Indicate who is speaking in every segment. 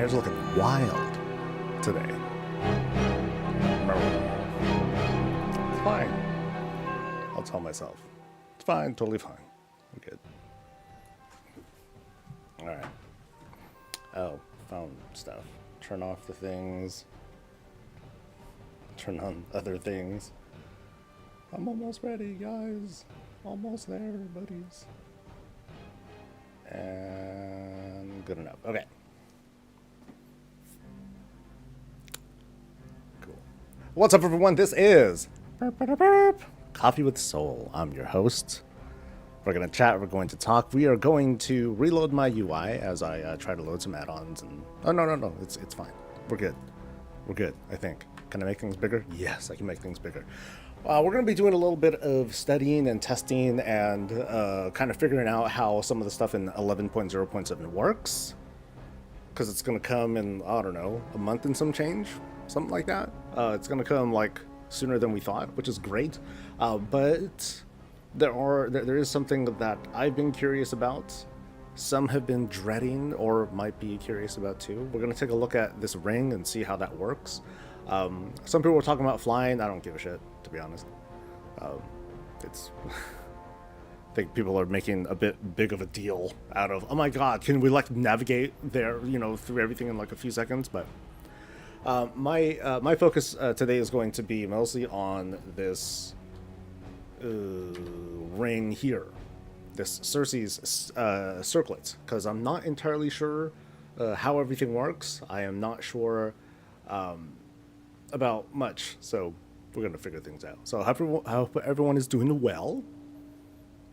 Speaker 1: hair's looking wild today. It's fine. I'll tell myself. It's fine, totally fine. I'm good. Alright. Oh, found stuff. Turn off the things. Turn on other things. I'm almost ready, guys. Almost there, buddies. And good enough. Okay. Cool. What's up, everyone? This is Coffee with Soul. I'm your host. We're going to chat. We're going to talk. We are going to reload my UI as I try to load some add-ons. And oh, no. It's fine. We're good. We're good, I think. Can I make things bigger? Yes, I can make things bigger. We're going to be doing a little bit of studying and testing and kind of figuring out how some of the stuff in 11.0.7 works. Because it's going to come in, I don't know, a month and some change. Something like that. It's going to come like sooner than we thought, which is great. But there is something that I've been curious about. Some have been dreading or might be curious about too. We're going to take a look at this ring and see how that works. Some people were talking about flying. I don't give a shit, to be honest. It's I think people are making a bit big of a deal out of, oh my god, can we like navigate there, through everything in like a few seconds? But my focus today is going to be mostly on this ring here, this Cersei's circlet, because I'm not entirely sure how everything works. I am not sure about much, so we're gonna figure things out. So I hope everyone is doing well.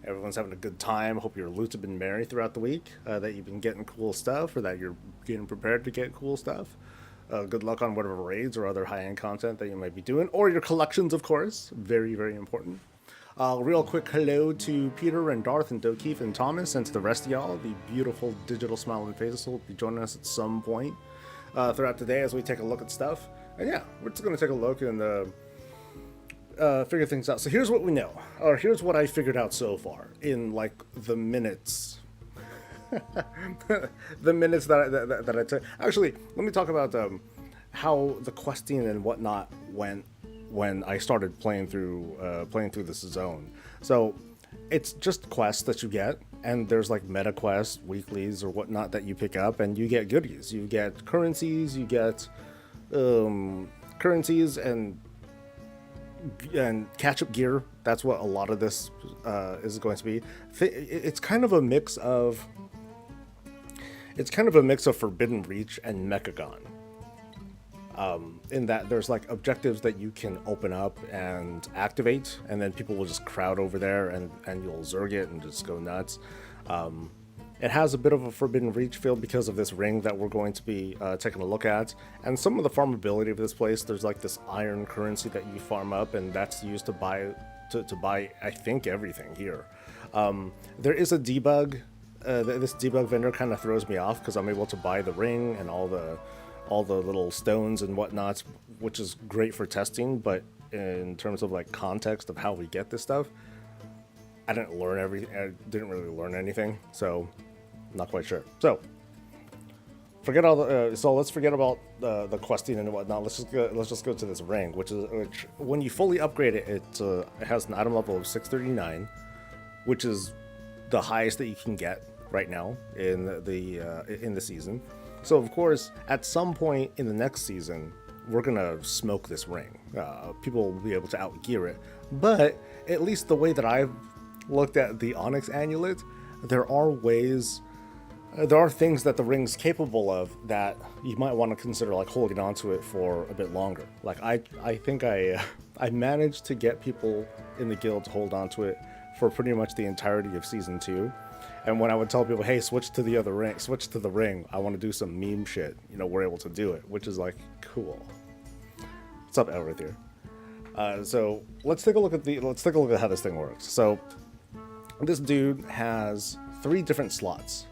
Speaker 1: Everyone's having a good time. Hope your loots have been merry throughout the week, that you've been getting cool stuff, or that you're getting prepared to get cool stuff. Good luck on whatever raids or other high-end content that you might be doing, or your collections, of course. Very, very important. Real quick hello to Peter and Darth and Dokeith and Thomas, and to the rest of y'all. The beautiful digital smiling faces will be joining us at some point throughout the day as we take a look at stuff. And yeah, we're just going to take a look and figure things out. So here's what we know, or here's what I figured out so far in like the minutes. The minutes that I took. Actually, let me talk about how the questing and whatnot went when I started playing through this zone. So it's just quests that you get, and there's like meta quests, weeklies or whatnot that you pick up, and you get goodies. You get currencies, you get currencies and catch-up gear. That's what a lot of this is going to be. It's kind of a mix of Forbidden Reach and Mechagon. In that there's like objectives that you can open up and activate, and then people will just crowd over there and you'll zerg it and just go nuts. It has a bit of a Forbidden Reach feel because of this ring that we're going to be taking a look at. And some of the farmability of this place, there's like this iron currency that you farm up, and that's used to buy I think everything here. There is a debug. This debug vendor kind of throws me off because I'm able to buy the ring and all the little stones and whatnot, which is great for testing, but in terms of like context of how we get this stuff, I didn't really learn anything, so I'm not quite sure. So forget all the let's forget about the questing and whatnot. Let's just go to this ring, which when you fully upgrade it, it has an item level of 639, which is the highest that you can get right now in the season. So of course, at some point in the next season, we're gonna smoke this ring. People will be able to outgear it, but at least the way that I've looked at the Onyx Amulet, there are things that the ring's capable of that you might want to consider like holding onto it for a bit longer. Like I think I managed to get people in the guild to hold onto it for pretty much the entirety of season 2. And when I would tell people, hey, switch to the ring, I want to do some meme shit, we're able to do it, which is like cool. What's up, Elrith here? So let's take a look at how this thing works. So this dude has 3 different slots.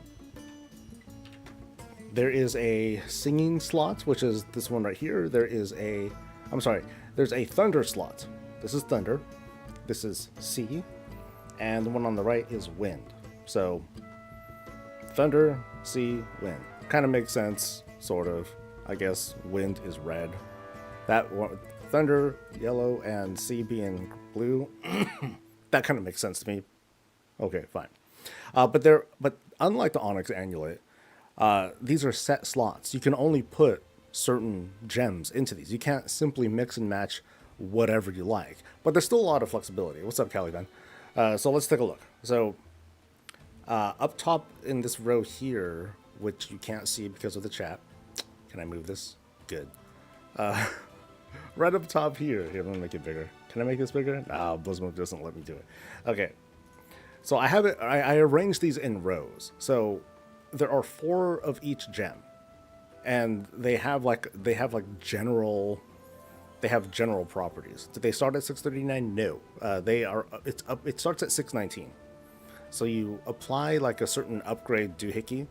Speaker 1: There is a singing slot, which is this one right here. There's a thunder slot. This is thunder. This is sea. And the one on the right is wind. So thunder, sea, wind. kind of makes sense, sort of. I guess wind is red. That one, thunder, yellow, and sea being blue. That kind of makes sense to me. Okay, fine. But unlike the Onyx Amulet, these are set slots. You can only put certain gems into these. You can't simply mix and match whatever you like. But there's still a lot of flexibility. What's up, Caliban? So let's take a look. So up top in this row here, which you can't see because of the chat. Can I move this? Good. Right up top here. Here, let me make it bigger. Can I make this bigger? Ah, BlizzMove doesn't let me do it. Okay. So I have it. I arranged these in rows. So there are 4 of each gem, and they have general properties. Do they start at 639? No. They are. It's up. It starts at 619. So you apply like a certain upgrade doohickey,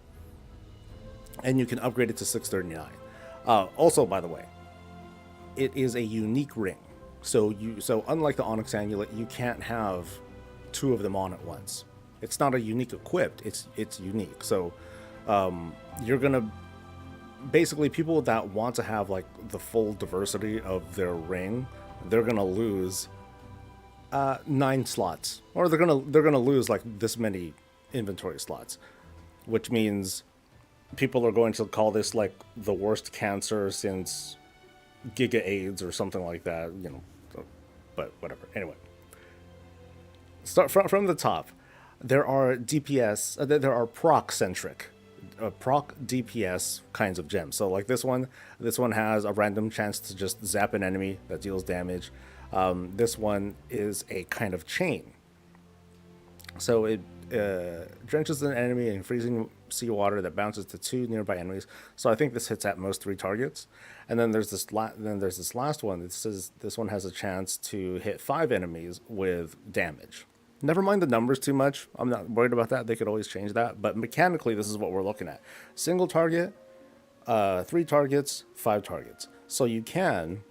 Speaker 1: and you can upgrade it to 639. Also, by the way, it is a unique ring. So unlike the Onyx Amulet, you can't have 2 of them on at once. It's not a unique equipped. It's unique. So you're gonna basically, people that want to have like the full diversity of their ring, they're gonna lose 9 slots, or they're gonna lose like this many inventory slots, which means people are going to call this like the worst cancer since Giga AIDS or something like that, you know. But whatever. Anyway, start from the top. There are DPS. There are proc-centric, proc DPS kinds of gems. So like this one has a random chance to just zap an enemy that deals damage. This one is a kind of chain. So it drenches an enemy in freezing seawater that bounces to 2 nearby enemies. So I think this hits at most 3 targets. And then there's this last one that says this one has a chance to hit 5 enemies with damage. Never mind the numbers too much. I'm not worried about that. They could always change that. But mechanically, this is what we're looking at. Single target, 3 targets, 5 targets. So you can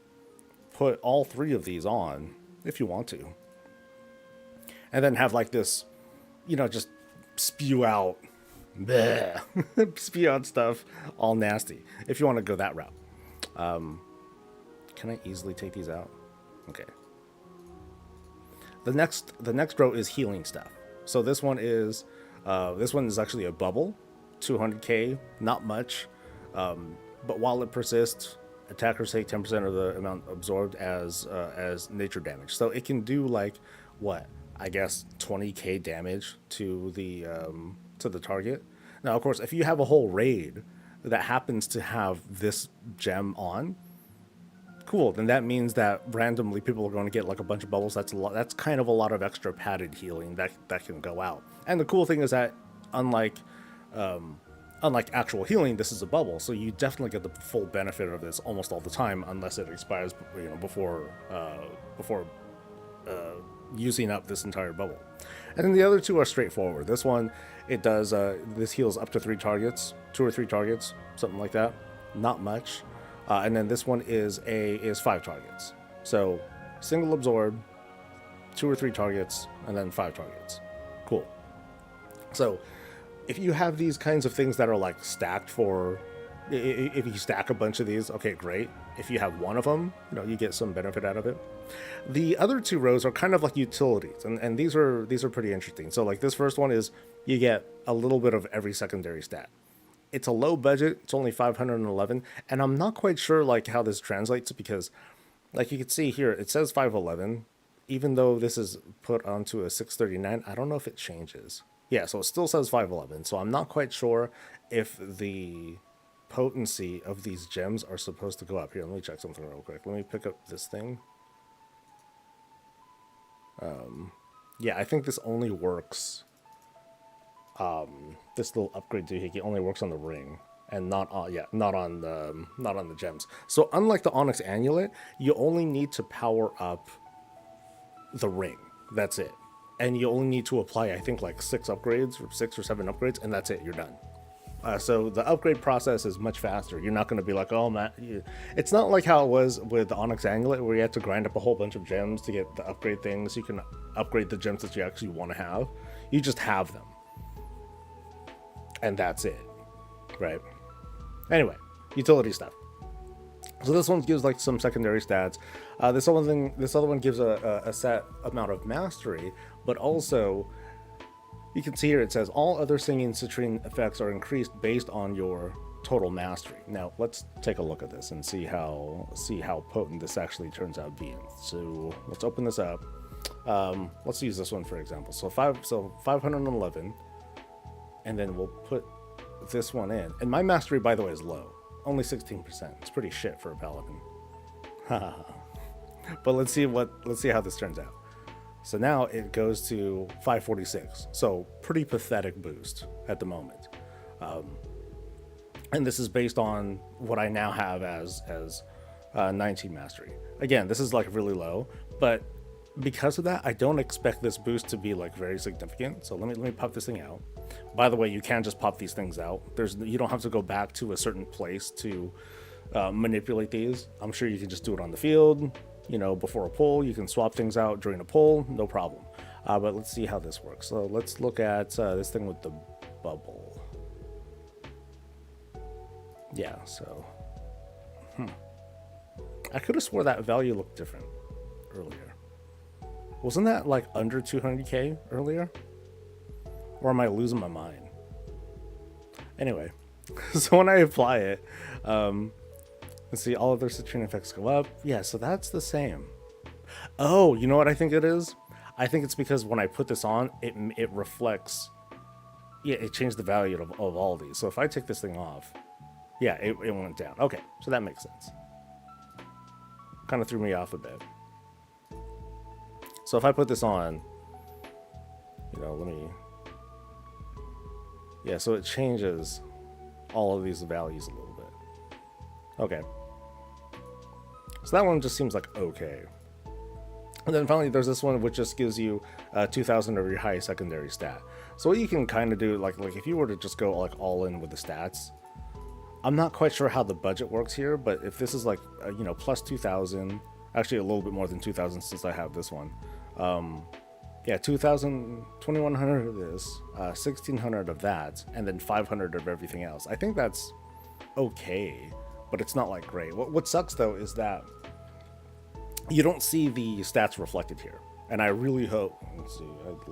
Speaker 1: put all 3 of these on if you want to. And then have like this, you know, just spew out spew out stuff all nasty if you want to go that route. Can I easily take these out? Okay. The next row is healing stuff. So this one is actually a bubble, 200k, not much, but while it persists, attackers take 10% of the amount absorbed as nature damage. So it can do like what, I guess 20k damage to the target. Now, of course, if you have a whole raid that happens to have this gem on, cool. Then that means that randomly people are going to get like a bunch of bubbles. That's a lot. That's kind of a lot of extra padded healing that can go out. And the cool thing is that unlike actual healing, this is a bubble, so you definitely get the full benefit of this almost all the time, unless it expires, you know, before using up this entire bubble. And then the other 2 are straightforward. This one, it does this heals up to 3 targets, 2 or 3 targets, something like that. Not much. And then this one is 5 targets. So single absorb, 2 or 3 targets, and then 5 targets. Cool. So if you have these kinds of things that are like stacked for, if you stack a bunch of these, okay, great. If you have one of them, you know, you get some benefit out of it. The other 2 rows are kind of like utilities, and these are pretty interesting. So like this first one is you get a little bit of every secondary stat. It's a low budget. It's only 511, and I'm not quite sure like how this translates, because like you can see here, it says 511, even though this is put onto a 639. I don't know if it changes. Yeah, so it still says 511. So I'm not quite sure if the potency of these gems are supposed to go up. Here, let me check something real quick. Let me pick up this thing. Yeah, I think this only works. This little upgrade doohickey only works on the ring, and not on the gems. So unlike the Onyx Amulet, you only need to power up the ring. That's it. And you only need to apply, I think, like 6 upgrades, or 6 or 7 upgrades, and that's it. You're done. So the upgrade process is much faster. You're not going to be like, oh man, it's not like how it was with the Onyx Amulet, where you had to grind up a whole bunch of gems to get the upgrade things. You can upgrade the gems that you actually want to have. You just have them, and that's it, right? Anyway, utility stuff. So this one gives like some secondary stats. This other one gives a set amount of mastery, but also you can see here it says all other singing citrine effects are increased based on your total mastery. Now let's take a look at this and see how potent this actually turns out being. So let's open this up. Let's use this one for example. So 511, and then we'll put this one in. And my mastery, by the way, is low, only 16%. It's pretty shit for a paladin. But let's see how this turns out. So now it goes to 546. So pretty pathetic boost at the moment. And this is based on what I now have as 19 mastery. Again, this is like really low, but because of that, I don't expect this boost to be like very significant. So let me pop this thing out. By the way, you can just pop these things out. You don't have to go back to a certain place to manipulate these. I'm sure you can just do it on the field, before a pull. You can swap things out during a pull, no problem. But let's see how this works. So let's look at this thing with the bubble. Yeah, so I could have swore that value looked different earlier. Wasn't that like under 200k earlier? Or am I losing my mind? Anyway, so when I apply it, let's see, all of their citrine effects go up. Yeah, so that's the same. Oh, you know what I think it is? I think it's because when I put this on, it reflects. Yeah, it changed the value of all these. So if I take this thing off, yeah, it went down. Okay, so that makes sense. Kind of threw me off a bit. So if I put this on, yeah, so it changes all of these values a little bit. Okay. So that one just seems like okay. And then finally there's this one which just gives you 2,000 of your highest secondary stat. So what you can kind of do, like if you were to just go like all in with the stats, I'm not quite sure how the budget works here, but if this is like, plus 2,000, actually a little bit more than 2,000 since I have this one. Yeah, 2,000, 2,100 of this, 1,600 of that, and then 500 of everything else. I think that's okay, but it's not like great. What sucks though is that you don't see the stats reflected here. And I really hope, let's see, I'd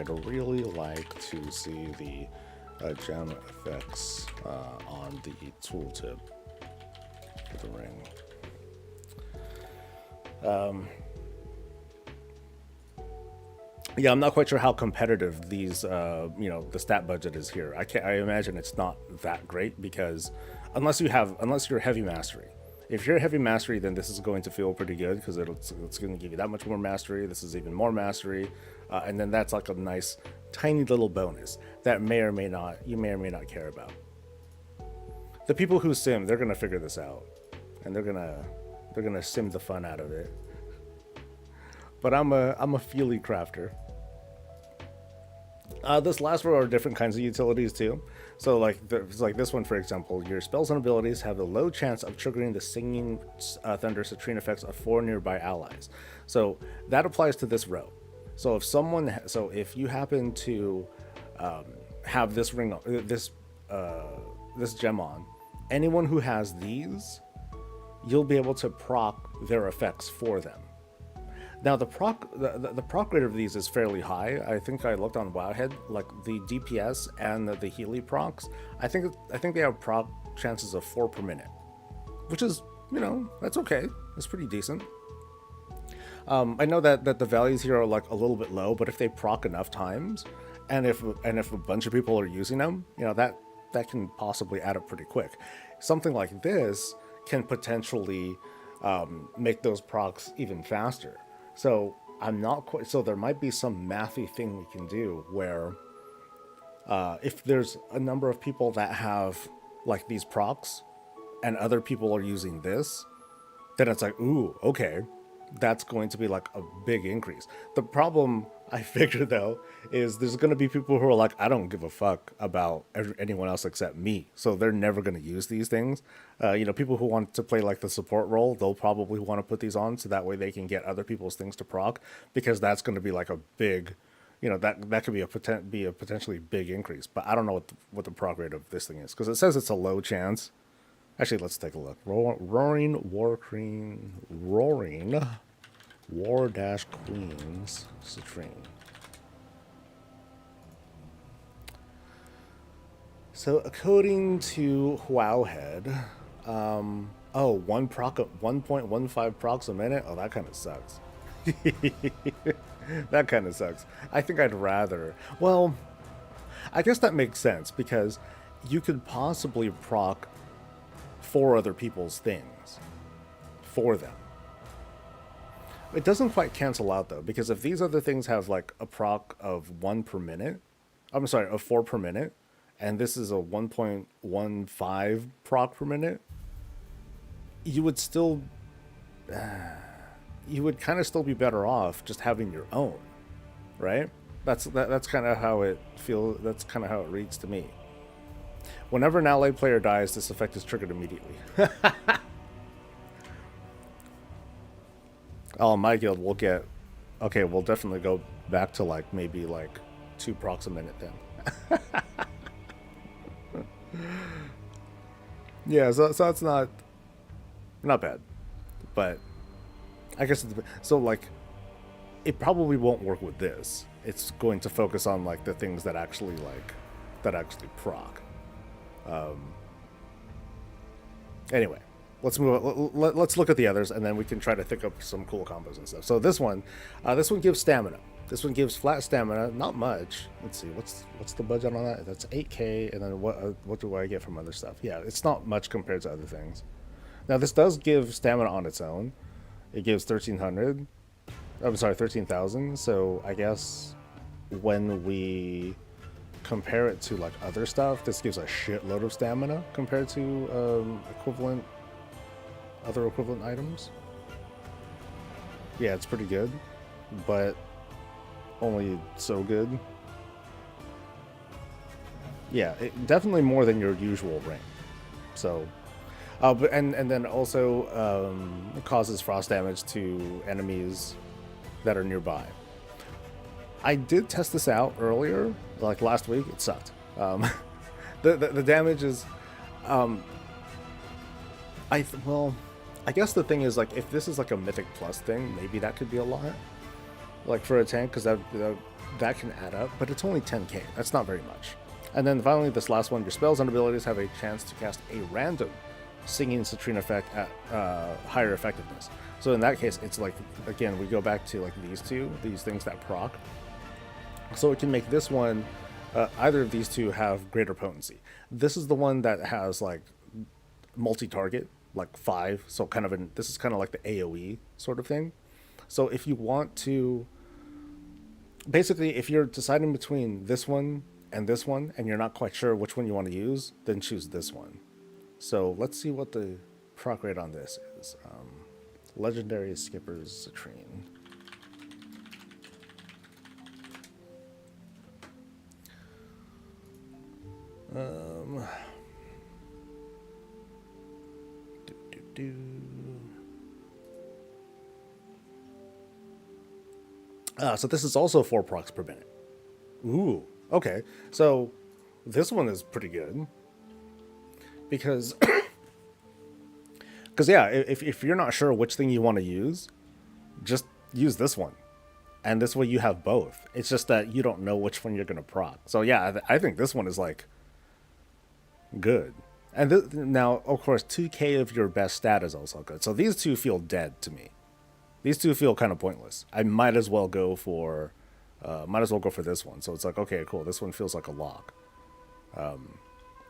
Speaker 1: really like to see the gem effects on the tooltip for the ring. Yeah, I'm not quite sure how competitive these, the stat budget is here. I imagine it's not that great because unless you're heavy mastery. If you're heavy mastery, then this is going to feel pretty good because it's going to give you that much more mastery. This is even more mastery, and then that's like a nice tiny little bonus that you may or may not care about. The people who sim, they're gonna figure this out, and they're gonna sim the fun out of it. But I'm a feely crafter. This last row are different kinds of utilities too. So like this one, for example, your spells and abilities have a low chance of triggering the singing thunder citrine effects of 4 nearby allies. So that applies to this row. So if you happen to have this ring, this gem on, anyone who has these, you'll be able to proc their effects for them. Now the proc rate of these is fairly high. I think I looked on Wowhead, like the DPS and the Healy procs. I think they have proc chances of 4 per minute, which is, that's okay. That's pretty decent. I know that the values here are like a little bit low, but if they proc enough times, and if a bunch of people are using them, that can possibly add up pretty quick. Something like this can potentially make those procs even faster. So I'm not quite. So there might be some mathy thing we can do where, if there's a number of people that have like these procs, and other people are using this, then it's like, ooh, okay, that's going to be like a big increase. The problem I figure though is there's going to be people who are like, I don't give a fuck about anyone else except me, so they're never going to use these things. People who want to play like the support role, they'll probably want to put these on so that way they can get other people's things to proc, because that's going to be like a big that could be a potentially big increase. But I don't know what the proc rate of this thing is because it says it's a low chance. Actually, let's take a look. Roaring War Dash Queens Citrine. So according to Wowhead, 1.15 procs a minute. Oh, that kind of sucks. That kind of sucks. I think I'd rather. Well, I guess that makes sense because you could possibly proc 4 other people's things for them. It doesn't quite cancel out though, because if these other things have like a proc of 1 per minute, I'm sorry, of 4 per minute, and this is a 1.15 proc per minute, you would still, you would kind of still be better off just having your own, right? That's kind of how it feels. That's kind of how it reads to me. Whenever an allied player dies, this effect is triggered immediately. Oh, my guild will get. Okay, we'll definitely go back to like maybe like 2 procs a minute then. Yeah, so that's not bad, but I guess so. Like, it probably won't work with this. It's going to focus on like the things that actually proc. Anyway, let's move on. Let's look at the others, and then we can try to think up some cool combos and stuff. So this one gives stamina. This one gives flat stamina, not much. Let's see, what's the budget on that? That's 8K, and then what do I get from other stuff? Yeah, it's not much compared to other things. Now this does give stamina on its own. It gives 1,300. I'm sorry, 13,000. So I guess when we compare it to like other stuff, this gives a shitload of stamina compared to other equivalent items. Yeah, it's pretty good, but only so good. Yeah, definitely more than your usual rank. So, but and then also it causes frost damage to enemies that are nearby. I did test this out earlier, like last week. It sucked. The damage is, I guess the thing is like if this is like a Mythic Plus thing, maybe that could be a lot, like for a tank, because that can add up. But it's only 10k. That's not very much. And then finally, this last one: your spells and abilities have a chance to cast a random singing citrine effect at higher effectiveness. So in that case, it's like, again, we go back to like these things that proc. So it can make this one, either of these two have greater potency. This is the one that has like multi-target, like 5. So this is kind of like the AoE sort of thing. So if you want to, basically, if you're deciding between this one and you're not quite sure which one you want to use, then choose this one. So let's see what the proc rate on this is. Legendary Skipper's Citrine. So this is also 4 procs per minute. Ooh, okay. So this one is pretty good because yeah, if you're not sure which thing you want to use, just use this one, and this way you have both. It's just that you don't know which one you're gonna proc. So yeah, I think this one is like good. And now, of course, 2k of your best stat is also good. So these two feel dead to me. These two feel kind of pointless. I might as well go for this one. So it's like, okay, cool. This one feels like a lock. I'm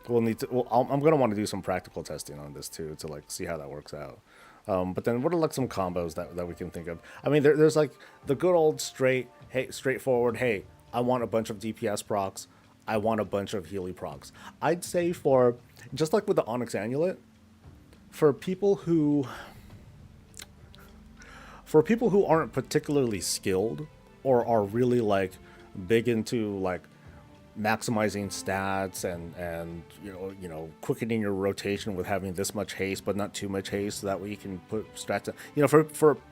Speaker 1: gonna want to do some practical testing on this too to like see how that works out. But then what are like some combos that we can think of? I mean, there's like the good old straightforward. Hey, I want a bunch of DPS procs. I want a bunch of Healy procs. I'd say for just like with the Onyx Amulet, for people who aren't particularly skilled or are really like big into like maximizing stats and you know quickening your rotation with having this much haste but not too much haste, so that way you can put strats.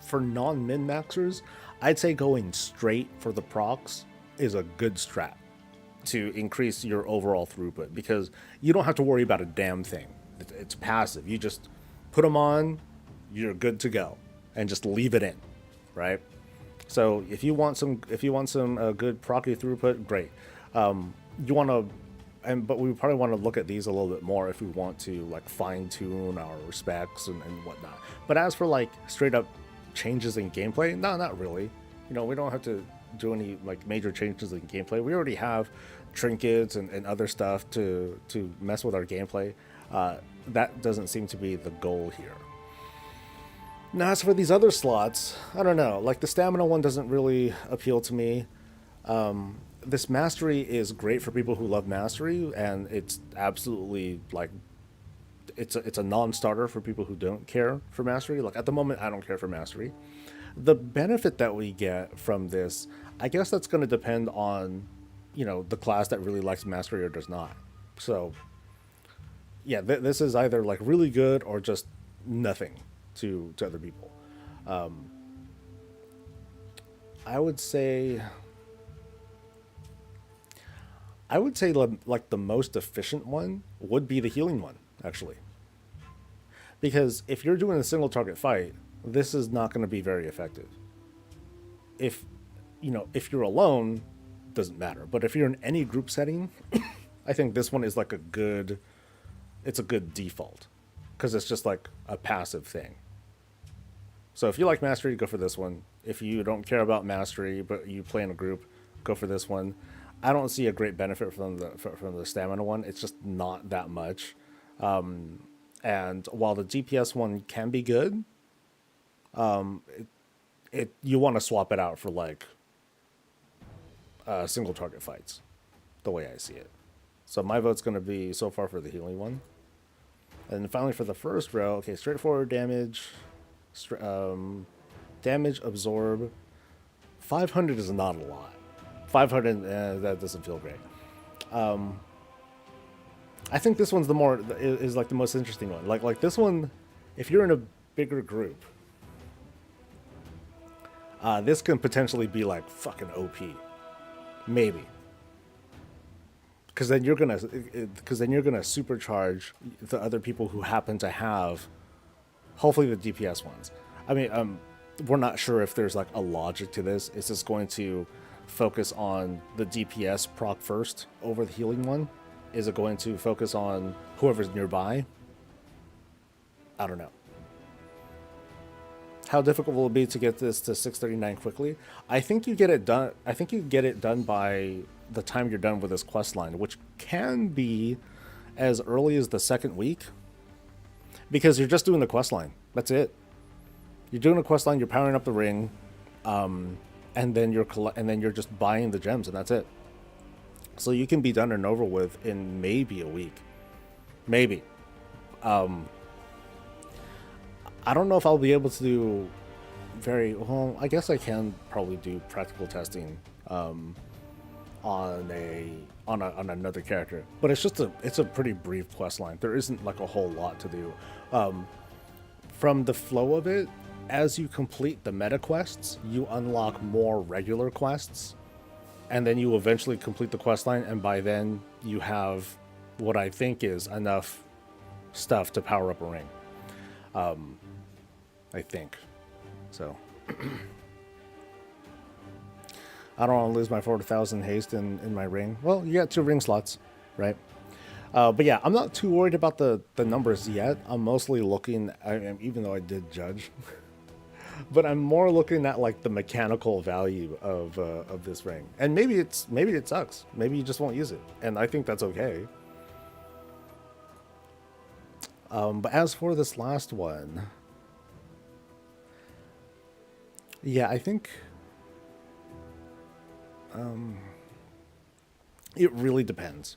Speaker 1: For non min maxers, I'd say going straight for the procs is a good strat to increase your overall throughput, because you don't have to worry about a damn thing. It's passive. You just put them on, you're good to go, and just leave it in, right? So if you want some good procky throughput, great. You want to, but we probably want to look at these a little bit more if we want to like fine tune our specs and whatnot. But as for like straight up changes in gameplay, no, not really. You know, we don't have to do any like major changes in gameplay. We already have trinkets and other stuff to mess with our gameplay. That doesn't seem to be the goal here. Now, as for these other slots, I don't know. Like the stamina one doesn't really appeal to me. This mastery is great for people who love mastery, and it's absolutely like it's a non-starter for people who don't care for mastery. Like at the moment, I don't care for mastery. The benefit that we get from this, I guess that's going to depend on, you know, the class that really likes mastery or does not. So, yeah, this is either like really good or just nothing to other people. I would say like the most efficient one would be the healing one, actually. Because if you're doing a single target fight, this is not going to be very effective. If if you're alone, doesn't matter. But if you're in any group setting, I think this one is like it's a good default, because it's just like a passive thing. So if you like mastery, go for this one. If you don't care about mastery but you play in a group, go for this one. I don't see a great benefit from the stamina one. It's just not that much. And while the DPS one can be good, you want to swap it out for like single target fights, the way I see it. So my vote's going to be so far for the healing one. And finally for the first row, okay, straightforward damage, damage absorb. 500 is not a lot. 500, that doesn't feel great. I think this one's is like the most interesting one. Like this one, if you're in a bigger group, this can potentially be like fucking OP, maybe. Because then you're gonna supercharge the other people who happen to have, hopefully, the DPS ones. I mean, we're not sure if there's like a logic to this. Is this going to focus on the DPS proc first over the healing one? Is it going to focus on whoever's nearby? I don't know. How difficult will it be to get this to 639 quickly? I think you get it done. I think you get it done by the time you're done with this quest line, which can be as early as the second week, because you're just doing the quest line. That's it. You're doing a quest line. You're powering up the ring, and then you're just buying the gems, and that's it. So you can be done and over with in maybe a week, maybe. I don't know if I'll be able to do very well. I guess I can probably do practical testing on another character, but it's a pretty brief quest line. There isn't like a whole lot to do. From the flow of it, as you complete the meta quests, you unlock more regular quests, and then you eventually complete the quest line, and by then you have what I think is enough stuff to power up a ring. I think. So. I don't want to lose my 4,000 haste in my ring. Well, you got 2 ring slots, right? But yeah, I'm not too worried about the numbers yet. I'm mostly looking, even though I did judge, but I'm more looking at like the mechanical value of this ring. And maybe it sucks. Maybe you just won't use it, and I think that's okay. But as for this last one, yeah, I think it really depends.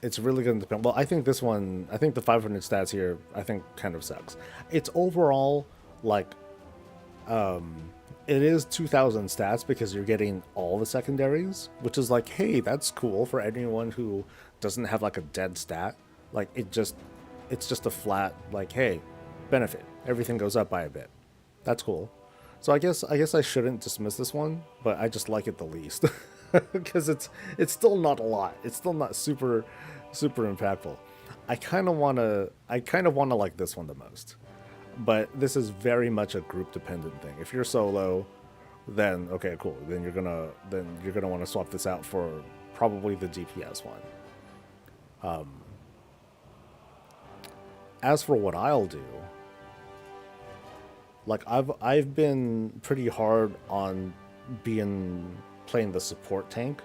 Speaker 1: It's really going to depend. Well, I think this one, I think the 500 stats here, I think kind of sucks. It's overall like, it is 2,000 stats because you're getting all the secondaries, which is like, hey, that's cool for anyone who doesn't have like a dead stat. Like it's just a flat, like, hey, benefit. Everything goes up by a bit. That's cool. So I guess I shouldn't dismiss this one, but I just like it the least because it's still not a lot. It's still not super impactful. I kind of wanna like this one the most, but this is very much a group dependent thing. If you're solo, then okay, cool. Then you're gonna want to swap this out for probably the DPS one. As for what I'll do, like I've been pretty hard on being playing the support tank.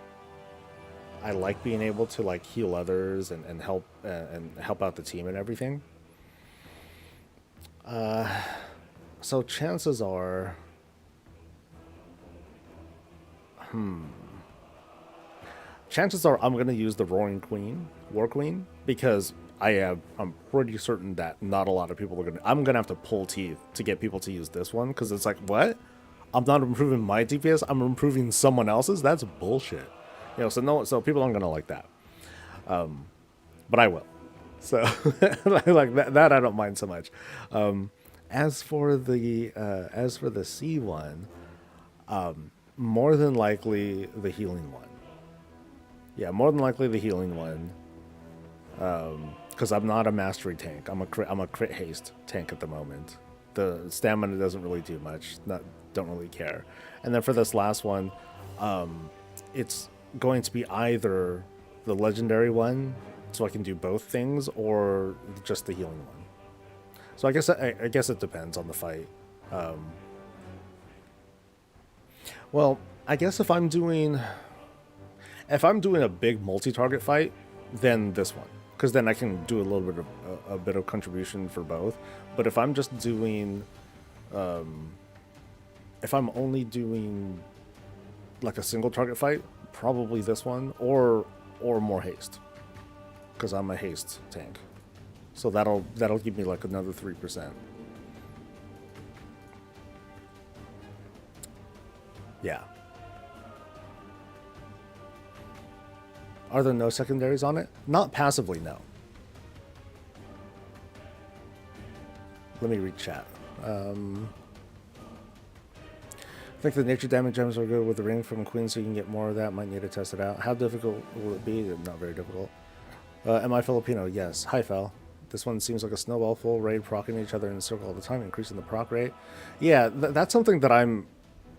Speaker 1: I like being able to like heal others and help out the team and everything. So chances are I'm gonna use the Roaring Queen, War Queen, because I'm pretty certain that not a lot of people are gonna. I'm gonna have to pull teeth to get people to use this one because it's like what? I'm not improving my DPS. I'm improving someone else's. That's bullshit. So no, so people aren't gonna like that, but I will. So like that I don't mind so much. As for the C one, more than likely the healing one. Yeah, more than likely the healing one. Because I'm not a mastery tank. I'm a crit haste tank at the moment. The stamina doesn't really do much. Don't really care. And then for this last one, it's going to be either the legendary one, so I can do both things, or just the healing one. So I guess it depends on the fight. Well, I guess if I'm doing a big multi-target fight, then this one, because then I can do a little bit of a bit of contribution for both. But if I'm just doing, if I'm only doing like a single target fight, probably this one or more haste, because I'm a haste tank. So that'll give me like another 3%. Yeah. Are there no secondaries on it? Not passively, no. Let me read chat. I think the nature damage gems are good with the ring from Queen, so you can get more of that. Might need to test it out. How difficult will it be? Not very difficult. Am I Filipino? Yes. Hi, Fel. This one seems like a snowball full raid, proccing each other in a circle all the time, increasing the proc rate. Yeah, that's something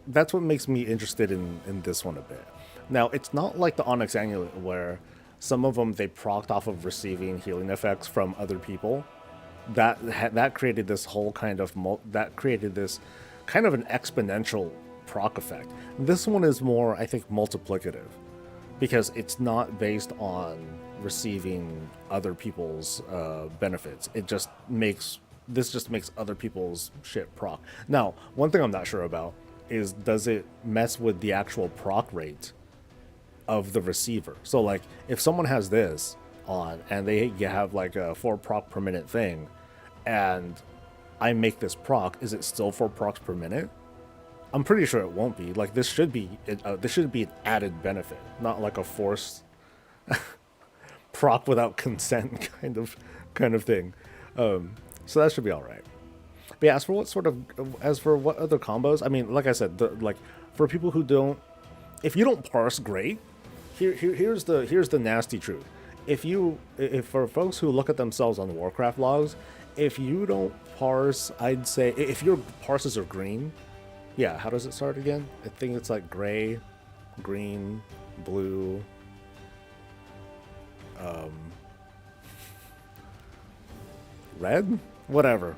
Speaker 1: that's what makes me interested in this one a bit. Now, it's not like the Onyx Amulet where some of them they procced off of receiving healing effects from other people. That created this whole kind of that created this kind of an exponential proc effect. This one is more, I think, multiplicative because it's not based on receiving other people's benefits. This just makes other people's shit proc. Now, one thing I'm not sure about is does it mess with the actual proc rate of the receiver? So like if someone has this on and they have like a 4 proc per minute thing and I make this proc, is it still 4 procs per minute? I'm pretty sure it won't be. Like this should be an added benefit, not like a forced proc without consent kind of thing. So that should be all right. But yeah, as for what other combos, I mean, like I said, like for people who don't, if you don't parse great, here's the nasty truth. If for folks who look at themselves on Warcraft logs, if you don't parse, I'd say if your parses are green, yeah, how does it start again? I think it's like gray, green, blue, red, whatever.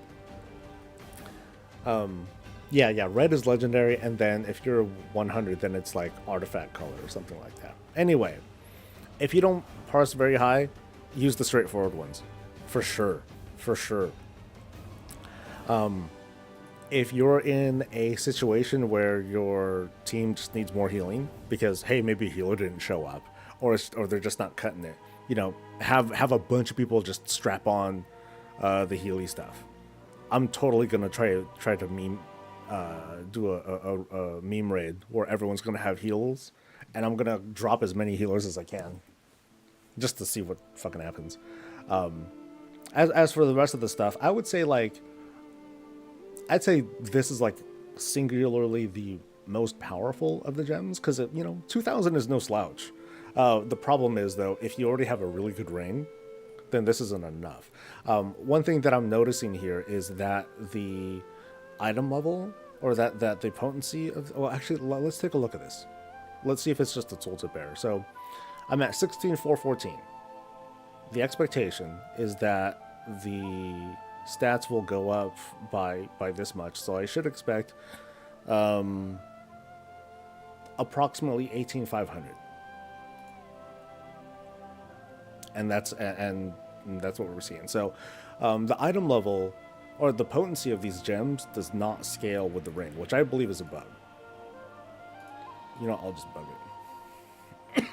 Speaker 1: Yeah, red is legendary, and then if you're 100, then it's like artifact color or something like that. Anyway, if you don't parse very high, use the straightforward ones, for sure. If you're in a situation where your team just needs more healing because hey, maybe a healer didn't show up, or they're just not cutting it, have a bunch of people just strap on the Healy stuff. I'm totally gonna try to do a meme raid where everyone's gonna have heals, and I'm gonna drop as many healers as I can, just to see what fucking happens. As for the rest of the stuff, I'd say this is like singularly the most powerful of the gems, because, 2000 is no slouch. The problem is, though, if you already have a really good ring, then this isn't enough. One thing that I'm noticing here is that the item level, or that the potency of, well, actually, let's take a look at this. Let's see if it's just a tooltip error. So I'm at 16,414. The expectation is that the stats will go up by this much, so I should expect approximately 18,500. And that's what we're seeing. So the item level, or the potency of these gems, does not scale with the ring, which I believe is a bug. I'll just bug it.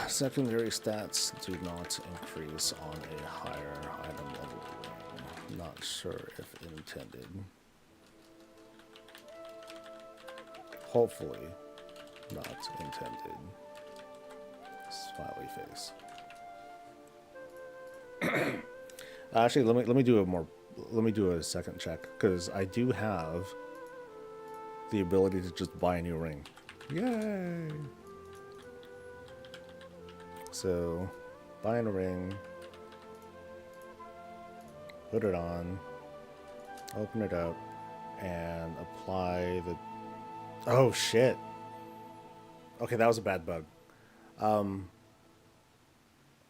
Speaker 1: Secondary stats do not increase on a higher item level ring. Not sure if intended. Hopefully not intended. Smiley face. Actually, let me do a second check, because I do have the ability to just buy a new ring. Yay! So, buying a ring, put it on, open it up, and apply the... Oh, shit. Okay, that was a bad bug.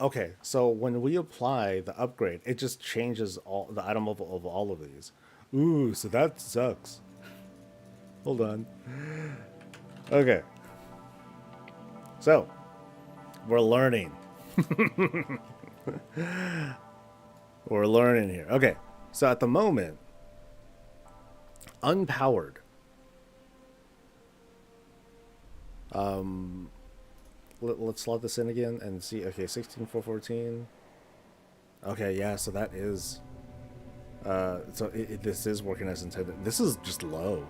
Speaker 1: Okay, so when we apply the upgrade, it just changes all the item level of all of these. Ooh, so that sucks. Hold on. Okay. So, we're learning. We're learning here. Okay, so at the moment, unpowered. Let's slot this in again and see. Okay, 16,414. Okay, yeah, so that is... this is working as intended. This is just low.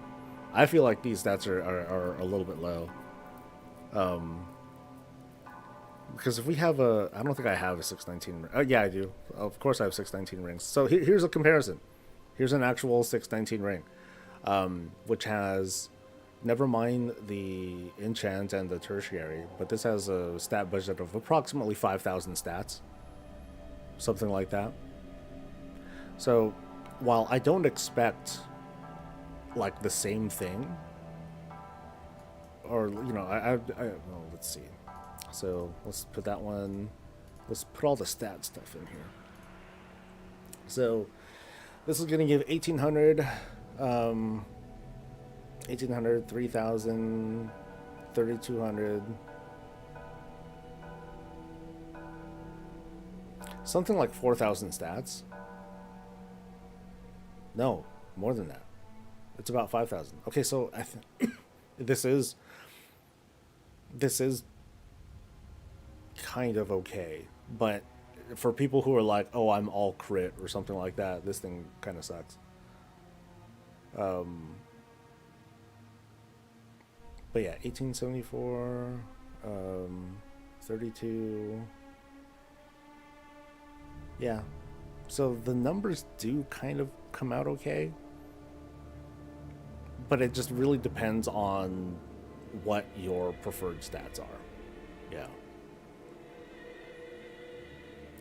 Speaker 1: I feel like these stats are a little bit low. Because if we have a... I don't think I have a 619 ring. Yeah, I do. Of course I have 619 rings. So here's a comparison. Here's an actual 619 ring. Which has... Never mind the enchant and the tertiary, but this has a stat budget of approximately 5,000 stats. Something like that. So, while I don't expect, like, the same thing, or, well, let's see. So, let's put that one, let's put all the stat stuff in here. So, this is going to give 1,800, 1,800, 3,000, 3,200. Something like 4,000 stats. No, more than that. It's about 5,000. Okay, so I think this is kind of okay, but for people who are like, oh, I'm all crit or something like that, this thing kind of sucks. But yeah, 1874, 32. Yeah. So the numbers do kind of come out okay. But it just really depends on what your preferred stats are. Yeah.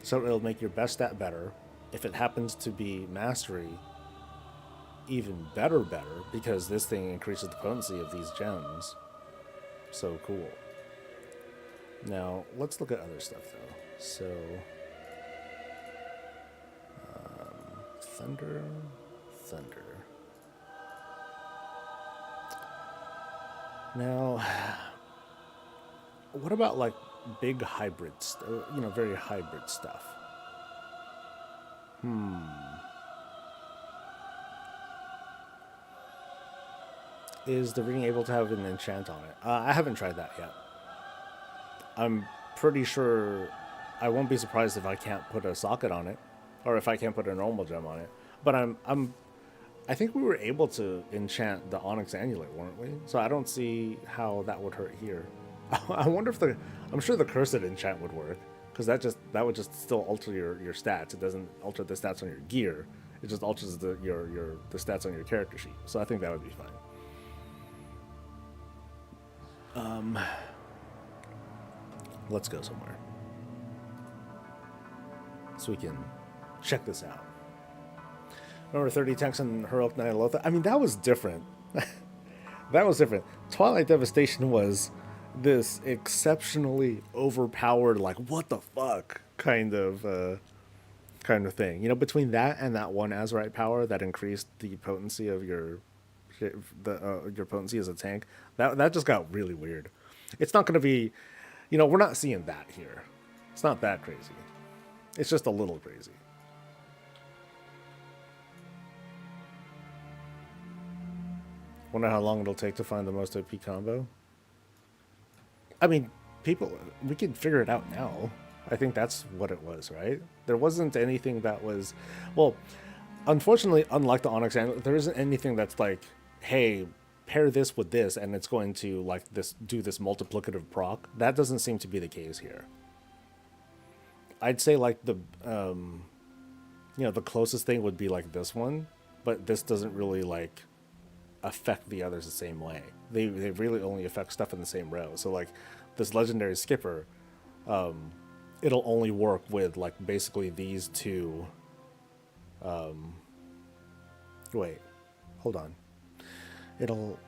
Speaker 1: So it'll make your best stat better. If it happens to be mastery, even better, because this thing increases the potency of these gems. So cool. Now, let's look at other stuff, though. So, thunder. Now, what about, like, big hybrid, very hybrid stuff? Is the ring able to have an enchant on it? I haven't tried that yet. I'm pretty sure I won't be surprised if I can't put a socket on it, or if I can't put a normal gem on it. But I think we were able to enchant the Onyx Amulet, weren't we? So I don't see how that would hurt here. I wonder if I'm sure the Cursed enchant would work. because that would just still alter your stats. It doesn't alter the stats on your gear. It just alters the stats on your character sheet. So I think that would be fine. Let's go somewhere so we can check this out. Remember 30 tanks and Heroic Knight Lotha? I mean, that was different. That was different. Twilight Devastation was this exceptionally overpowered, like, what the fuck kind of thing. You know, between that and that one Azerite power that increased the potency of your potency as a tank, that just got really weird. It's not going to be, you know, we're not seeing that here. It's not that crazy. It's just a little crazy. Wonder how long it'll take to find the most OP combo. I mean, we can figure it out now. I think that's what it was, right? There wasn't anything that was, well, unfortunately, unlike the Onyx Amulet, there isn't anything that's like, hey, pair this with this, and it's going to like do this multiplicative proc. That doesn't seem to be the case here. I'd say like the, you know, the closest thing would be like this one, but this doesn't really like affect the others the same way. They really only affect stuff in the same row. So like this legendary skipper, it'll only work with like basically these two. Wait, hold on. It'll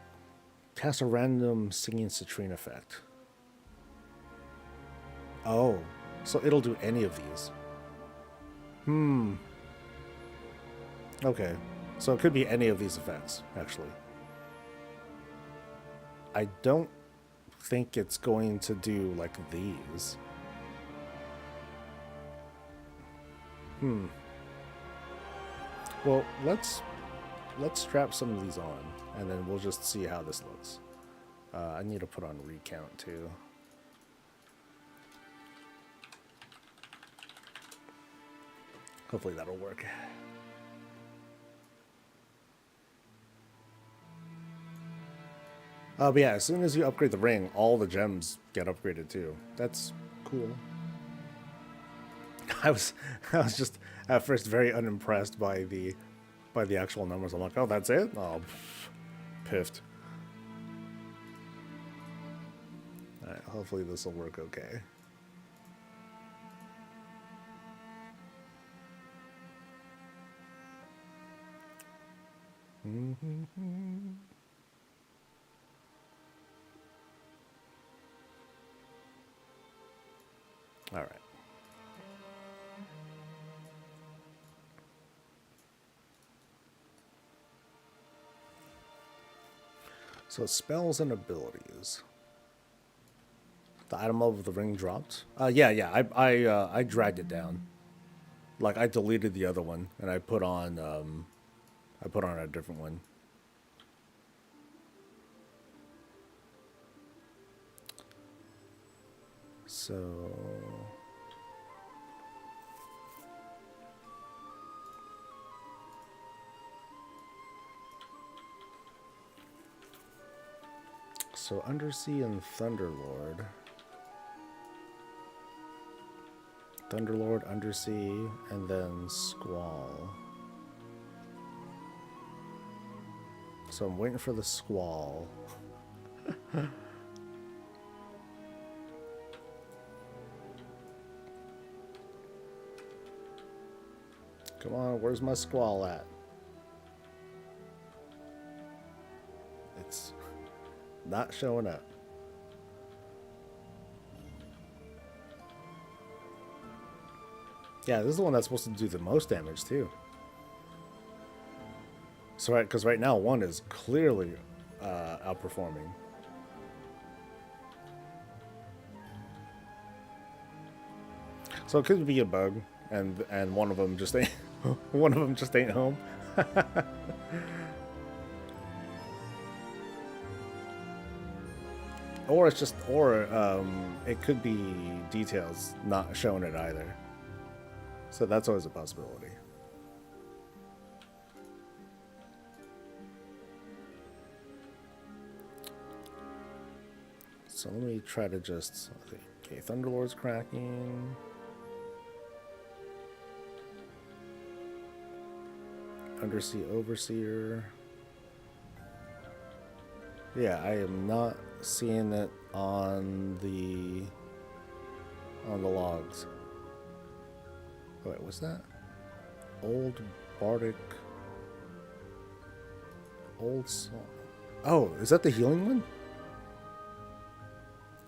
Speaker 1: cast a random singing citrine effect. Oh, so it'll do any of these. Okay, so it could be any of these effects actually. I don't think it's going to do like these. Well, let's strap some of these on, and then we'll just see how this looks. I need to put on recount too. Hopefully that'll work. But yeah, as soon as you upgrade the ring, all the gems get upgraded too. That's cool. I was just at first very unimpressed by the actual numbers. I'm like, oh, that's it? Oh, piffed. Alright, hopefully this will work okay. All right. So spells and abilities. The item of the ring dropped. Yeah. I dragged it down. Like I deleted the other one and I put on a different one. So Undersea and Thunderlord. Thunderlord, Undersea, and then Squall. So I'm waiting for the Squall. Come on, where's my Squall at? It's not showing up. Yeah, this is the one that's supposed to do the most damage too. So right, because right now one is clearly outperforming. So it could be a bug, and one of them just ain't home. Or it's just, it could be details not showing it either. So that's always a possibility. So let me try to just, okay, Thunderlord's cracking. Undersea Overseer. Yeah, I am not seeing it on the logs. Oh, wait, what's that? Old Bardic. Old Song. Oh, is that the healing one?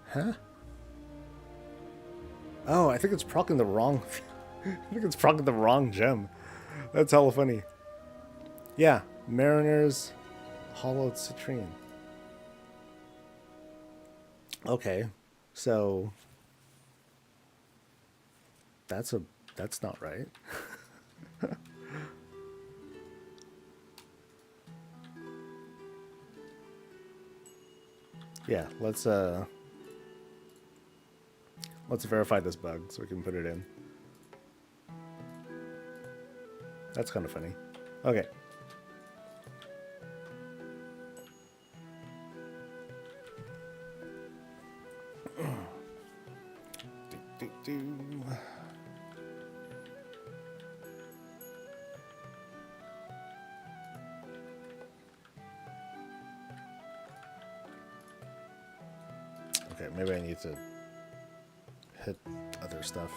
Speaker 1: Huh? Oh, I think it's proccing the wrong. I think it's proccing the wrong gem. That's hella funny. Yeah, Mariner's Hollowed Citrine. Okay, so that's not right. Yeah, let's verify this bug so we can put it in. That's kind of funny. Okay. Okay, maybe I need to hit other stuff.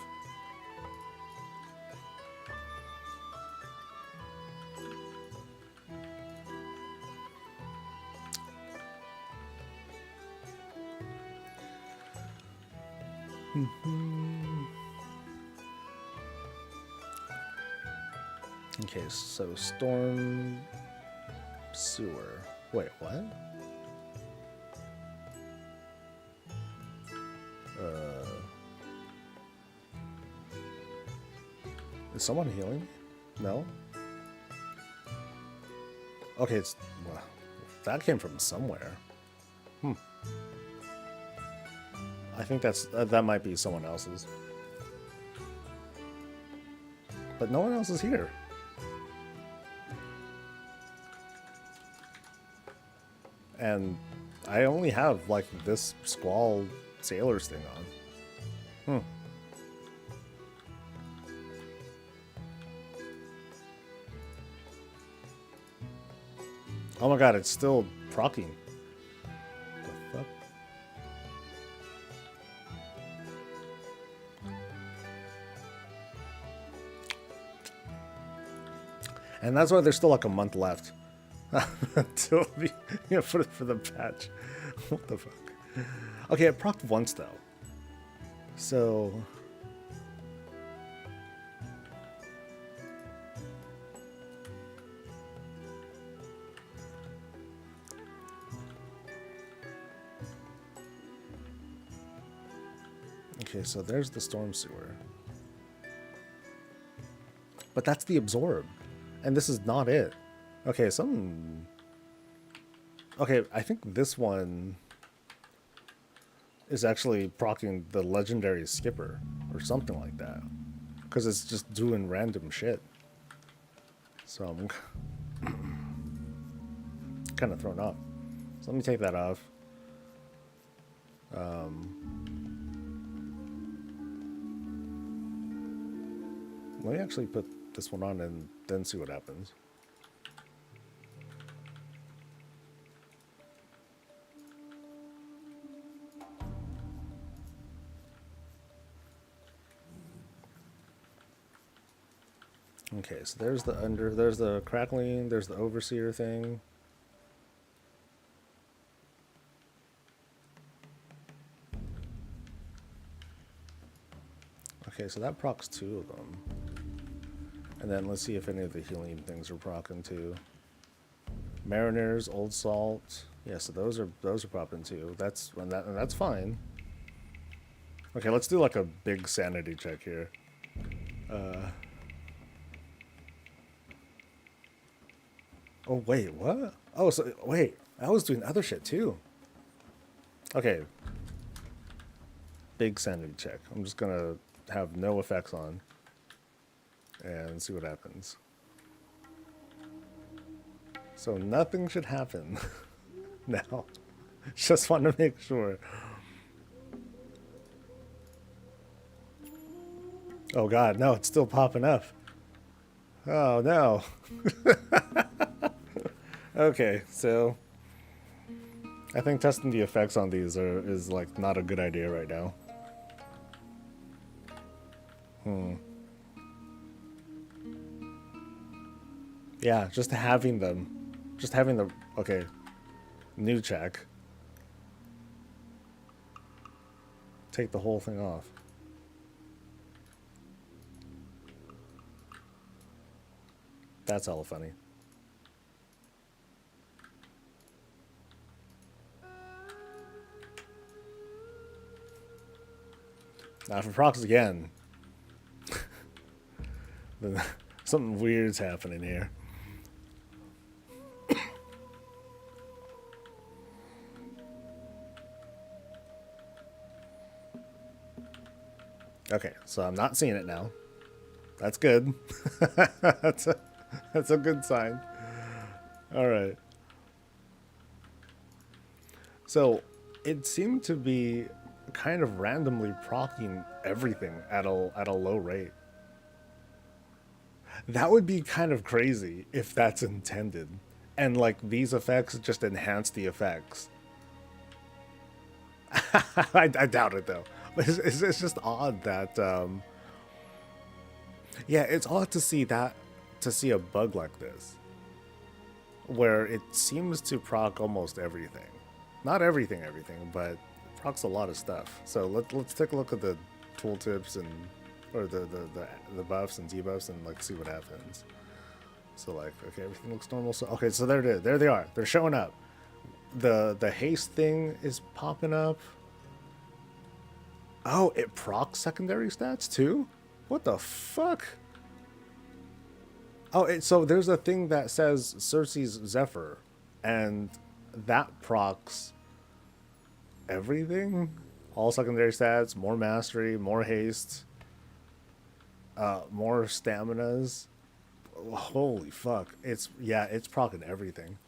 Speaker 1: Okay, so storm sewer. Wait, what? Is someone healing? No? Okay, it's... Well, that came from somewhere. I think that might be someone else's. But no one else is here. And I only have, like, this Squall Sailors thing on. Oh my god, it's still proccing. The fuck? And that's why there's still like a month left. Until for the patch. What the fuck? Okay, it procced once though. So... Okay, so there's the storm sewer. But that's the absorb. And this is not it. Okay, Okay, I think this one is actually proccing the legendary skipper or something like that. Because it's just doing random shit. So I'm kind of thrown off. So let me take that off. Let me actually put this one on and then see what happens. Okay, so there's the crackling, there's the overseer thing. Okay, so that procs 2 of them. And then let's see if any of the healing things are proccing too. Mariners, Old Salt. Yeah, so those are popping too. And that's fine. Okay, let's do like a big sanity check here. Oh wait, what? Oh, so wait, I was doing other shit too. Okay. Big sanity check. I'm just gonna have no effects on and see what happens. So nothing should happen now. Just want to make sure. Oh god, no, it's still popping up. Oh no. Okay, so I think testing the effects on these is like not a good idea right now. Yeah, just having them, just having the okay, new check, take the whole thing off. That's hella funny. Now if it procs again, then something weird's happening here. Okay, so I'm not seeing it now. That's good. that's a that's a good sign. All right. So it seemed to be kind of randomly procking everything at a low rate. That would be kind of crazy if that's intended. And like these effects just enhance the effects. I doubt it though. But it's just odd that yeah, it's odd to see a bug like this where it seems to proc almost everything. Not everything, but procs a lot of stuff. So let's take a look at the tooltips and or the buffs and debuffs and like see what happens. So like okay, everything looks normal. So okay, so there it is. There they are. They're showing up. The haste thing is popping up. Oh, it procs secondary stats too? What the fuck? Oh, so there's a thing that says Cersei's Zephyr, and that procs everything. All secondary stats, more mastery, more haste, more staminas. Holy fuck! It's yeah, it's procking everything.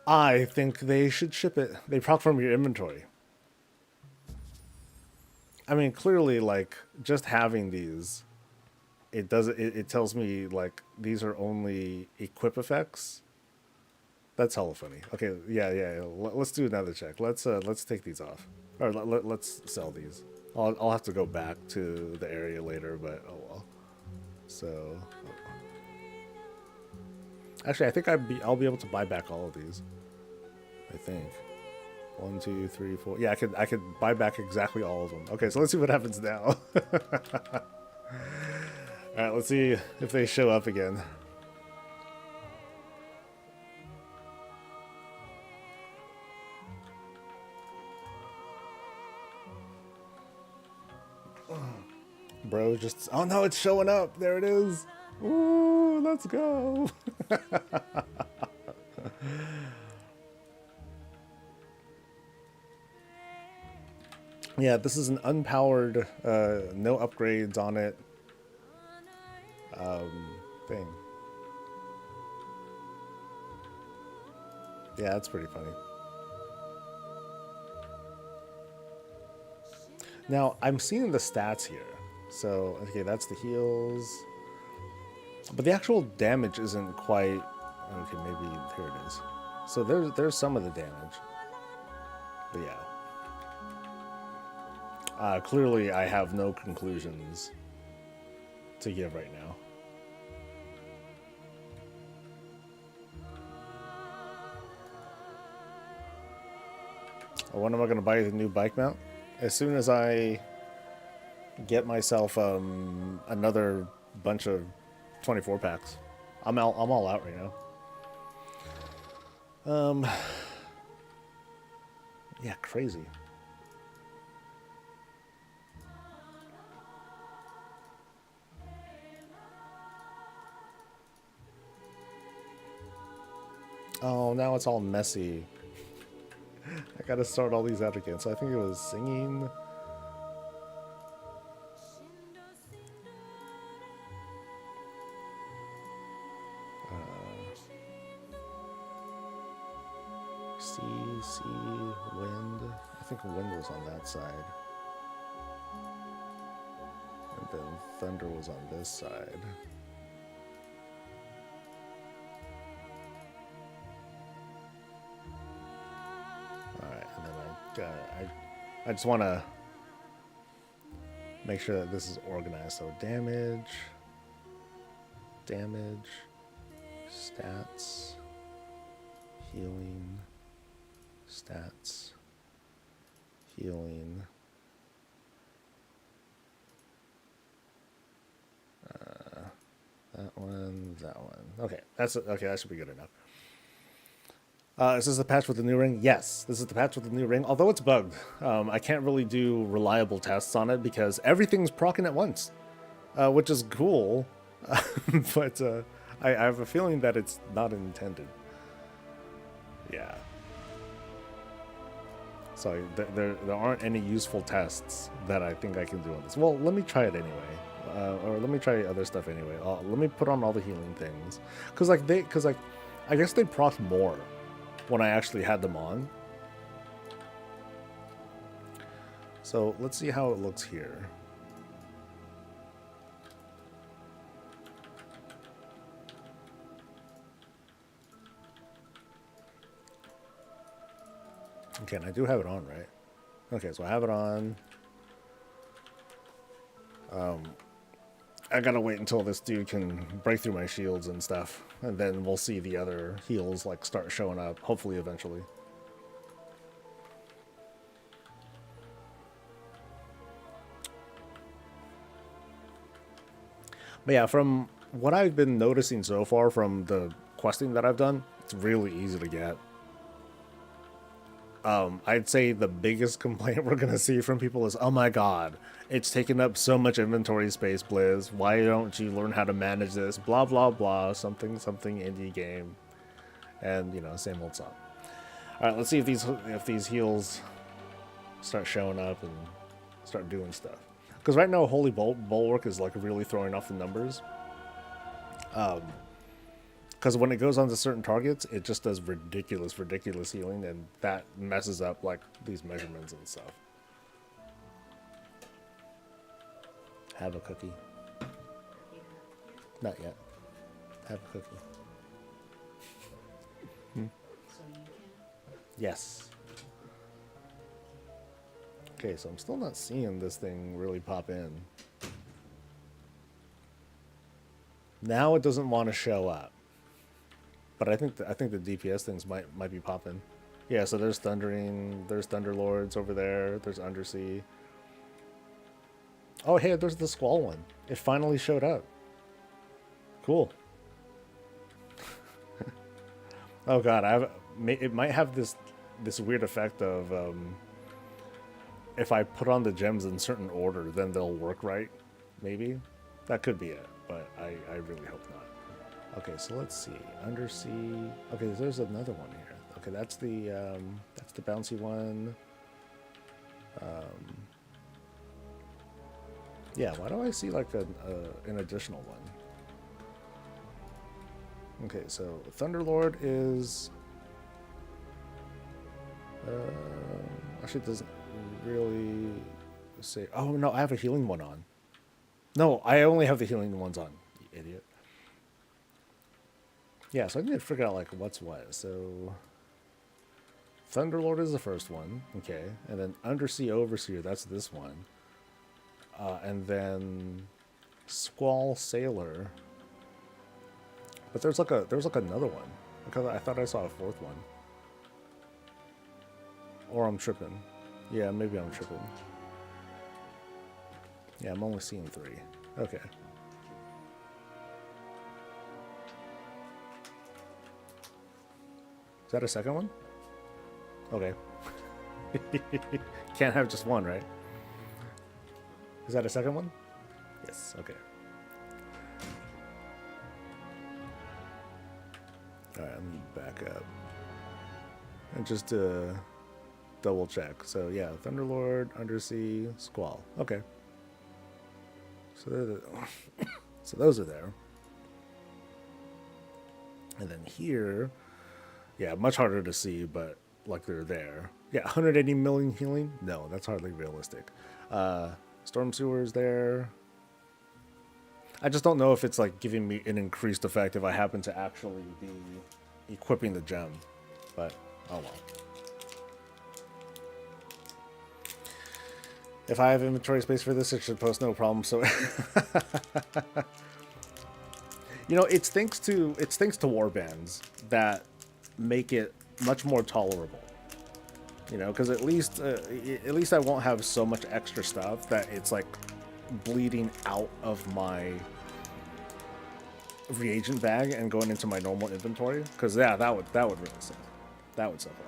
Speaker 1: I think they should ship it. They proc from your inventory. I mean, clearly, like just having these, it tells me like these are only equip effects. That's hella funny. Okay, yeah. Let's do another check. Let's take these off, or let's sell these. I'll have to go back to the area later, but oh well. So, actually, I think I'll be able to buy back all of these. I think. 1, 2, 3, 4. Yeah, I could buy back exactly all of them. Okay, so let's see what happens now. All right, let's see if they show up again. Bro, just oh no, it's showing up. There it is. Ooh, let's go. Yeah, this is an unpowered, no upgrades on it thing. Yeah, that's pretty funny. Now, I'm seeing the stats here. So, okay, that's the heals. But the actual damage isn't quite... Okay, maybe here it is. So there's some of the damage. But yeah. Clearly, I have no conclusions to give right now. When am I going to buy the new bike mount? As soon as I get myself another bunch of 24 packs. I'm all out right now. Yeah, crazy. Oh, now it's all messy. I gotta start all these out again. So I think it was singing. C, wind. I think wind was on that side. And then thunder was on this side. I just want to make sure that this is organized. So damage, stats, healing, stats, healing. That one, that one. Okay, okay. That should be good enough. Is this the patch with the new ring? Yes, this is the patch with the new ring. Although it's bugged, I can't really do reliable tests on it because everything's proccing at once, which is cool. But I have a feeling that it's not intended. Yeah. So there aren't any useful tests that I think I can do on this. Well, let me try it anyway. Or let me try other stuff anyway. Let me put on all the healing things, cause I guess they proc more when I actually had them on. So let's see how it looks here. Okay, and I do have it on, right? Okay, so I have it on. I gotta wait until this dude can break through my shields and stuff, and then we'll see the other heals like start showing up, hopefully eventually. But yeah, from what I've been noticing so far from the questing that I've done, it's really easy to get. I'd say the biggest complaint we're gonna see from people is, oh my god, it's taking up so much inventory space, Blizz. Why don't you learn how to manage this? Blah blah blah. Something indie game, and you know, same old song. All right, let's see if these heals start showing up and start doing stuff. Because right now, Holy Bulwark is like really throwing off the numbers. Because when it goes onto certain targets, it just does ridiculous healing, and that messes up like these measurements and stuff. Have a cookie. Not yet. Have a cookie.
Speaker 2: So you can?
Speaker 1: Yes. Okay, so I'm still not seeing this thing really pop in. Now it doesn't want to show up. But I think the DPS things might be popping. Yeah, so there's Thundering, there's Thunderlords over there, there's Undersea. Oh hey, there's the Squall one. It finally showed up. Cool. Oh god, it might have this weird effect of if I put on the gems in certain order, then they'll work right. Maybe that could be it, but I really hope not. Okay, so let's see. Undersea. Okay, there's another one here. Okay, that's the bouncy one. Yeah, why do I see like an additional one? Okay, so Thunderlord is actually doesn't really say. Oh no, I have a healing one on. No, I only have the healing ones on. You idiot. Yeah, so I need to figure out like what's what. So Thunderlord is the first one, okay, and then Undersea Overseer, that's this one, and then Squall Sailor. But there's like another one because I thought I saw a fourth one, or I'm tripping. Yeah, maybe I'm tripping. Yeah, I'm only seeing 3. Okay. Is that a second one? Okay. Can't have just one, right? Is that a second one? Yes, okay. Alright, let me back up. And just double check. So yeah, Thunderlord, Undersea, Squall. Okay. So so those are there. And then here, yeah, much harder to see, but like they're there. Yeah, 180 million healing? No, that's hardly realistic. Storm Sewer's there. I just don't know if it's like giving me an increased effect if I happen to actually be equipping the gem. But, oh well. If I have inventory space for this, it should post no problem. So, you know, it's thanks to warbands that make it much more tolerable. You know, because at least I won't have so much extra stuff that it's like bleeding out of my reagent bag and going into my normal inventory. Because yeah, that would really suck. That would suck a lot.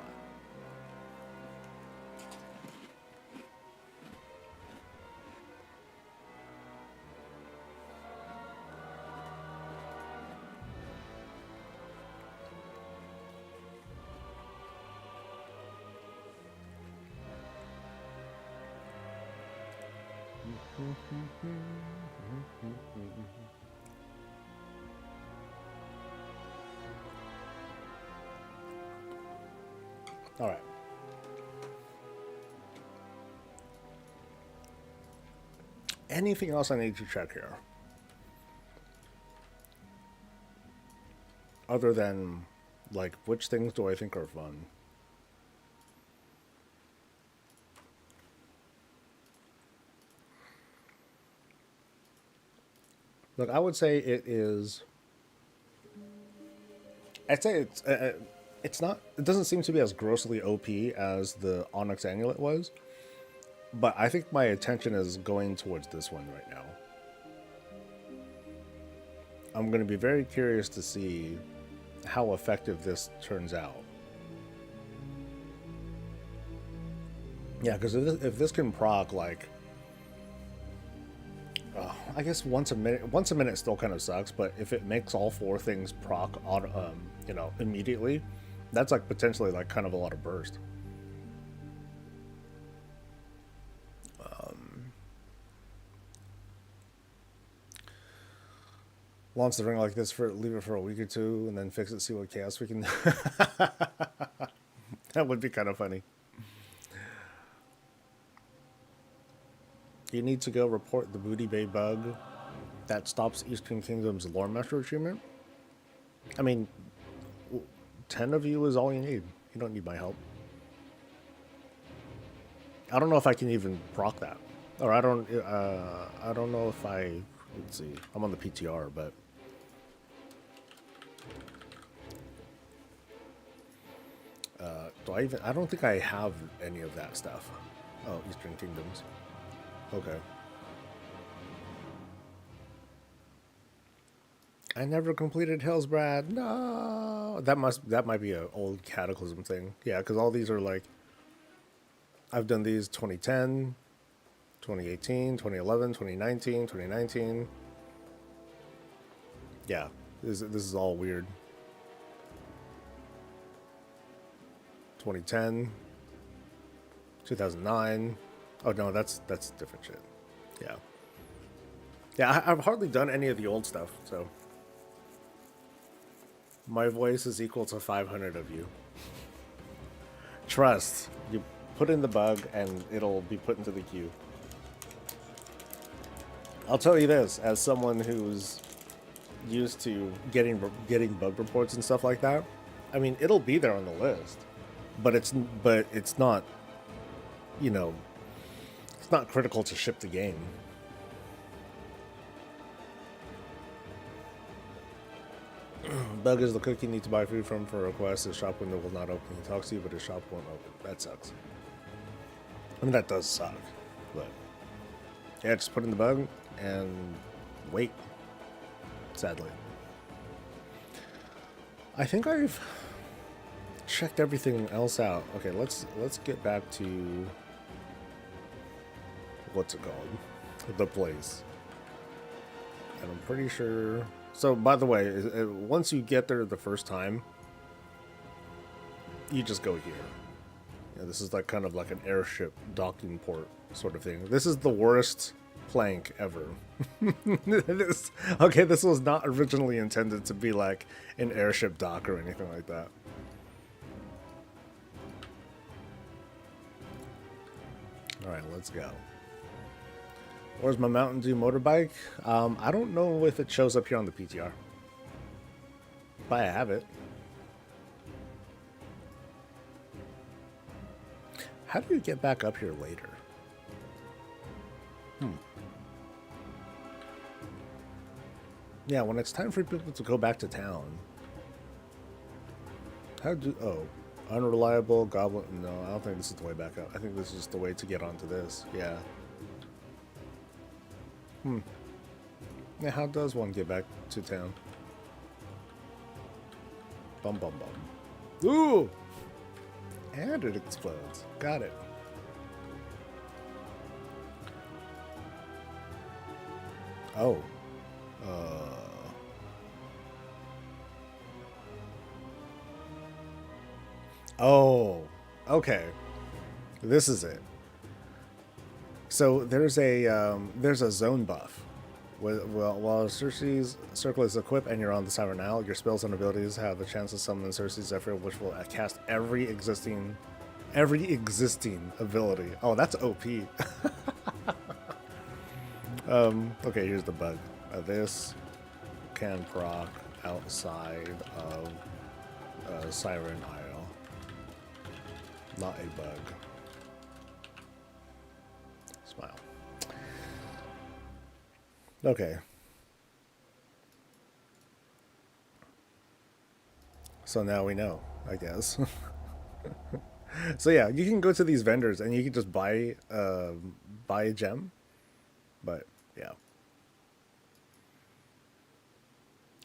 Speaker 1: All right. Anything else I need to check here? Other than, like, which things do I think are fun? Look, I would say it is. I'd say it's not. It doesn't seem to be as grossly OP as the Onyx Amulet was, but I think my attention is going towards this one right now. I'm going to be very curious to see how effective this turns out. Yeah, because if this can proc like, I guess once a minute still kind of sucks. But if it makes all four things proc, you know, immediately, that's like potentially like kind of a lot of burst. Launch the ring like this leave it for a week or two, and then fix it. See what chaos we can. That would be kind of funny. You need to go report the Booty Bay bug that stops Eastern Kingdom's lore master achievement. I mean, 10 of you is all you need. You don't need my help. I don't know if I can even proc that, or I don't know if I. Let's see. I'm on the PTR, but do I even? I don't think I have any of that stuff. Oh, Eastern Kingdoms. Okay. I never completed Hillsbrad. No, that might be an old Cataclysm thing. Yeah, because all these are like, I've done these 2010, 2018, 2011, 2019, 2019. Yeah, this is all weird. 2010, 2009. Oh no, that's different shit. Yeah. Yeah, I've hardly done any of the old stuff, so my voice is equal to 500 of you. Trust. You put in the bug and it'll be put into the queue. I'll tell you this, as someone who's used to getting bug reports and stuff like that, I mean, it'll be there on the list, but it's not, you know, it's not critical to ship the game. Bug is the cook you need to buy food from for a request. His shop window will not open. He talks to you, but his shop won't open. That sucks. I mean, that does suck, but yeah, just put in the bug and wait. Sadly, I think I've checked everything else out. Okay, let's get back to what's it called, the place. And I'm pretty sure. So, by the way, once you get there the first time, you just go here. Yeah, this is like kind of like an airship docking port sort of thing. This is the worst plank ever. Okay, this was not originally intended to be like an airship dock or anything like that. Alright, let's go. Where's my Mountain Dew motorbike? I don't know if it shows up here on the PTR, but I have it. How do you get back up here later? Yeah, when it's time for people to go back to town. How do... Oh. Unreliable goblin... No, I don't think this is the way back up. I think this is the way to get onto this. Yeah. Yeah, how does one get back to town? Bum bum bum. Ooh! And it explodes. Got it. Oh. Oh. Okay. This is it. So there's a zone buff. While Cersei's circle is equipped and you're on the Siren Isle, your spells and abilities have a chance to summon Cersei's Zephyr, which will cast every existing ability. Oh, that's OP. Okay, here's the bug. This can proc outside of Siren Isle. Not a bug. Smile. Okay. So now we know, I guess. So yeah, you can go to these vendors and you can just buy a gem. But yeah.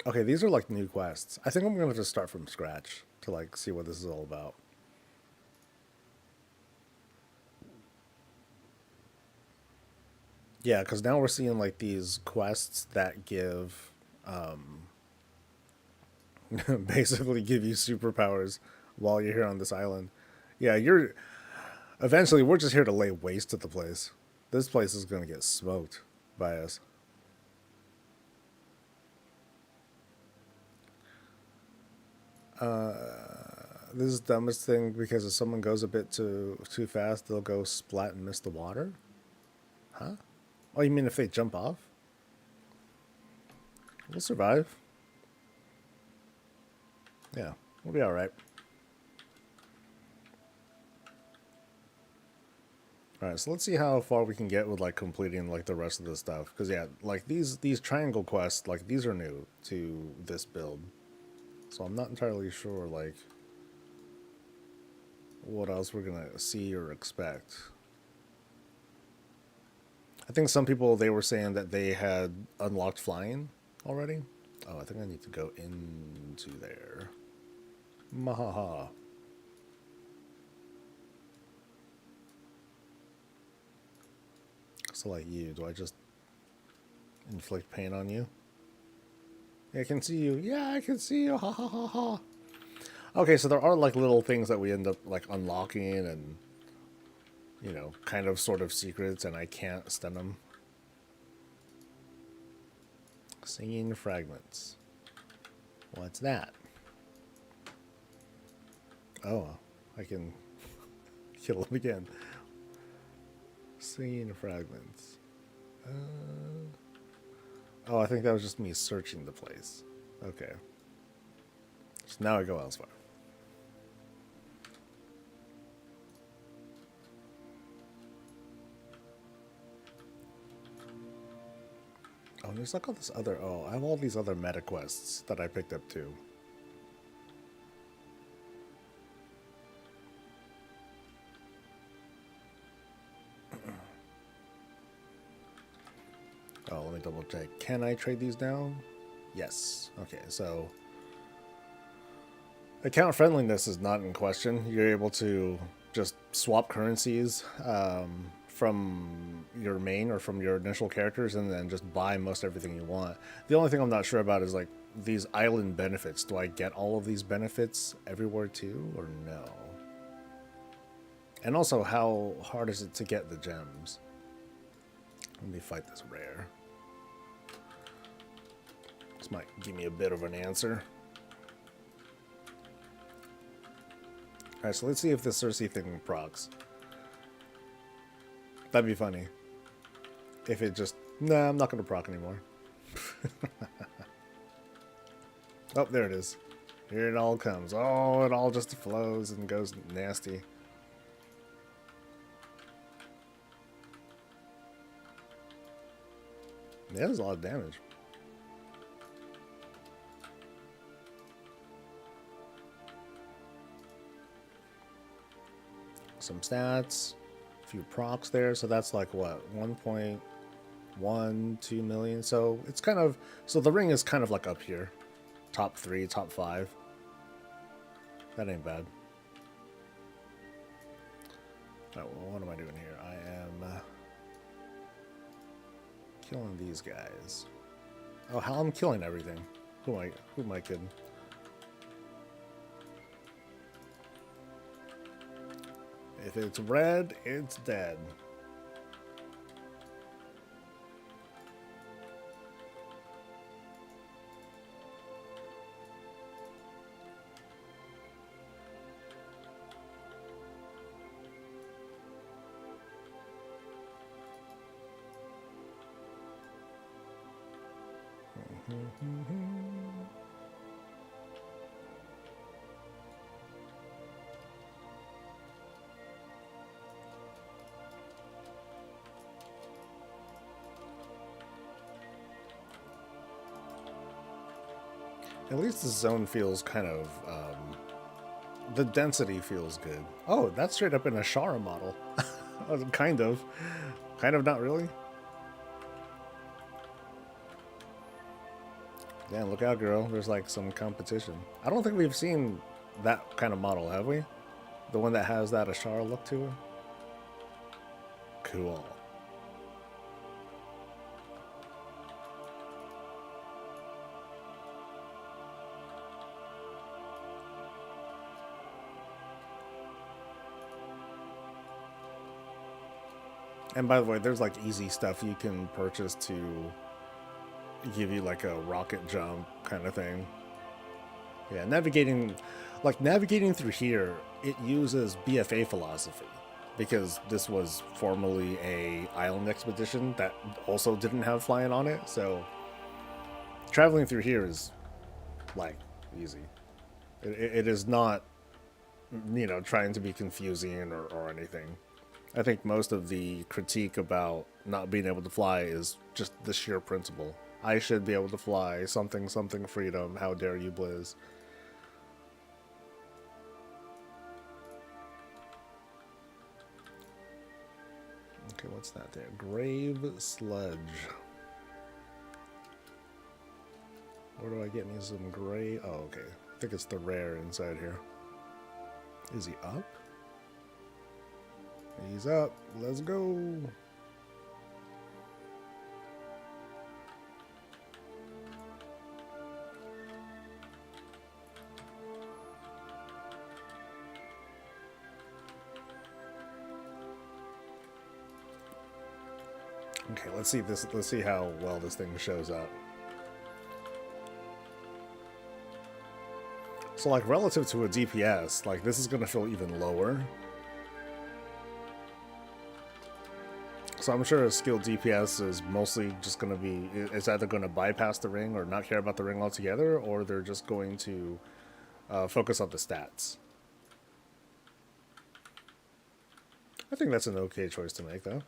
Speaker 1: Okay, these are like new quests. I think I'm gonna just start from scratch to like see what this is all about. Yeah, because now we're seeing like these quests that give, basically give you superpowers while you're here on this island. Yeah, eventually we're just here to lay waste to the place. This place is gonna get smoked by us. This is the dumbest thing because if someone goes a bit too fast, they'll go splat and miss the water. Huh? Oh, you mean if they jump off? We'll survive. Yeah, we'll be alright. Alright, so let's see how far we can get with like completing like the rest of the stuff. Because yeah, like these triangle quests, like these are new to this build. So I'm not entirely sure like what else we're gonna see or expect. I think some people, they were saying that they had unlocked flying already. Oh, I think I need to go into there. Mahaha. So like you, do I just inflict pain on you? Yeah, I can see you. Yeah, I can see you. Ha ha ha ha. Okay, so there are like little things that we end up like unlocking and, you know, kind of sort of secrets, and I can't stun them. Singing fragments. What's that? Oh, I can kill him again. Singing fragments. Oh, I think that was just me searching the place. Okay. So now I go elsewhere. Oh, there's like all this other... Oh, I have all these other meta quests that I picked up too. Oh, let me double check. Can I trade these down? Yes. Okay, so... Account friendliness is not in question. You're able to just swap currencies from your main or from your initial characters and then just buy most everything you want. The only thing I'm not sure about is like these island benefits. Do I get all of these benefits everywhere too or no? And also, how hard is it to get the gems? Let me fight this rare. This might give me a bit of an answer. Alright, so let's see if this Cersei thing procs. That'd be funny. If it just... Nah, I'm not going to proc anymore. Oh, there it is. Here it all comes. Oh, it all just flows and goes nasty. Yeah, there's a lot of damage. Some stats, a few procs there, so that's like what, 1.12 million. So it's kind of, so the ring is kind of like up here, top 3, top 5. That ain't bad. Alright, well, what am I doing here? I am killing these guys. Oh, hell, I'm killing everything. Who am I kidding? If it's red, it's dead. At least the zone feels kind of, the density feels good. Oh, that's straight up in a Shara model. Kind of. Kind of not really. Damn, look out, girl. There's like some competition. I don't think we've seen that kind of model, have we? The one that has that Ashara look to it? Cool. And by the way, there's like easy stuff you can purchase to give you like a rocket jump kind of thing. Yeah, navigating through here, it uses BFA philosophy because this was formerly a island expedition that also didn't have flying on it. So traveling through here is like easy. It is not, you know, trying to be confusing or anything. I think most of the critique about not being able to fly is just the sheer principle. I should be able to fly, something, something freedom, how dare you, Blizz. Okay, what's that there? Grave Sledge. Where do I get me some gray? Oh, okay. I think it's the rare inside here. Is he up? He's up. Let's go. Okay, let's see this. Let's see how well this thing shows up. So, like, relative to a DPS, like, this is gonna feel even lower. So I'm sure a skilled DPS is mostly just going to be, it's either going to bypass the ring or not care about the ring altogether, or they're just going to focus on the stats. I think that's an okay choice to make, though.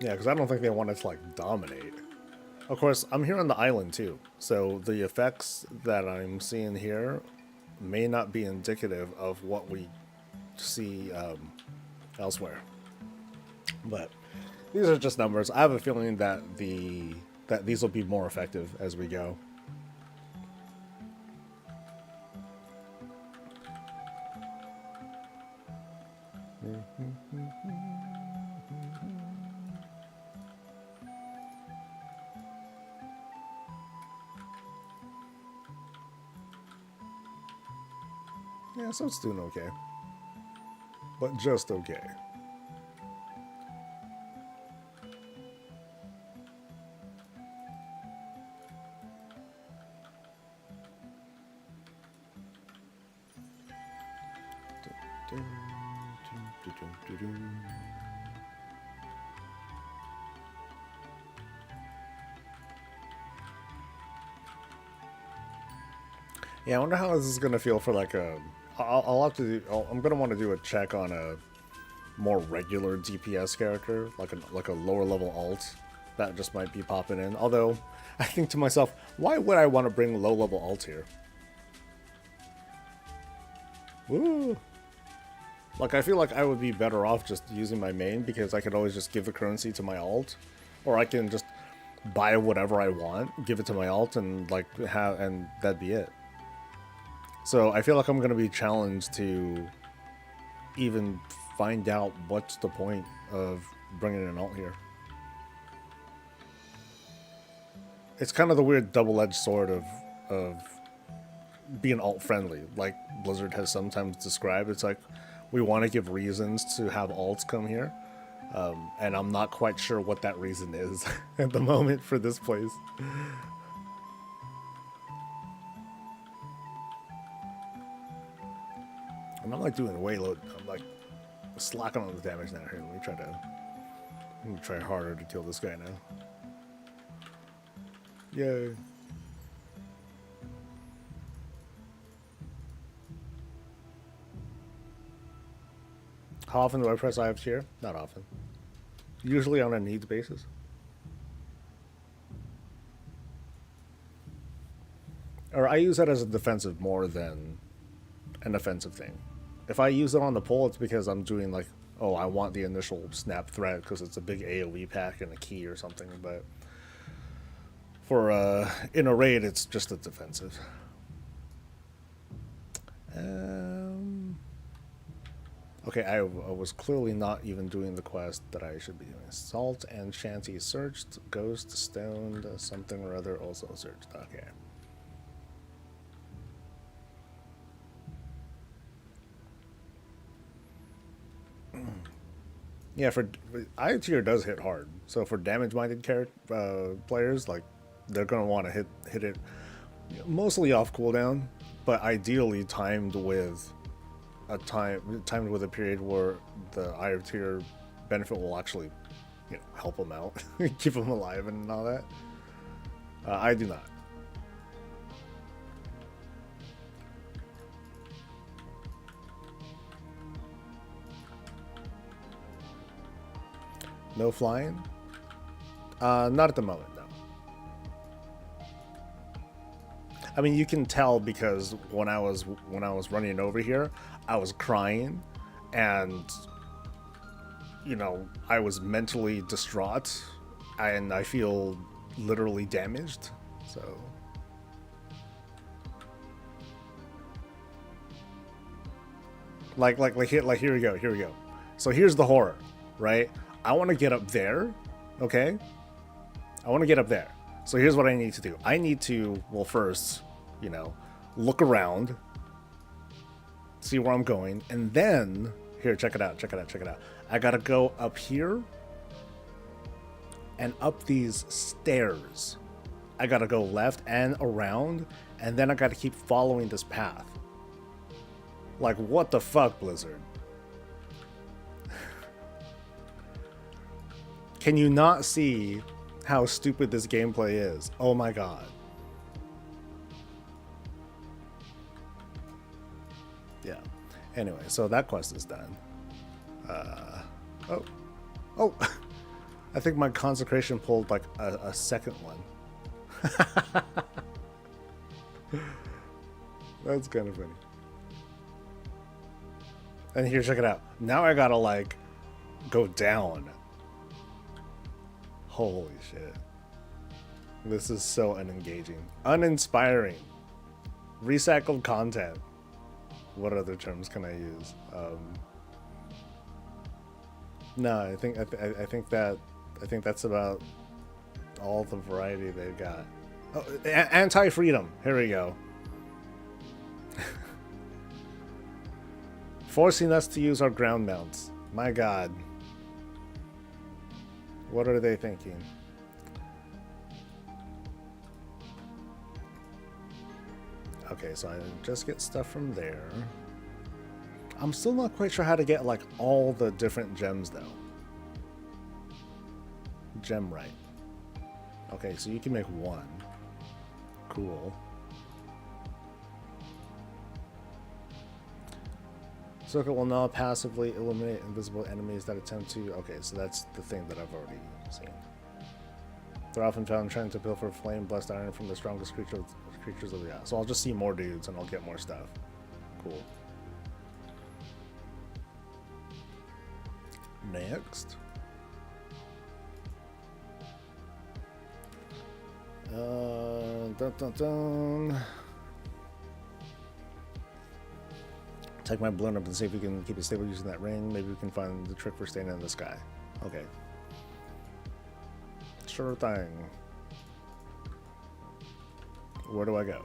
Speaker 1: Yeah, because I don't think they want it to, like, dominate. Of course, I'm here on the island, too. So the effects that I'm seeing here may not be indicative of what we see elsewhere. But these are just numbers. I have a feeling that that these will be more effective as we go. Yeah, so it's doing okay. But just okay. Yeah, I wonder how this is gonna feel for like a. I'll have to do. I'm gonna want to do a check on a more regular DPS character, like a lower level alt. That just might be popping in. Although, I think to myself, why would I want to bring low level alt here? Woo! Like, I feel like I would be better off just using my main because I could always just give the currency to my alt, or I can just buy whatever I want, give it to my alt, and like and that'd be it. So I feel like I'm gonna be challenged to even find out what's the point of bringing an alt here. It's kind of the weird double-edged sword of being alt friendly, like Blizzard has sometimes described. It's like we want to give reasons to have alts come here, and I'm not quite sure what that reason is at the moment for this place. And I'm like doing way low. I'm like slacking on the damage now. Here, let me try harder to kill this guy now. Yay. How often do I press IF here? Not often. Usually on a needs basis. Or I use that as a defensive more than an offensive thing. If I use it on the pull, it's because I'm doing like, oh, I want the initial snap threat because it's a big AoE pack and a key or something. But for in a raid, it's just a defensive. Okay, I was clearly not even doing the quest that I should be doing. Salt and Shanty searched, Ghost, Stoned, something or other also searched. Okay. Yeah, for I tier does hit hard. So for damage-minded players, like they're gonna want to hit it mostly off cooldown, but ideally timed with a period where the higher tier benefit will actually, help them out, keep them alive, and all that. I do not. No flying? Not at the moment, no. I mean, you can tell because when I was running over here, I was crying, and I was mentally distraught, and I feel literally damaged. So, here we go. Here we go. So here's the horror, right? I want to get up there, okay? I want to get up there. So here's what I need to do. I need to, well, first, look around, see where I'm going, and then, here, check it out. I gotta go up here and up these stairs. I gotta go left and around, and then I gotta keep following this path. Like, what the fuck, Blizzard? Can you not see how stupid this gameplay is? Oh my god. Yeah. Anyway, so that quest is done. Oh. I think my consecration pulled like a second one. That's kind of funny. And here, check it out. Now I gotta like go down. Holy shit. This is so unengaging. Uninspiring. Recycled content. What other terms can I use? No, I think that's about all the variety they've got. Oh, anti-freedom. Here we go. Forcing us to use our ground mounts. My god. What are they thinking? Okay, so I just get stuff from there. I'm still not quite sure how to get like all the different gems though. Gem right. Okay, so you can make one. Cool. Circle will now passively eliminate invisible enemies that attempt to... Okay, so that's the thing that I've already seen. They're often found trying to pilfer flame blessed iron from the strongest creatures of the So I'll just see more dudes and I'll get more stuff. Cool. Next. Dun, dun, dun. Take my balloon up and see if we can keep it stable using that ring. Maybe we can find the trick for staying in the sky. Okay. Sure thing. Where do I go?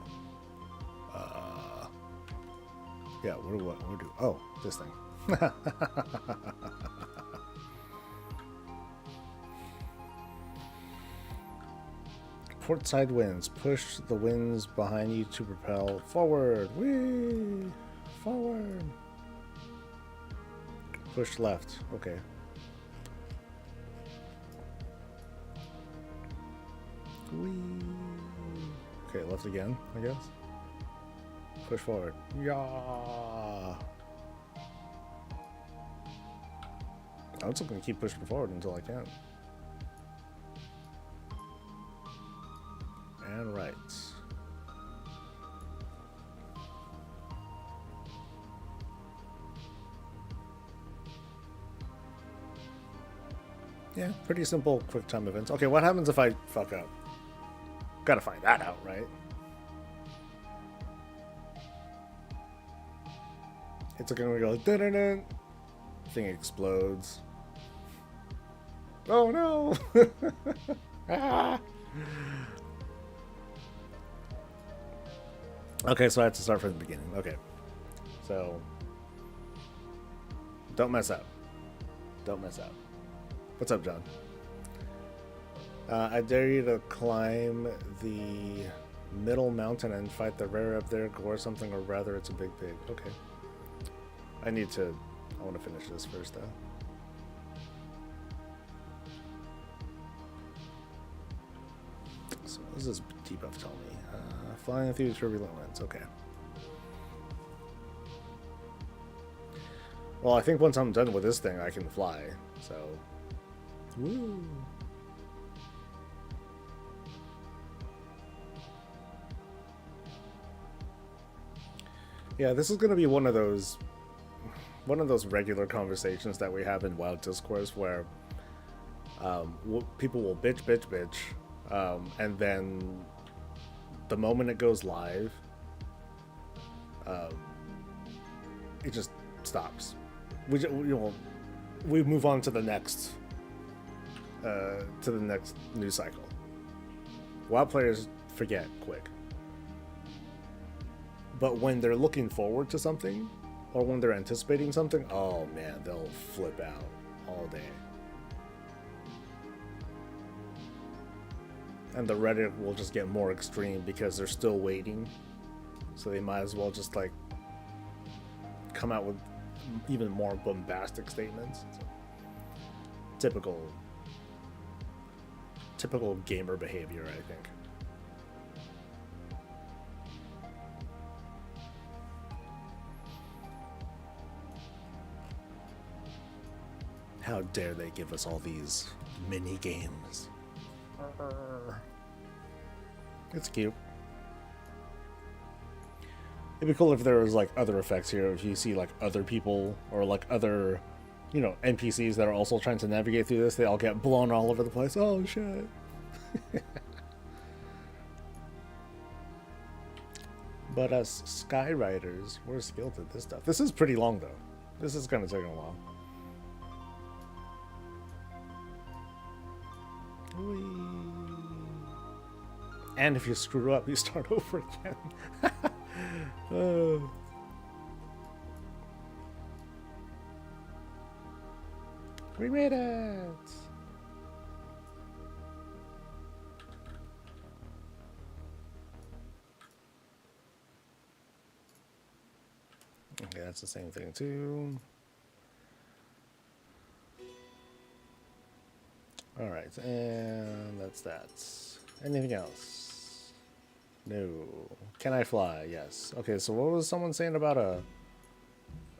Speaker 1: Yeah, where do? Oh, this thing. Port side winds. Push the winds behind you to propel forward. Whee! Forward. Push left. Okay. Whee! Okay, left again, I guess. Push forward. Yeah. I'm just gonna keep pushing forward until I can. And right. Yeah, pretty simple quick time events. Okay, what happens if I fuck up? Gotta find that out, right? It's gonna go dun-dun-dun. Thing explodes. Oh no! Ah! Okay, so I have to start from the beginning. Okay. So don't mess up. Don't mess up. What's up, John? I dare you to climb the middle mountain and fight the rare up there, gore something, or rather it's a big pig. Okay. I want to finish this first, though. So what does this debuff tell me? Flying through turbulent winds. Okay. Well, I think once I'm done with this thing, I can fly. So, woo. Yeah, this is going to be one of those regular conversations that we have in WoW Discourse where people will bitch, and then the moment it goes live, it just stops. We move on to the next news cycle. WoW players forget quick. But when they're looking forward to something, or when they're anticipating something, oh man, they'll flip out all day. And the Reddit will just get more extreme because they're still waiting. So they might as well just like come out with even more bombastic statements. So, typical gamer behavior, I think. How dare they give us all these mini games? It's cute. It'd be cool if there was like other effects here. If you see like other people or like other, NPCs that are also trying to navigate through this, they all get blown all over the place. Oh shit. But as Skyriders, we're skilled at this stuff. This is pretty long though. This is kind of taking a while. And if you screw up, you start over again. Oh. We made it! Okay, that's the same thing too. Alright, and that's that. Anything else? No. Can I fly? Yes. Okay, so what was someone saying about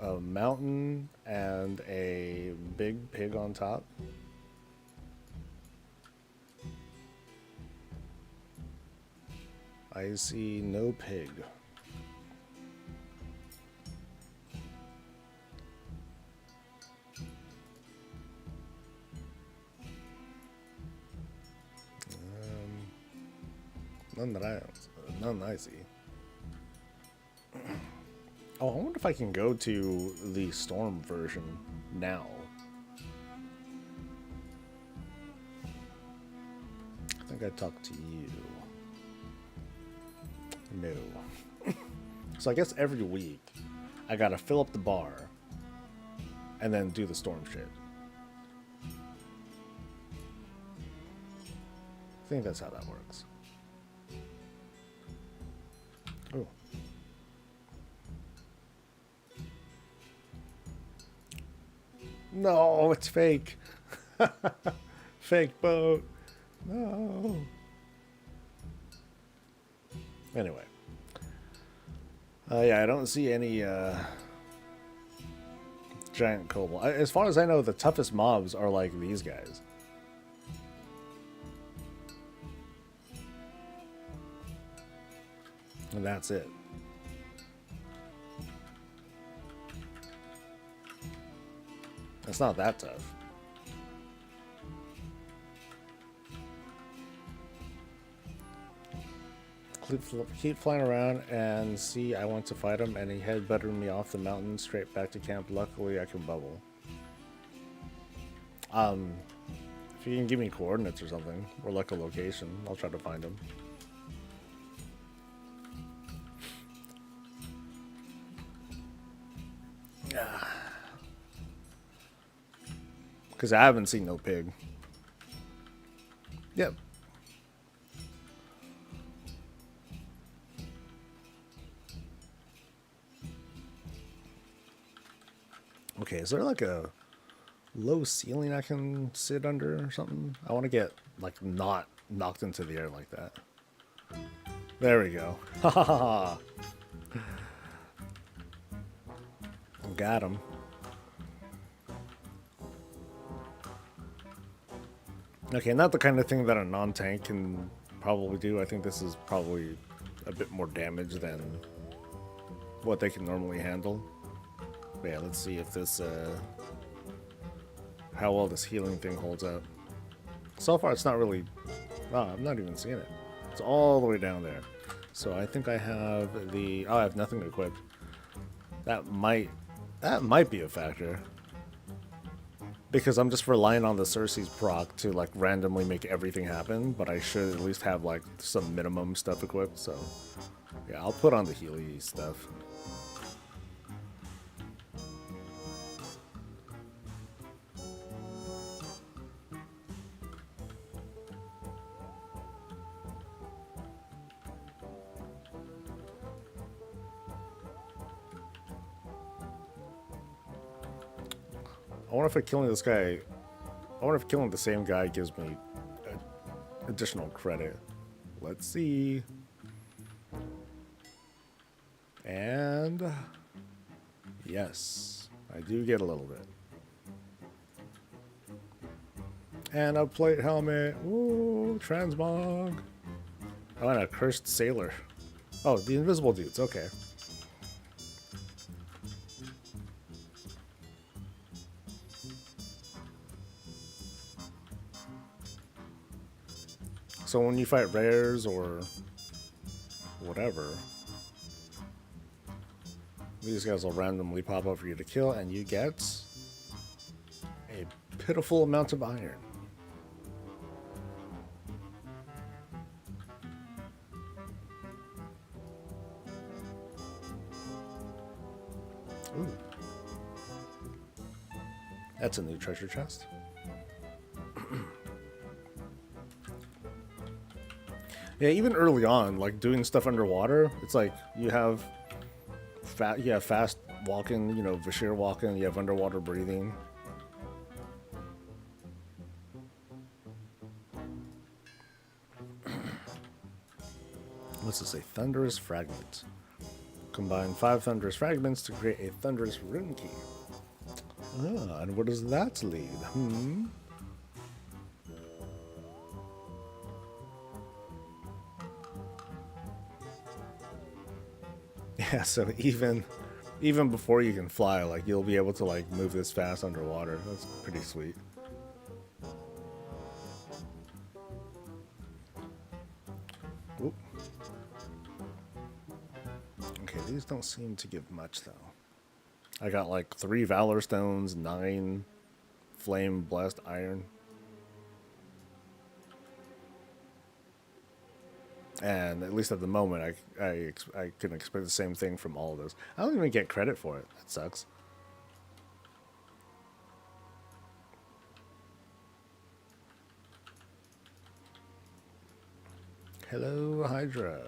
Speaker 1: a mountain and a big pig on top. I see no pig. None that I see. Oh, I wonder if I can go to the storm version now. I think I talked to you. No. So I guess every week I gotta fill up the bar and then do the storm shit. I think that's how that works. Oh. No, it's fake. Fake boat. No. Anyway. Yeah, I don't see any giant kobold. As far as I know, the toughest mobs are like these guys. And that's it. It's not that tough. Keep flying around and see I want to fight him, and he headbutted me off the mountain straight back to camp. Luckily I can bubble. If you can give me coordinates or something, or like a location, I'll try to find him. Because I haven't seen no pig. Yep. Okay, is there like a low ceiling I can sit under or something? I want to get like not knocked into the air like that. There we go. Ha ha ha. Got him. Okay, not the kind of thing that a non-tank can probably do. I think this is probably a bit more damage than what they can normally handle. But yeah, let's see if this, how well this healing thing holds up. So far, it's not really, oh, I'm not even seeing it. It's all the way down there. So I think I have the, oh, I have nothing equipped. That might be a factor. Because I'm just relying on the Cersei's proc to like randomly make everything happen, but I should at least have like some minimum stuff equipped, so yeah, I'll put on the Healy stuff. I wonder if killing this guy, I wonder if killing the same guy gives me additional credit. Let's see. And yes, I do get a little bit. And a plate helmet. Ooh, transmog. Oh, and a cursed sailor. Oh, the invisible dudes. Okay. So when you fight rares or whatever, these guys will randomly pop up for you to kill, and you get a pitiful amount of iron. Ooh. That's a new treasure chest. Yeah, even early on, like doing stuff underwater, it's like you have fast walking, you know, Vashir walking, you have underwater breathing. What's this say? Thunderous fragment. Combine 5 thunderous fragments to create a thunderous rune key. Ah, and where does that lead? Yeah, so even before you can fly, like you'll be able to like move this fast underwater. That's pretty sweet. Oop. Okay, these don't seem to give much though. I got like 3 Valor Stones, 9 Flame Blessed Iron. And at least at the moment, I can expect the same thing from all of those. I don't even get credit for it. That sucks. Hello, Hydra.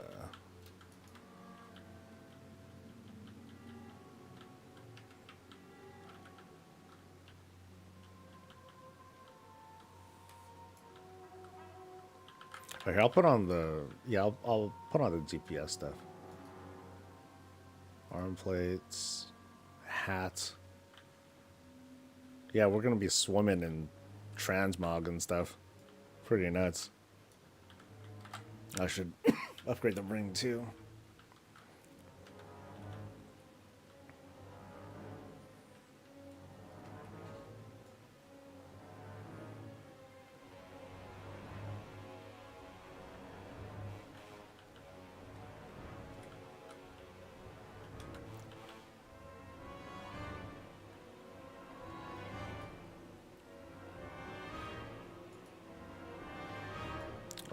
Speaker 1: Okay, I'll put on the I'll put on the GPS stuff. Arm plates, hat. Yeah, we're gonna be swimming in transmog and stuff. Pretty nuts. I should upgrade the ring too.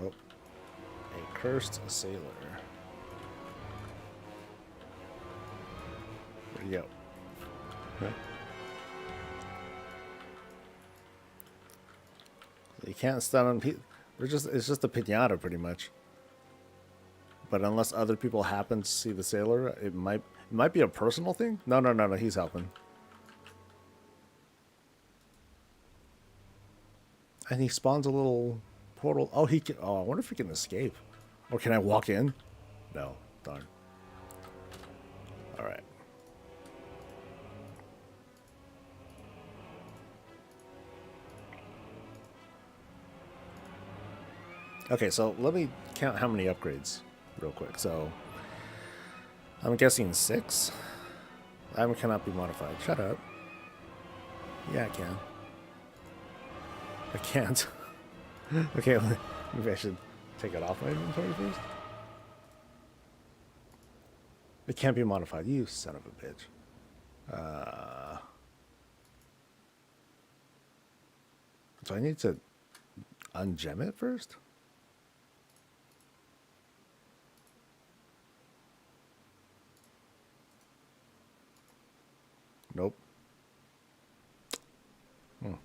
Speaker 1: Oh, a cursed sailor. Where'd he go? Huh? You can't stun on people. It's just a pinata pretty much. But unless other people happen to see the sailor, it might be a personal thing. No, he's helping. And he spawns a little portal. Oh, he can. Oh, I wonder if he can escape. Or can I walk in? No, darn. All right. Okay, so let me count how many upgrades real quick. So I'm guessing 6. Item cannot be modified. Shut up. Yeah, I can. I can't. Okay, maybe I should take it off my inventory first. It can't be modified. You son of a bitch. Do I need to ungem it first? Nope. Well,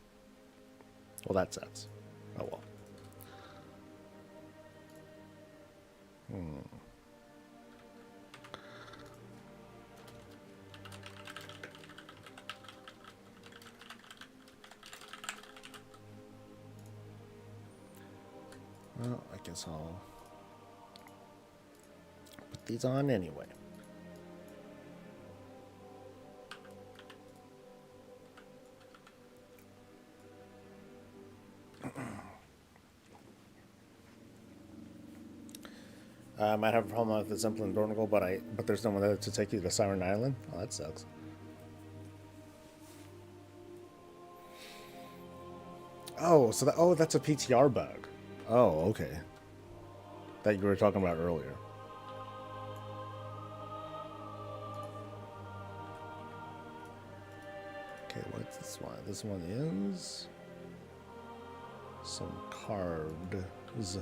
Speaker 1: that sucks. Oh well. Well, I guess I'll put these on anyway. I might have a problem with the Simple and Dornigal, but there's no one there to take you to Siren Island. Oh, that sucks. Oh, so that's a PTR bug. Oh, okay. That you were talking about earlier. Okay, what's this one? This one is some cards.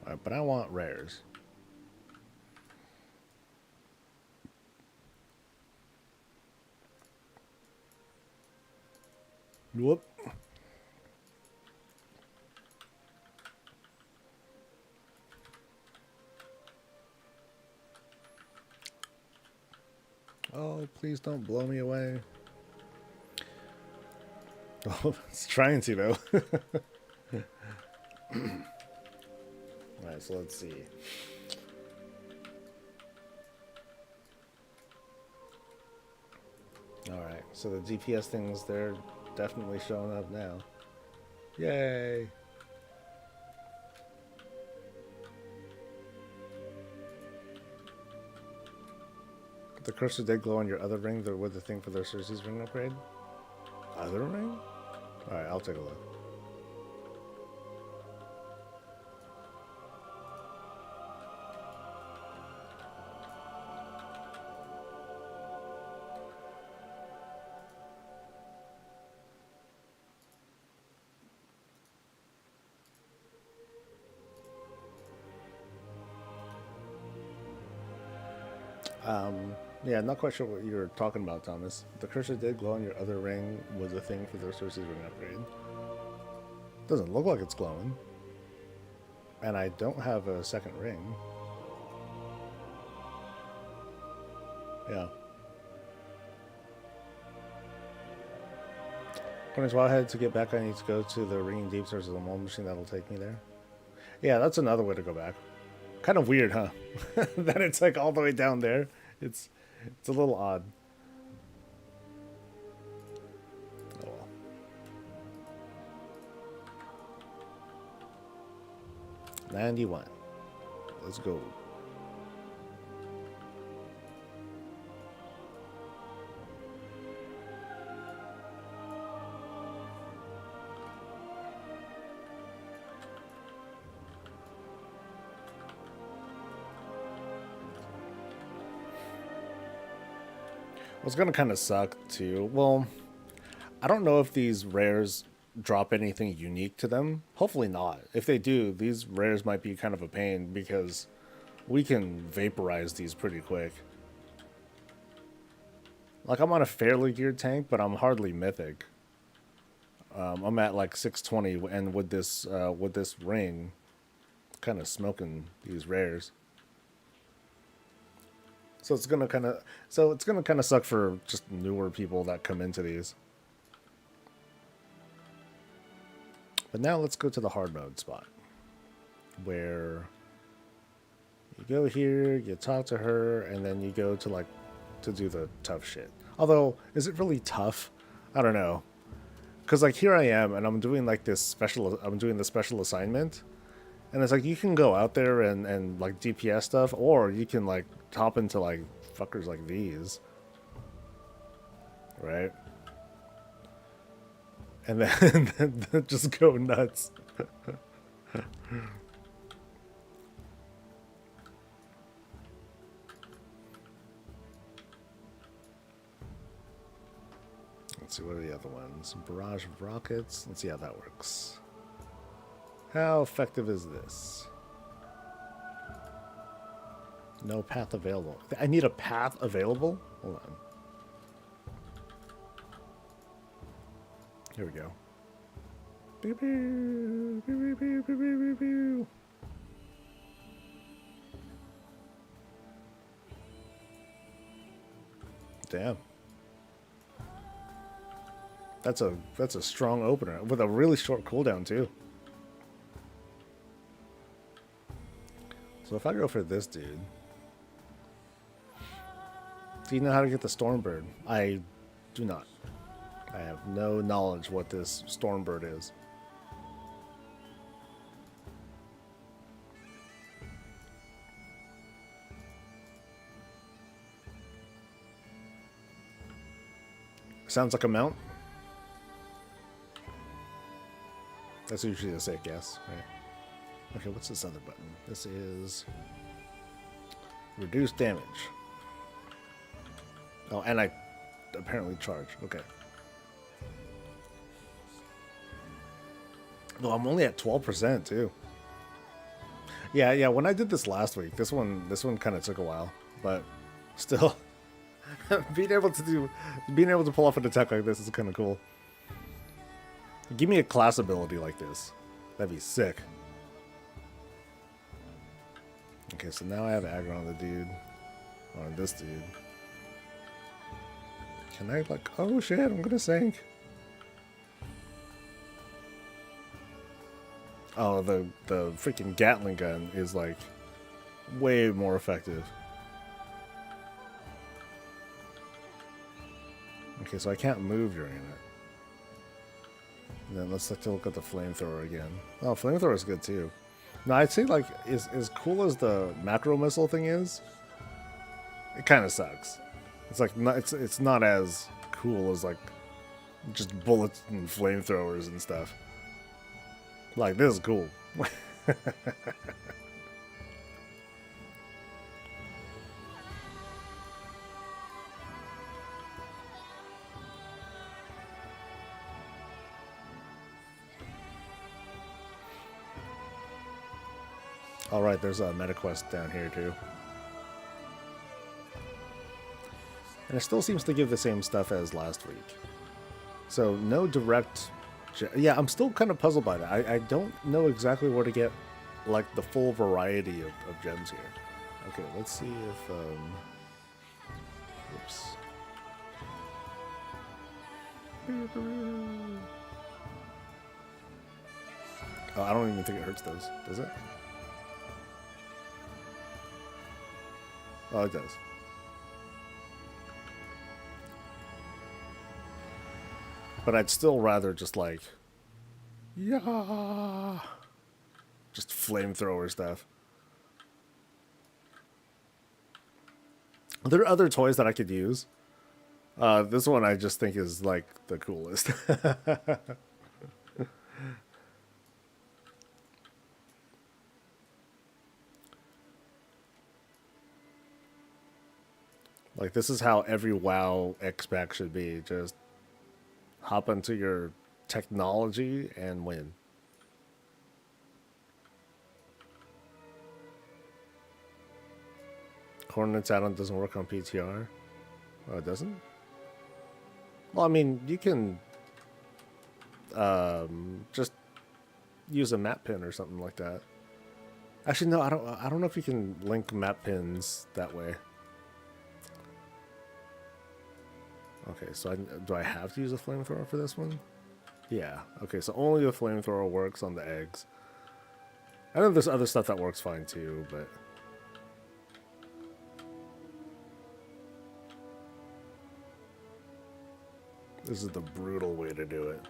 Speaker 1: Alright, but I want rares. Whoop. Oh, please don't blow me away. Oh, it's trying to, though. Alright, so let's see. Alright, so the DPS things, they're definitely showing up now. Yay! The cursor did glow on your other ring, there with the thing for their Cersei's ring upgrade. Other ring? Alright, I'll take a look. Yeah, not quite sure what you're talking about, Thomas. The cursor did glow on your other ring was a thing for the Cersei's ring upgrade. Doesn't look like it's glowing. And I don't have a second ring. Yeah. When it's Wildhead to get back, I need to go to the Ringing Deep Source of the Mole Machine. That'll take me there. Yeah, that's another way to go back. Kind of weird, huh? That it's like all the way down there. It's a little odd. Oh well. 91. Let's go. What's gonna kind of suck too. Well, I don't know if these rares drop anything unique to them. Hopefully not. If they do, these rares might be kind of a pain because we can vaporize these pretty quick. Like, I'm on a fairly geared tank, but I'm hardly mythic. I'm at like 620, and with this ring, kind of smoking these rares. So it's gonna kind of suck for just newer people that come into these. But now let's go to the hard mode spot, where you go here, you talk to her, and then you go to like to do the tough shit. Although, is it really tough? I don't know. Cause like here I am, and I'm doing like this special. I'm doing the special assignment, and it's like you can go out there and like DPS stuff, or you can like hop into like fuckers like these, right? And then, and then just go nuts. Let's see, what are the other ones? Barrage of rockets. Let's see how that works. How effective is this? No path available. I need a path available? Hold on. Here we go. Pew, pew, pew, pew, pew, pew, pew, pew. Damn. That's a strong opener with a really short cooldown too. So if I go for this dude, do you know how to get the Stormbird? I do not. I have no knowledge what this Stormbird is. Sounds like a mount. That's usually a safe guess, right? Okay, what's this other button? This is reduce damage. Oh, and I apparently charge. Okay. No, I'm only at 12% too. Yeah. When I did this last week, this one kind of took a while, but still, being able to pull off an attack like this is kind of cool. Give me a class ability like this. That'd be sick. Okay, so now I have aggro on the dude. On this dude. Can I like... Oh shit, I'm gonna sink. Oh, the freaking Gatling gun is like way more effective. Okay, so I can't move during it. And then let's take a look at the flamethrower again. Oh, flamethrower is good too. Now I'd say like as cool as the macro missile thing is, it kind of sucks. It's like not, it's not as cool as like just bullets and flamethrowers and stuff. Like this is cool. All right, there's a meta quest down here too. And it still seems to give the same stuff as last week. So no direct... Yeah, I'm still kind of puzzled by that. I don't know exactly where to get like the full variety of gems here. Okay, let's see if... Oops. Oh, I don't even think it hurts those, does it? Oh, it does. But I'd still rather just like, yeah, just flamethrower stuff. There are other toys that I could use. This one I just think is like the coolest. Like this is how every WoW X-Pack should be. Just hop into your technology and win. Coordinates add-on doesn't work on PTR. Oh, it doesn't? Well, I mean, you can just use a map pin or something like that. Actually, no, I don't know if you can link map pins that way. Okay, so do I have to use a flamethrower for this one? Yeah. Okay, so only the flamethrower works on the eggs. I know there's other stuff that works fine too, but... This is the brutal way to do it.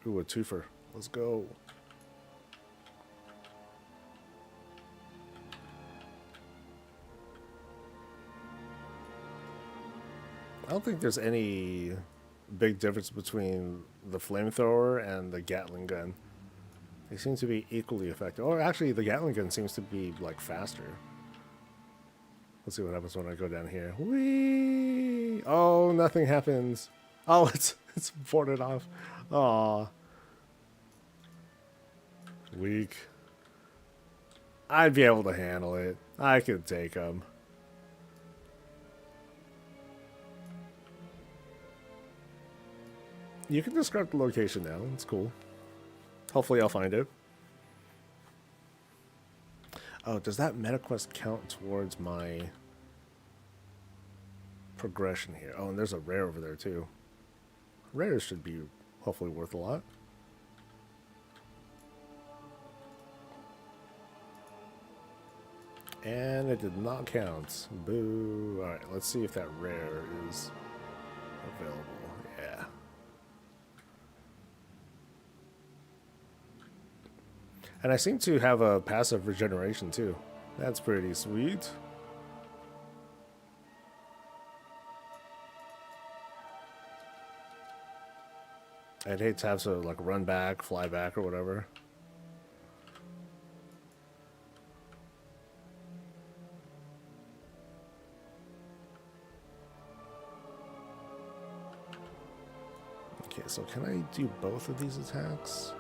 Speaker 1: Ooh, a twofer. Let's go. I don't think there's any big difference between the flamethrower and the Gatling gun. They seem to be equally effective. Or actually, the Gatling gun seems to be like faster. Let's see what happens when I go down here. Whee! Oh, nothing happens. Oh, it's boarded off. Aw. Weak. I'd be able to handle it. I could take them. You can describe the location now. It's cool. Hopefully I'll find it. Oh, does that meta quest count towards my progression here? Oh, and there's a rare over there too. Rares should be hopefully worth a lot. And it did not count. Boo. Alright, let's see if that rare is available. Yeah. And I seem to have a passive regeneration too. That's pretty sweet. I'd hate to have to like run back, fly back, or whatever. Okay, so can I do both of these attacks?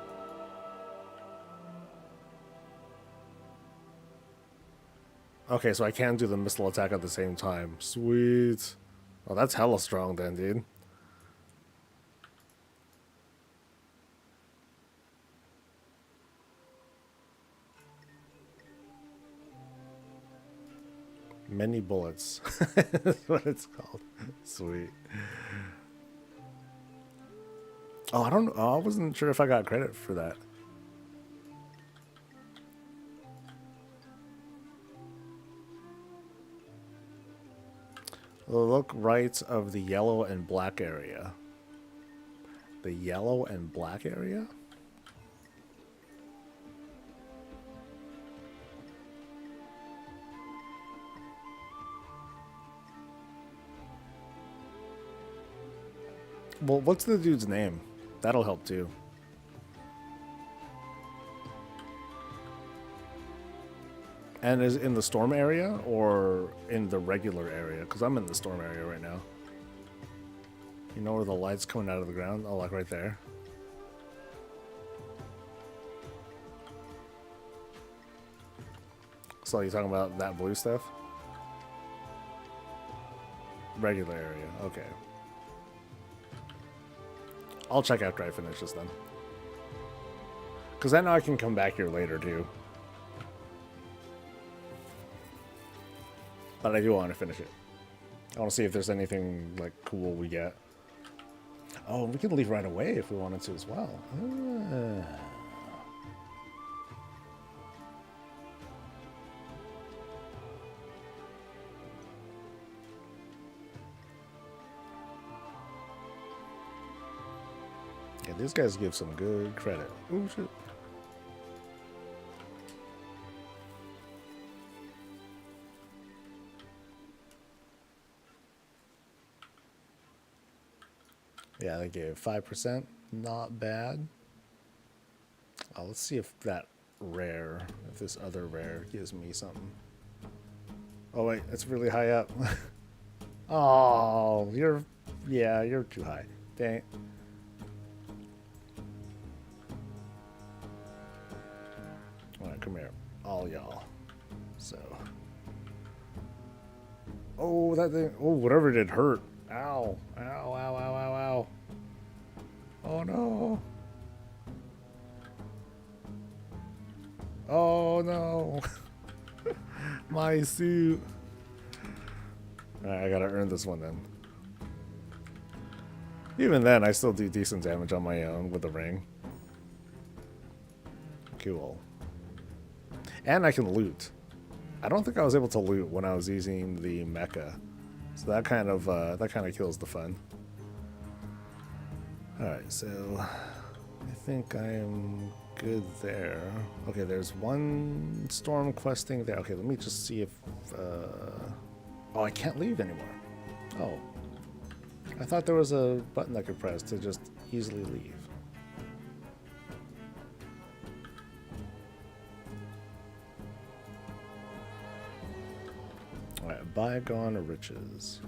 Speaker 1: Okay, so I can do the missile attack at the same time. Sweet. Oh, that's hella strong then, dude. Many bullets. That's what it's called. Sweet. Oh, I don't know. I wasn't sure if I got credit for that. Look right of the yellow and black area. The yellow and black area? Well, what's the dude's name? That'll help too. And is it in the storm area or in the regular area? Because I'm in the storm area right now. You know where the light's coming out of the ground? Oh, like right there. So you're talking about that blue stuff? Regular area, okay. I'll check after I finish this then. Because I know I can come back here later too. But I do want to finish it. I want to see if there's anything like cool we get. Oh, we can leave right away if we wanted to as well. Yeah, these guys give some good credit. Oh, shit. Yeah, they gave 5%. Not bad. Let's see if that rare, if this other rare gives me something. Oh, wait, it's really high up. Oh, yeah, you're too high. Dang it. Alright, come here. All y'all. So. Oh, that thing. Oh, whatever did hurt. Ow. Ow, ow, ow, ow, ow. Oh, no. Oh, no. My suit. Alright, I gotta earn this one then. Even then, I still do decent damage on my own with the ring. Cool. And I can loot. I don't think I was able to loot when I was using the mecha. So that kind of kills the fun. Alright, so I think I am good there. Okay, there's one storm questing there. Okay, let me just see if oh, I can't leave anymore. Oh. I thought there was a button I could press to just easily leave. Alright, bygone riches.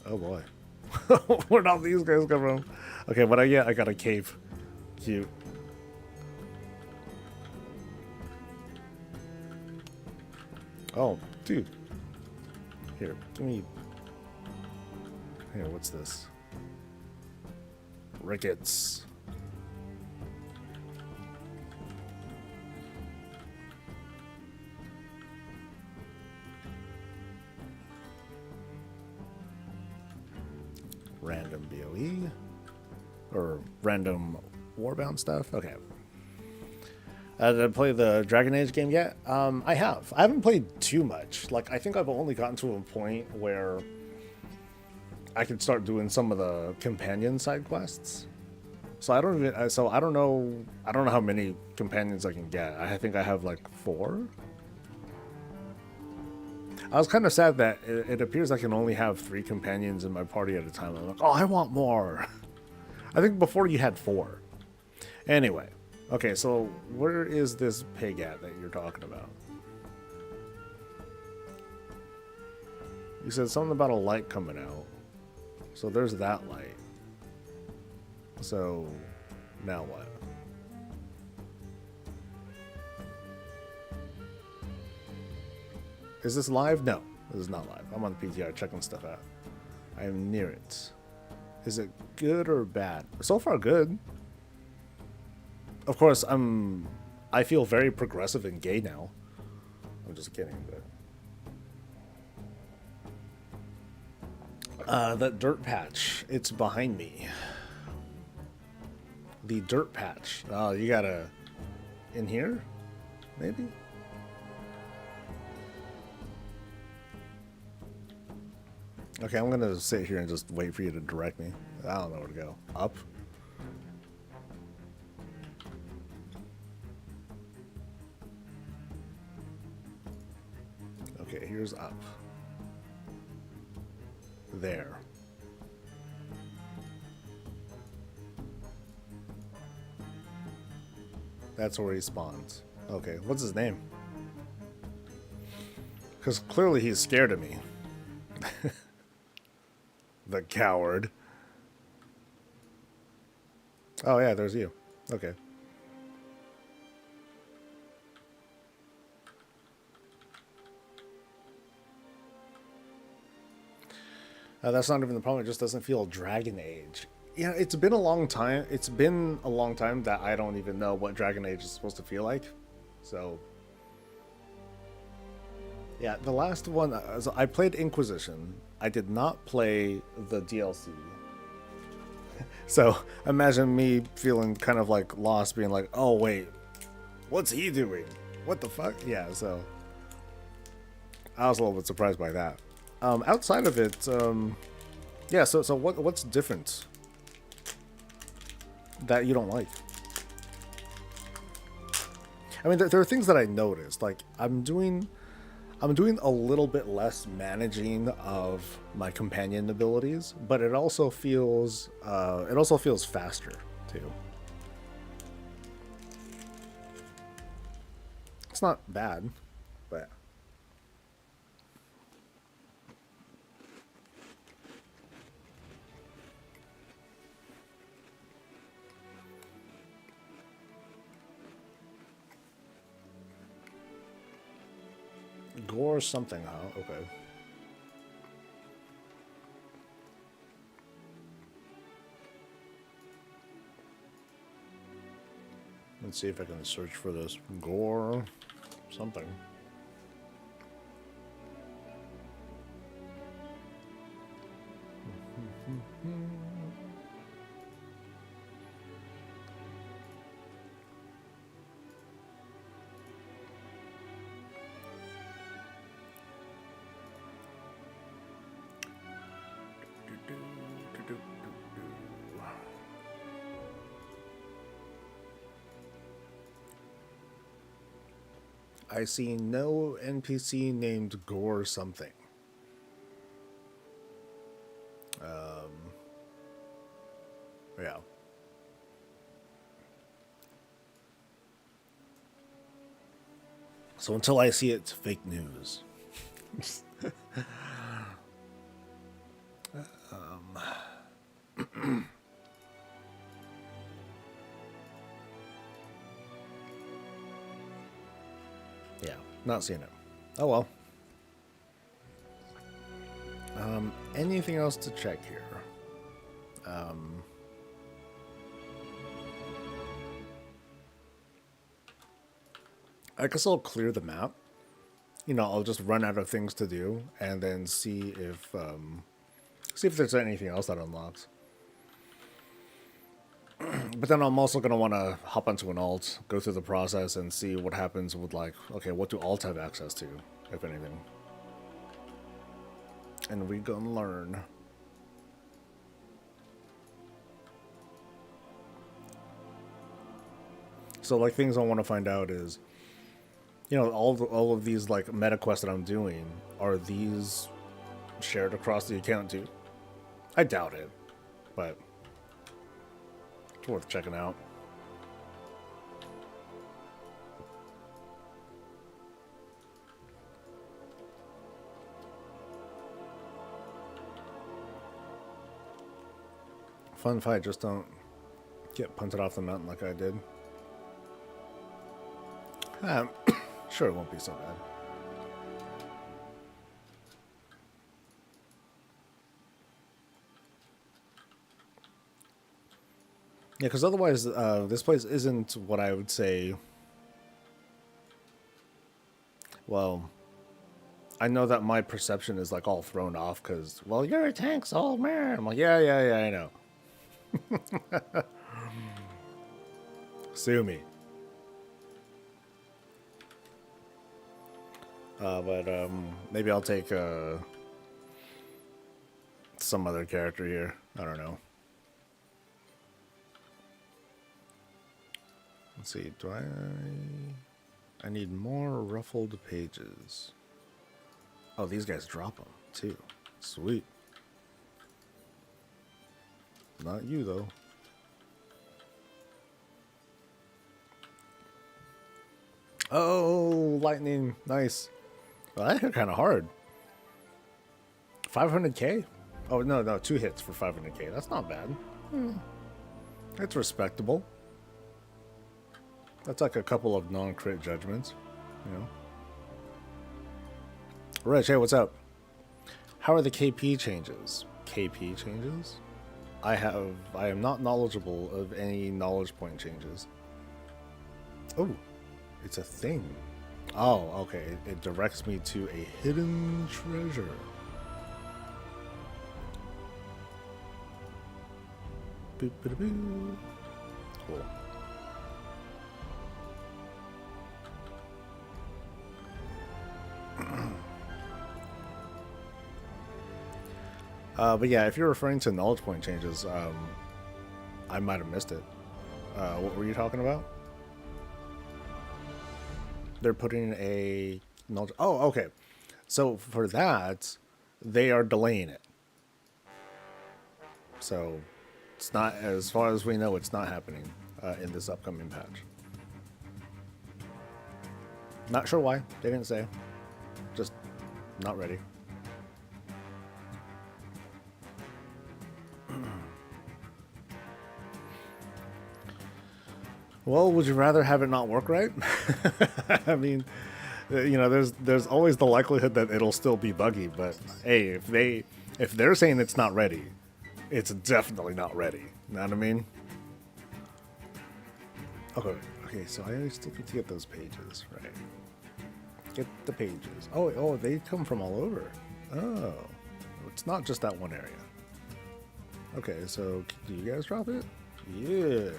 Speaker 1: Oh boy. Where'd all these guys come from? Okay, what I get? I got a cave. Cute. Oh, dude. Here, give me... Here, what's this? Rickets. Random BOE. Or random Warbound stuff. Okay. Did I play the Dragon Age game yet? I have. I haven't played too much. Like, I think I've only gotten to a point where I can start doing some of the companion side quests. So I don't even. So I don't know. I don't know how many companions I can get. I think I have like 4. I was kind of sad that it appears I can only have 3 companions in my party at a time. I'm like, oh, I want more. I think before you had 4. Anyway. Okay, so where is this pig at that you're talking about? You said something about a light coming out. So there's that light. So now what? Is this live? No, this is not live. I'm on the PTR checking stuff out. I am near it. Is it good or bad? So far, good. Of course, I'm I feel very progressive and gay now. I'm just kidding, but that dirt patch, it's behind me. The dirt patch. Oh, you gotta in here, maybe. Okay, I'm gonna sit here and just wait for you to direct me. I don't know where to go. Up. Okay, here's up. There. That's where he spawns. Okay, what's his name? Because clearly he's scared of me. The coward. Oh yeah, there's you. Okay. That's not even the problem. It just doesn't feel Dragon Age. Yeah, it's been a long time. It's been a long time that I don't even know what Dragon Age is supposed to feel like. So, yeah, the last one, I played Inquisition. I did not play the DLC. So, imagine me feeling kind of like lost, being like, oh, wait, what's he doing? What the fuck? Yeah, so I was a little bit surprised by that. Outside of it, yeah, so what's different that you don't like? I mean, there are things that I noticed. Like I'm doing a little bit less managing of my companion abilities, but it also feels faster too. It's not bad, but gore something, huh? Okay. Let's see if I can search for this. Gore something. I see no NPC named Gore something. Yeah. So until I see it, it's fake news. Yeah, not seeing it. Oh well. Anything else to check here? I guess I'll clear the map. You know, I'll just run out of things to do and then see if there's anything else that unlocks. But then I'm also gonna want to hop onto an alt, go through the process, and see what happens with like, okay, what do alts have access to, if anything? And we gonna learn. So like things I want to find out is, you know, all of these like meta quests that I'm doing, are these shared across the account too? I doubt it, but it's worth checking out. Fun fight, just don't get punted off the mountain like I did. Sure, it won't be so bad. Yeah, because otherwise, this place isn't what I would say Well, I know that my perception is like all thrown off because, well, you're a tank soul, man. I'm like, yeah, I know. Sue me. But maybe I'll take some other character here. I don't know. Let's see. Do I need more ruffled pages. Oh, these guys drop them too. Sweet. Not you though. Oh, lightning. Nice. Well, that hit kind of hard. 500k? Oh, no, 2 hits for 500k. That's not bad. That's respectable. That's like a couple of non-crit judgments, you know. Rich, hey, what's up? How are the KP changes? KP changes? I am not knowledgeable of any knowledge point changes. Oh, it's a thing. Oh, okay. It directs me to a hidden treasure. Boop-a-da-boo. Cool. But yeah, if you're referring to knowledge point changes, I might have missed it. What were you talking about? They're putting a knowledge. Oh, okay. So for that, they are delaying it. So it's not, as far as we know, it's not happening in this upcoming patch. Not sure why. They didn't say. Just not ready. Well, would you rather have it not work right? I mean, you know, there's always the likelihood that it'll still be buggy, but hey, if they're saying it's not ready, it's definitely not ready. You know what I mean? Okay, so I still need to get those pages, right? Get the pages. Oh, they come from all over. Oh, it's not just that one area. Okay, so do you guys drop it? Yeah.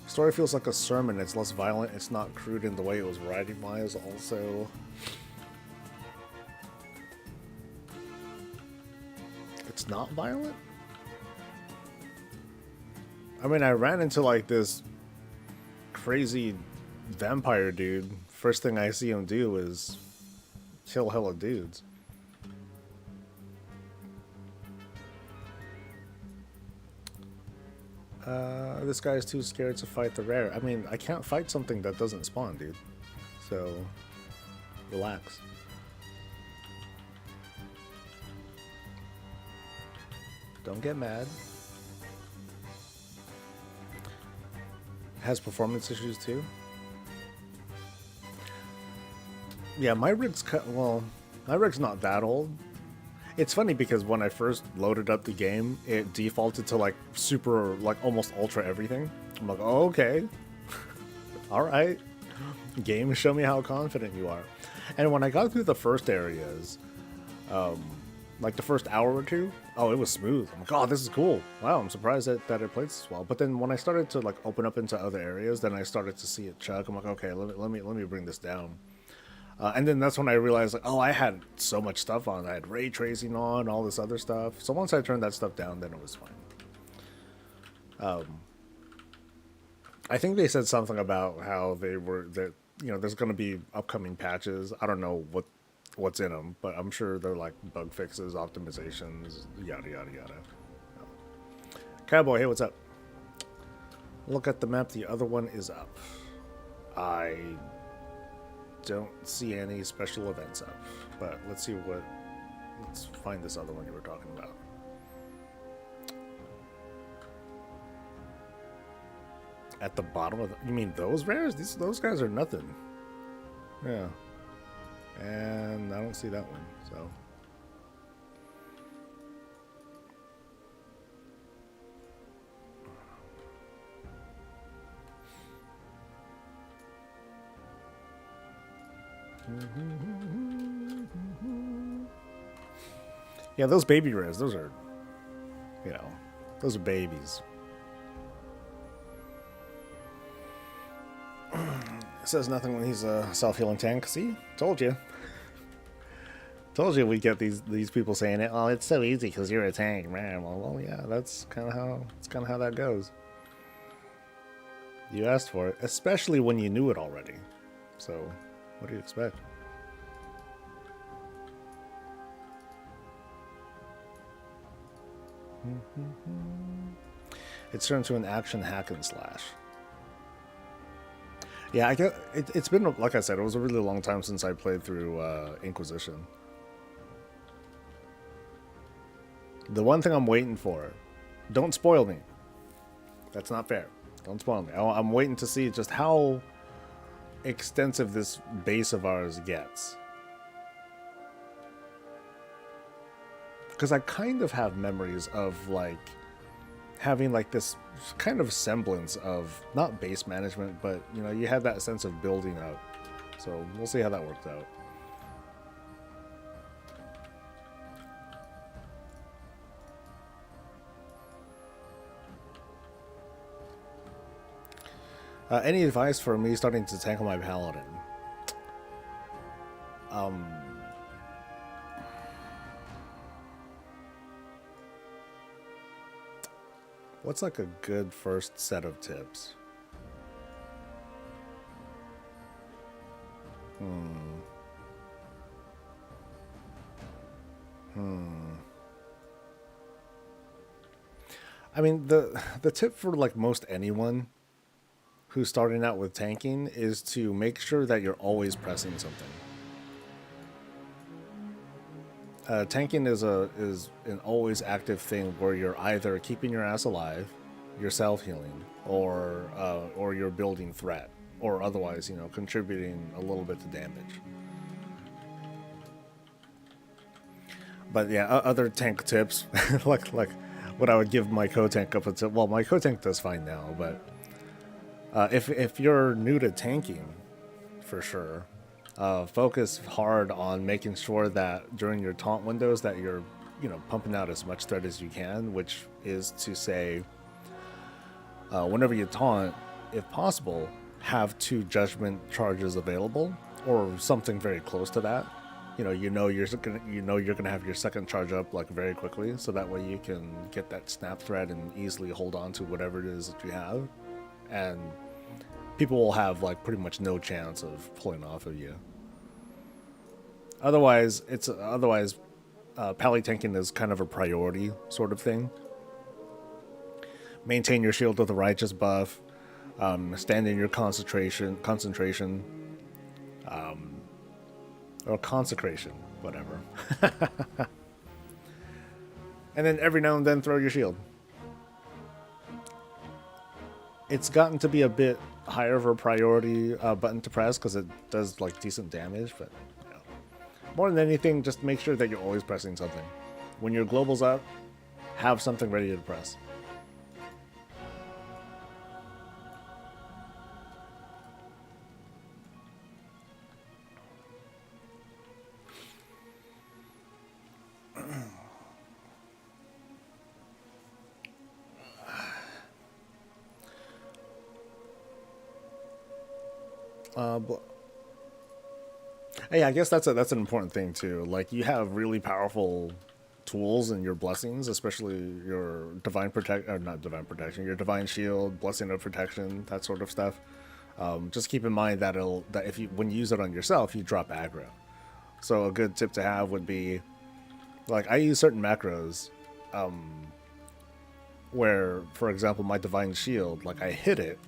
Speaker 1: Story feels like a sermon. It's less violent. It's not crude in the way it was writing-wise. Also, it's not violent. I mean, I ran into like this crazy vampire dude. First thing I see him do is kill hella dudes. This guy is too scared to fight the rare. I mean, I can't fight something that doesn't spawn, dude. So, relax. Don't get mad. Has performance issues too. Yeah, my rig's my rig's not that old. It's funny because when I first loaded up the game, it defaulted to like super, like almost ultra everything. I'm like, oh, okay. All right. Game, show me how confident you are. And when I got through the first areas, like the first hour or two, oh, it was smooth. I'm like, oh, this is cool. Wow, I'm surprised that it plays this well. But then when I started to like open up into other areas, then I started to see it chug. I'm like, okay, let me bring this down. And then that's when I realized, like, oh, I had so much stuff on. I had ray tracing on, all this other stuff. So once I turned that stuff down, then it was fine. I think they said something about how that you know, there's going to be upcoming patches. I don't know what's in them, but I'm sure they're like bug fixes, optimizations, yada yada yada. Cowboy, hey, what's up? Look at the map. The other one is up. I don't see any special events up, but let's find this other one you were talking about. At the bottom of you mean those rares? Those guys are nothing. Yeah. And I don't see that one, so. Yeah, those baby rares, those are, those are babies. Says nothing when he's a self-healing tank. See? Told you. Told you we'd get these people saying it. Oh, it's so easy because you're a tank, man. Well, yeah, that's kind of how that goes. You asked for it, especially when you knew it already. So, what do you expect? It's turned to an action hack and slash. Yeah, I get it. It's been, like I said, it was a really long time since I played through Inquisition. The one thing I'm waiting for, don't spoil me. That's not fair. Don't spoil me. I'm waiting to see just how extensive this base of ours gets. Because I kind of have memories of like having like this kind of semblance of not base management, but you had that sense of building up. So we'll see how that works out. Any advice for me starting to tackle my paladin? What's like a good first set of tips? I mean, the tip for like most anyone who's starting out with tanking is to make sure that you're always pressing something. Tanking is an always active thing where you're either keeping your ass alive, you're self-healing, or you're building threat, or otherwise, contributing a little bit to damage. But yeah, other tank tips, like what I would give my co-tank up until, well, my co-tank does fine now, but if you're new to tanking, for sure, focus hard on making sure that during your taunt windows that you're, pumping out as much threat as you can, which is to say, whenever you taunt, if possible, have 2 judgment charges available, or something very close to that. You're gonna have your second charge up like very quickly, so that way you can get that snap threat and easily hold on to whatever it is that you have, and people will have like pretty much no chance of pulling off of you. Otherwise, pally tanking is kind of a priority sort of thing. Maintain your shield with a righteous buff. Stand in your concentration, or consecration, whatever. And then every now and then throw your shield. It's gotten to be a bit higher of a priority button to press because it does like decent damage, but more than anything, just make sure that you're always pressing something. When your global's up, have something ready to press. Hey, I guess that's an important thing too. Like, you have really powerful tools and your blessings, especially your not divine protection, your divine shield, blessing of protection, that sort of stuff. Just keep in mind that if you, when you use it on yourself, you drop aggro. So a good tip to have would be, like, I use certain macros, where, for example, my divine shield, like, I hit it.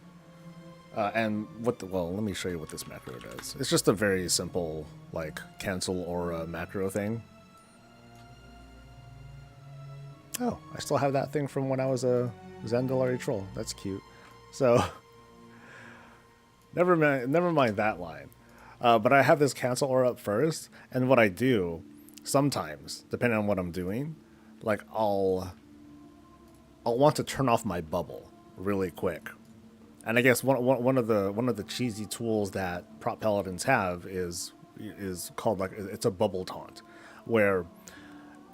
Speaker 1: And let me show you what this macro does. It's just a very simple, like, cancel aura macro thing. Oh, I still have that thing from when I was a Zandalari troll. That's cute. So, never mind that line. But I have this cancel aura up first, and what I do, sometimes, depending on what I'm doing, like, I'll want to turn off my bubble really quick. And I guess one of the cheesy tools that prop paladins have is, is called like it's a bubble taunt, where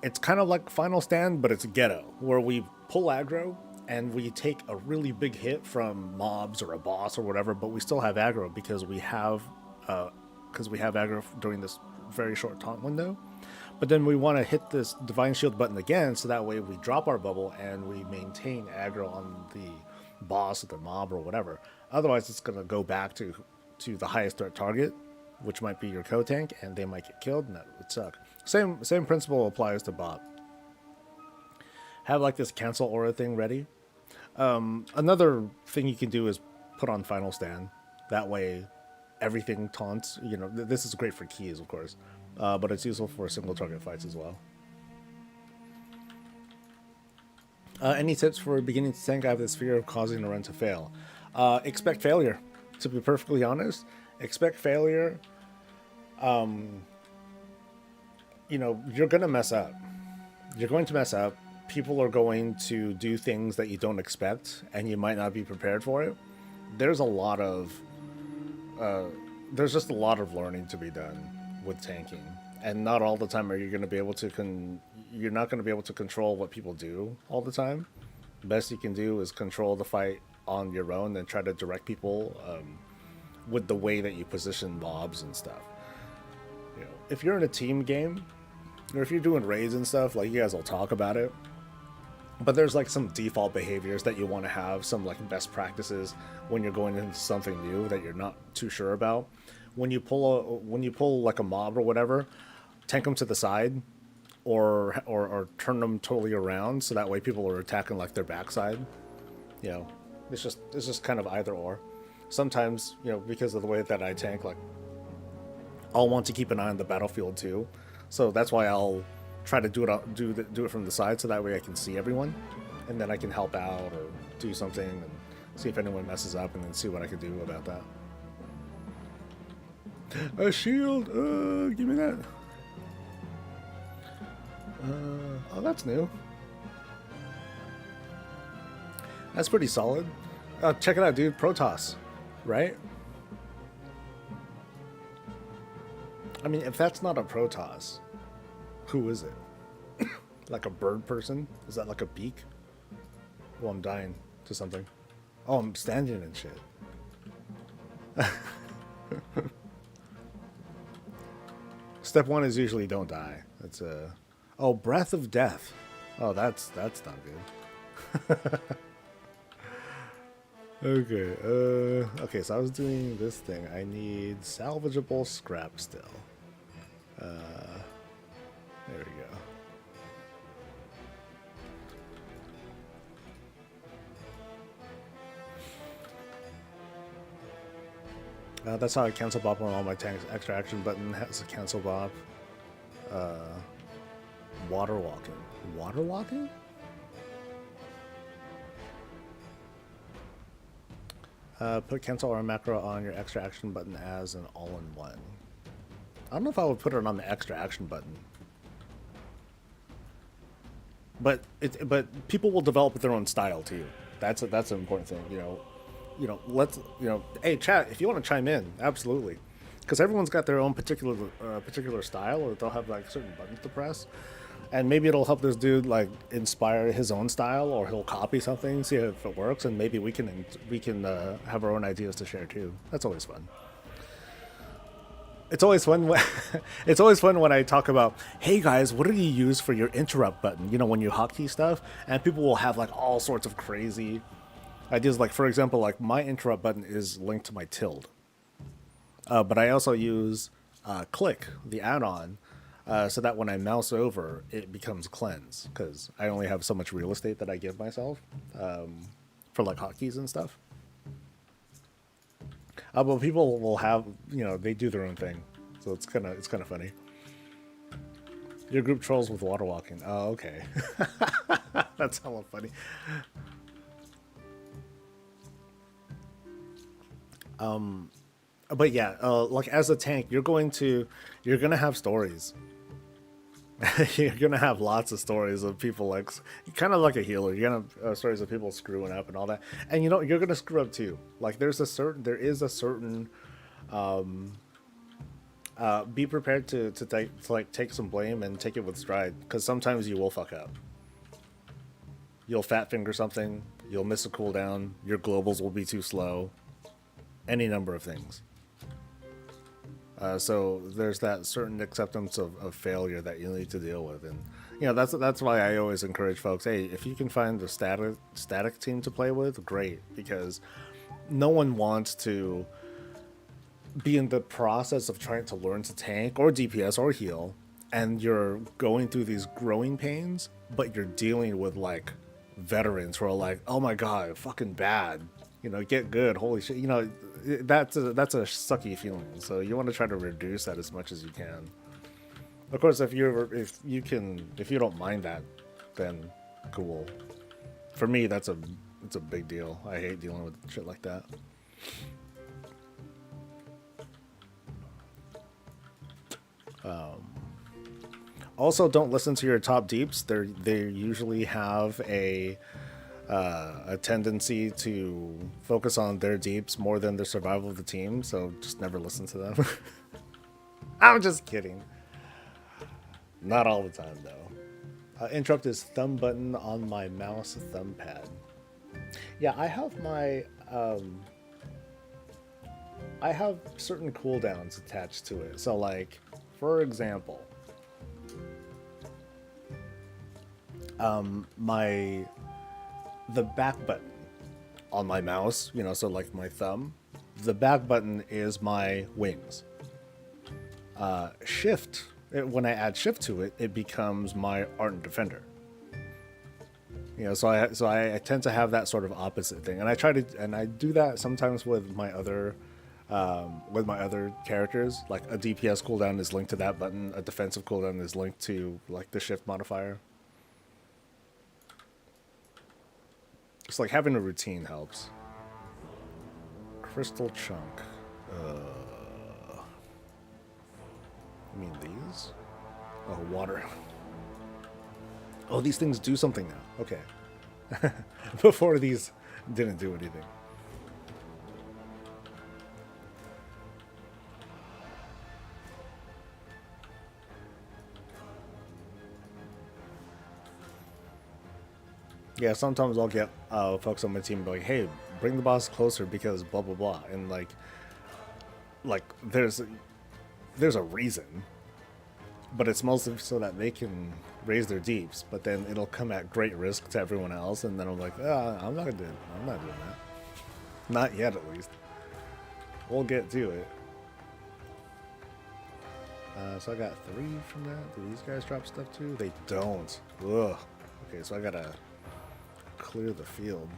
Speaker 1: it's kind of like Final Stand, but it's ghetto, where we pull aggro and we take a really big hit from mobs or a boss or whatever, but we still have aggro because we have aggro during this very short taunt window. But then we want to hit this Divine Shield button again, so that way we drop our bubble and we maintain aggro on the boss or the mob or whatever. Otherwise, it's going to go back to the highest threat target, which might be your co-tank, and they might get killed, and that would suck. Same principle applies to bot. Have like this cancel aura thing ready. Another thing you can do is put on Final Stand. That way, everything taunts. You know, this is great for keys, of course, but it's useful for single target fights as well. Any tips for beginning to tank? I have this fear of causing a run to fail. Expect failure. To be perfectly honest, expect failure. You know, you're gonna mess up. You're going to mess up. People are going to do things that you don't expect, and you might not be prepared for it. There's a lot of, there's just a lot of learning to be done with tanking, and not all the time are you going to be able to you're not going to be able to control what people do all the time. The best you can do is control the fight on your own and try to direct people with the way that you position mobs and stuff. You know, if you're in a team game, or if you're doing raids and stuff, like, you guys will talk about it. But there's like some default behaviors that you want to have, some like best practices when you're going into something new that you're not too sure about. When you pull like a mob or whatever, tank them to the side, or turn them totally around, so that way people are attacking like their backside. You know, it's just kind of either or. Sometimes, you know, because of the way that I tank, like, I'll want to keep an eye on the battlefield too, so that's why I'll try to do it from the side, so that way I can see everyone, and then I can help out or do something and see if anyone messes up, and then see what I can do about that. A shield, give me that. Oh, that's new. That's pretty solid. Check it out, dude. Protoss, right? I mean, if that's not a Protoss, who is it? Like a bird person? Is that like a beak? Oh, I'm dying to something. Oh, I'm standing and shit. Step 1 is usually don't die. That's oh, Breath of Death. Oh, that's not good. Okay. Okay. So I was doing this thing. I need salvageable scrap still. There we go. That's how I cancel bop on all my tanks. Extra action button has a cancel bop. Water walking. Water walking? Put cancel or macro on your extra action button as an all-in-one. I don't know if I would put it on the extra action button. But people will develop their own style too. That's an important thing, you know. Hey chat, if you want to chime in, absolutely, because everyone's got their own particular style, or they'll have like certain buttons to press, and maybe it'll help this dude like inspire his own style, or he'll copy something, see if it works, and maybe we can have our own ideas to share too. That's always fun. It's always fun when it's always fun when I talk about, hey guys, what do you use for your interrupt button? You know, when you hotkey stuff, and people will have like all sorts of crazy ideas. Like, for example, like my interrupt button is linked to my tilde, but I also use click, the add-on, so that when I mouse over, it becomes cleanse, because I only have so much real estate that I give myself for like hotkeys and stuff. But people will have, you know, they do their own thing, so it's kind of funny. Your group trolls with water walking. Oh, okay. That's hella funny. But yeah, like as a tank, you're gonna have stories. You're gonna have lots of stories of people, like, kind of like a healer. You're gonna have stories of people screwing up and all that, and you know you're gonna screw up too. Like there is a certain Be prepared to like take some blame and take it with stride, because sometimes you will fuck up. You'll fat finger something, you'll miss a cooldown, your globals will be too slow, any number of things. So there's that certain acceptance of failure that you need to deal with, and that's why I always encourage folks. Hey, if you can find a static team to play with, great, because no one wants to be in the process of trying to learn to tank or DPS or heal, and you're going through these growing pains, but you're dealing with like veterans who are like, oh my god, fucking bad, get good, holy shit, that's a sucky feeling. So you want to try to reduce that as much as you can. Of course, if you don't mind that, then cool. For me, it's a big deal. I hate dealing with shit like that. Also, don't listen to your top deeps. They usually have a tendency to focus on their deeps more than the survival of the team. So just never listen to them. I'm just kidding. Not all the time though. Interrupt is thumb button on my mouse thumb pad. Yeah, I have certain cooldowns attached to it. So like, for example, the back button on my mouse, so like my thumb, the back button is my wings. Shift, when I add shift to it, it becomes my ardent defender. So I tend to have that sort of opposite thing, and I do that sometimes with my other characters. Like a DPS cooldown is linked to that button, a defensive cooldown is linked to like the shift modifier. It's like having a routine helps. Crystal chunk. I mean these? Oh, water. Oh, these things do something now. Okay. Before these didn't do anything. Yeah, sometimes I'll get folks on my team be like, hey, bring the boss closer because blah blah blah, and like there's a reason, but it's mostly so that they can raise their deeps, but then it'll come at great risk to everyone else, and then I'm like, I'm not doing that. Not yet, at least. We'll get to it. So I got 3 from that. Do these guys drop stuff too? They don't. Ugh. Okay, so I gotta clear the field.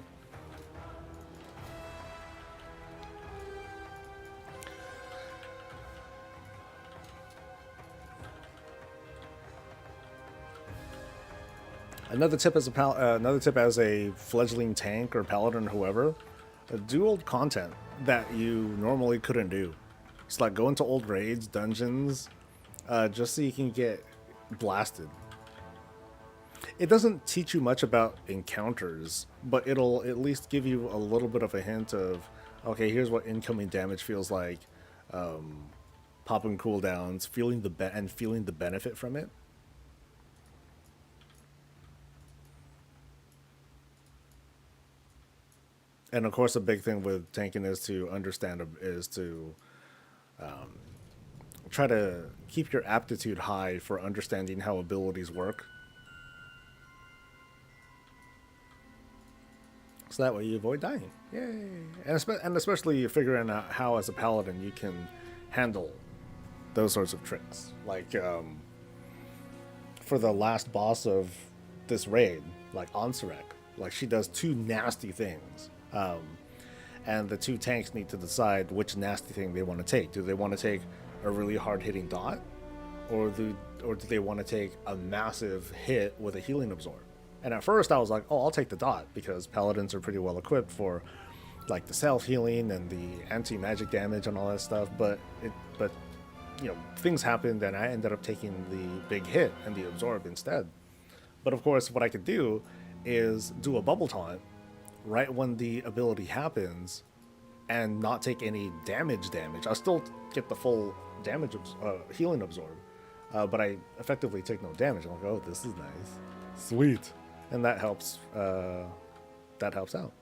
Speaker 1: Another tip as a fledgling tank or paladin or whoever, do old content that you normally couldn't do. It's like go into old raids, dungeons, just so you can get blasted. It doesn't teach you much about encounters, but it'll at least give you a little bit of a hint of, okay, here's what incoming damage feels like, popping cooldowns, feeling the benefit from it. And of course, a big thing with tanking is to try to keep your aptitude high for understanding how abilities work. So that way you avoid dying. Yay! And especially figuring out how, as a paladin, you can handle those sorts of tricks. Like, for the last boss of this raid, like Ansurek, like she does 2 nasty things. And the 2 tanks need to decide which nasty thing they want to take. Do they want to take a really hard-hitting dot? Or do they want to take a massive hit with a healing absorb? And at first I was like, oh, I'll take the dot, because paladins are pretty well equipped for like the self-healing and the anti-magic damage and all that stuff. But things happened and I ended up taking the big hit and the absorb instead. But of course, what I could do is do a bubble taunt right when the ability happens and not take any damage. I'll still get the full healing absorb, but I effectively take no damage. I'm like, oh, this is nice, sweet, and that helps. That helps out.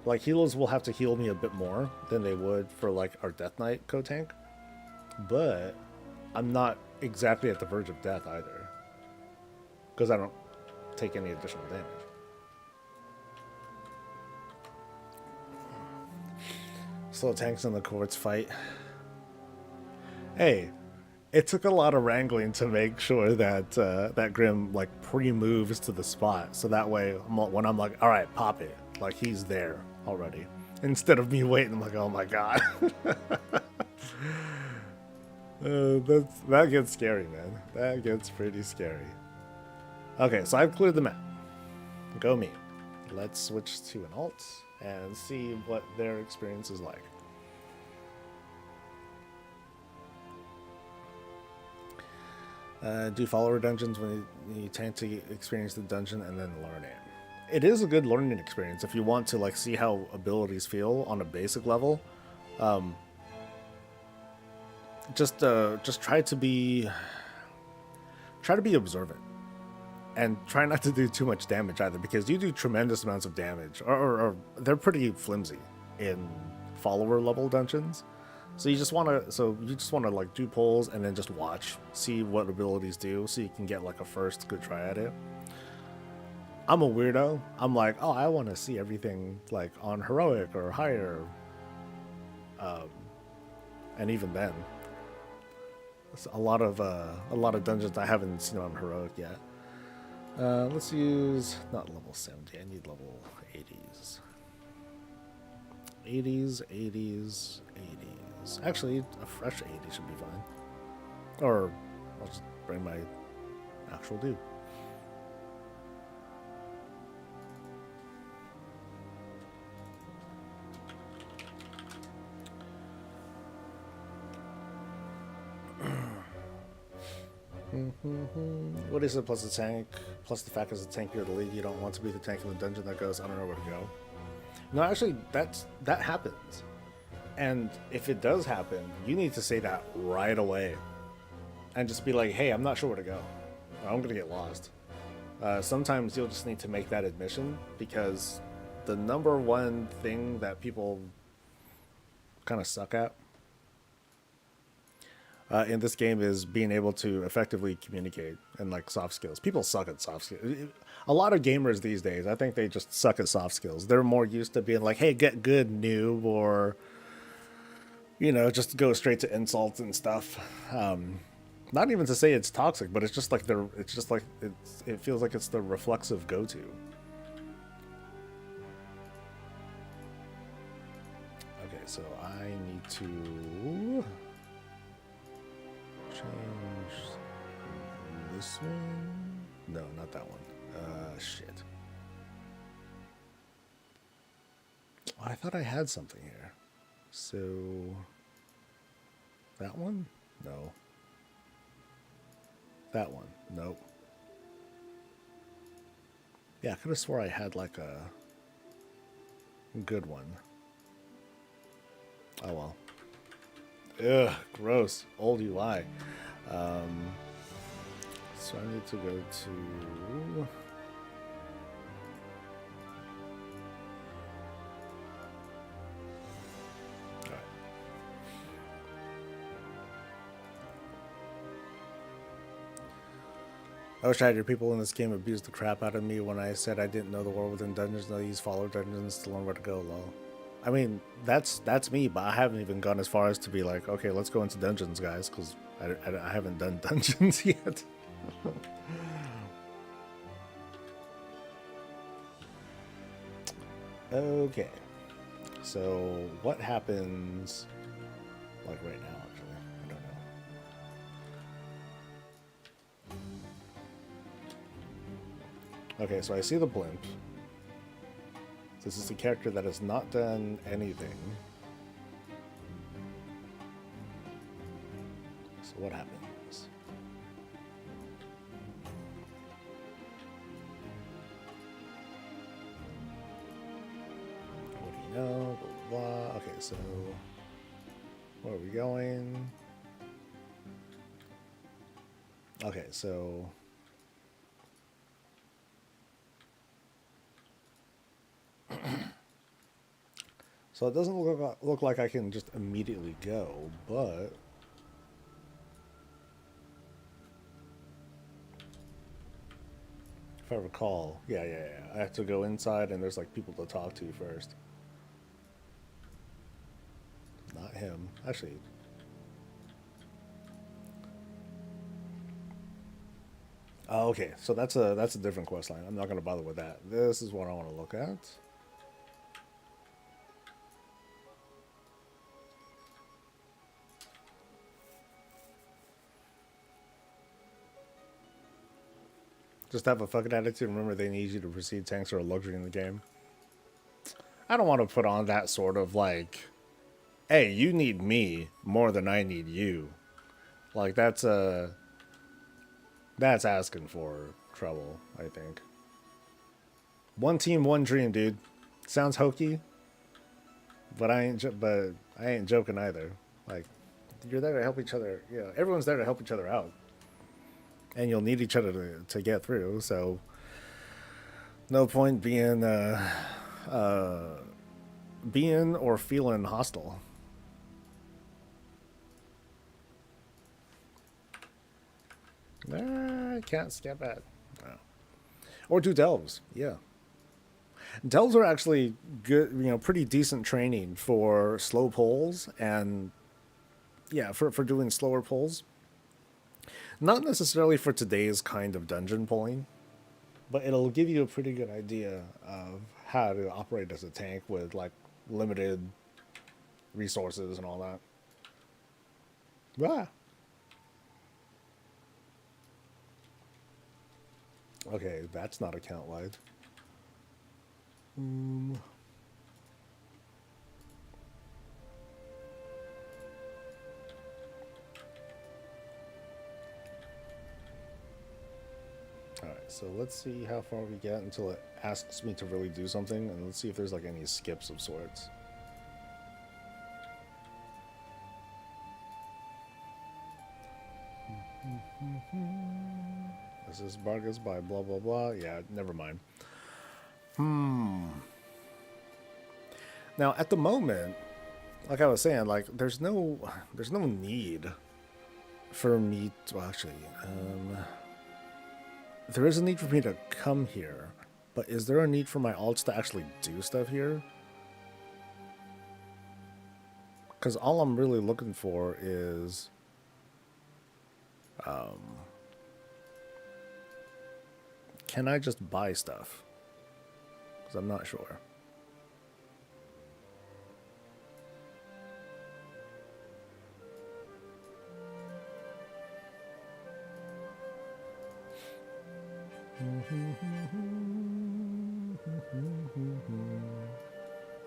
Speaker 1: Like healers will have to heal me a bit more than they would for like our Death Knight co-tank, but I'm not exactly at the verge of death either, because I don't take any additional damage. Slow tanks in the courts fight. Hey, it took a lot of wrangling to make sure that that Grim like pre-moves to the spot, so that way when I'm like, all right, pop it, like he's there already, instead of me waiting. I'm like, oh my god. That gets scary, man. That gets pretty scary. Okay, so I've cleared the map. Go me. Let's switch to an alt and see what their experience is like. Do follower dungeons when you tend to experience the dungeon and then learn it. It is a good learning experience if you want to like see how abilities feel on a basic level. Just try to be observant and try not to do too much damage either, because you do tremendous amounts of damage, or they're pretty flimsy in follower level dungeons. So you just want to like do pulls and then just watch, see what abilities do, so you can get like a first good try at it. I'm a weirdo. I'm like, oh, I want to see everything like on heroic or higher, and even then, a lot of dungeons I haven't seen on heroic yet. Let's use not level 70. I need level 80s. 80s. Actually, a fresh 80 should be fine. Or I'll just bring my actual dude. What is it plus the tank? Plus the fact as a tank you're the lead, you don't want to be the tank in the dungeon that goes, I don't know where to go. No, actually, that happens. And if it does happen, you need to say that right away. And just be like, hey, I'm not sure where to go. I'm going to get lost. Sometimes you'll just need to make that admission, because the number one thing that people kind of suck at in this game is being able to effectively communicate and like soft skills. People suck at soft skills. A lot of gamers these days, I think they just suck at soft skills. They're more used to being like, hey, get good, noob, or, you know, just go straight to insults and stuff. Not even to say it's toxic, but it's just like it feels like it's the reflexive go-to. Okay, so I need to change this one. No, not that one. Shit. Oh, I thought I had something here. So that one? No. That one? Nope. Yeah, I could have swore I had like a good one. Oh well. Ugh, gross. Old UI. So I need to go to... Alright. I wish I had your people in this game abused the crap out of me when I said I didn't know the world within dungeons. No, use follow dungeons to learn where to go, lol. I mean, that's me, but I haven't even gone as far as to be like, okay, let's go into dungeons, guys, because I haven't done dungeons yet. Okay, so what happens, like right now, actually, I don't know. Okay, so I see the blimp. This is a character that has not done anything. So what happens? What do you know? Blah, blah. Okay, so Where are we going? Okay, so it doesn't look like I can just immediately go, but if I recall, yeah, I have to go inside and there's like people to talk to first. Not him, actually. Oh, okay, so that's a different quest line. I'm not gonna bother with that. This is what I want to look at. Just have a fucking attitude. Remember, they need you to proceed. Tanks are a luxury in the game. I don't want to put on that sort of like, hey, you need me more than I need you. Like that's asking for trouble, I think. One team, one dream, dude. Sounds hokey, but but I ain't joking either. Like, you're there to help each other. Yeah, everyone's there to help each other out, and you'll need each other to get through. So, no point being or feeling hostile. I can't skip it. No. Or do delves. Yeah. Delves are actually good, pretty decent training for slow pulls and, yeah, for doing slower pulls. Not necessarily for today's kind of dungeon pulling, but it'll give you a pretty good idea of how to operate as a tank with, like, limited resources and all that. Ah. Okay, that's not account wide. Alright, so let's see how far we get until it asks me to really do something, and let's see if there's like any skips of sorts. This is Vargas by blah blah blah. Yeah, never mind. Now at the moment, like I was saying, like there's no need for me to, well, actually, there is a need for me to come here, but is there a need for my alts to actually do stuff here? Because all I'm really looking for is can I just buy stuff? Because I'm not sure.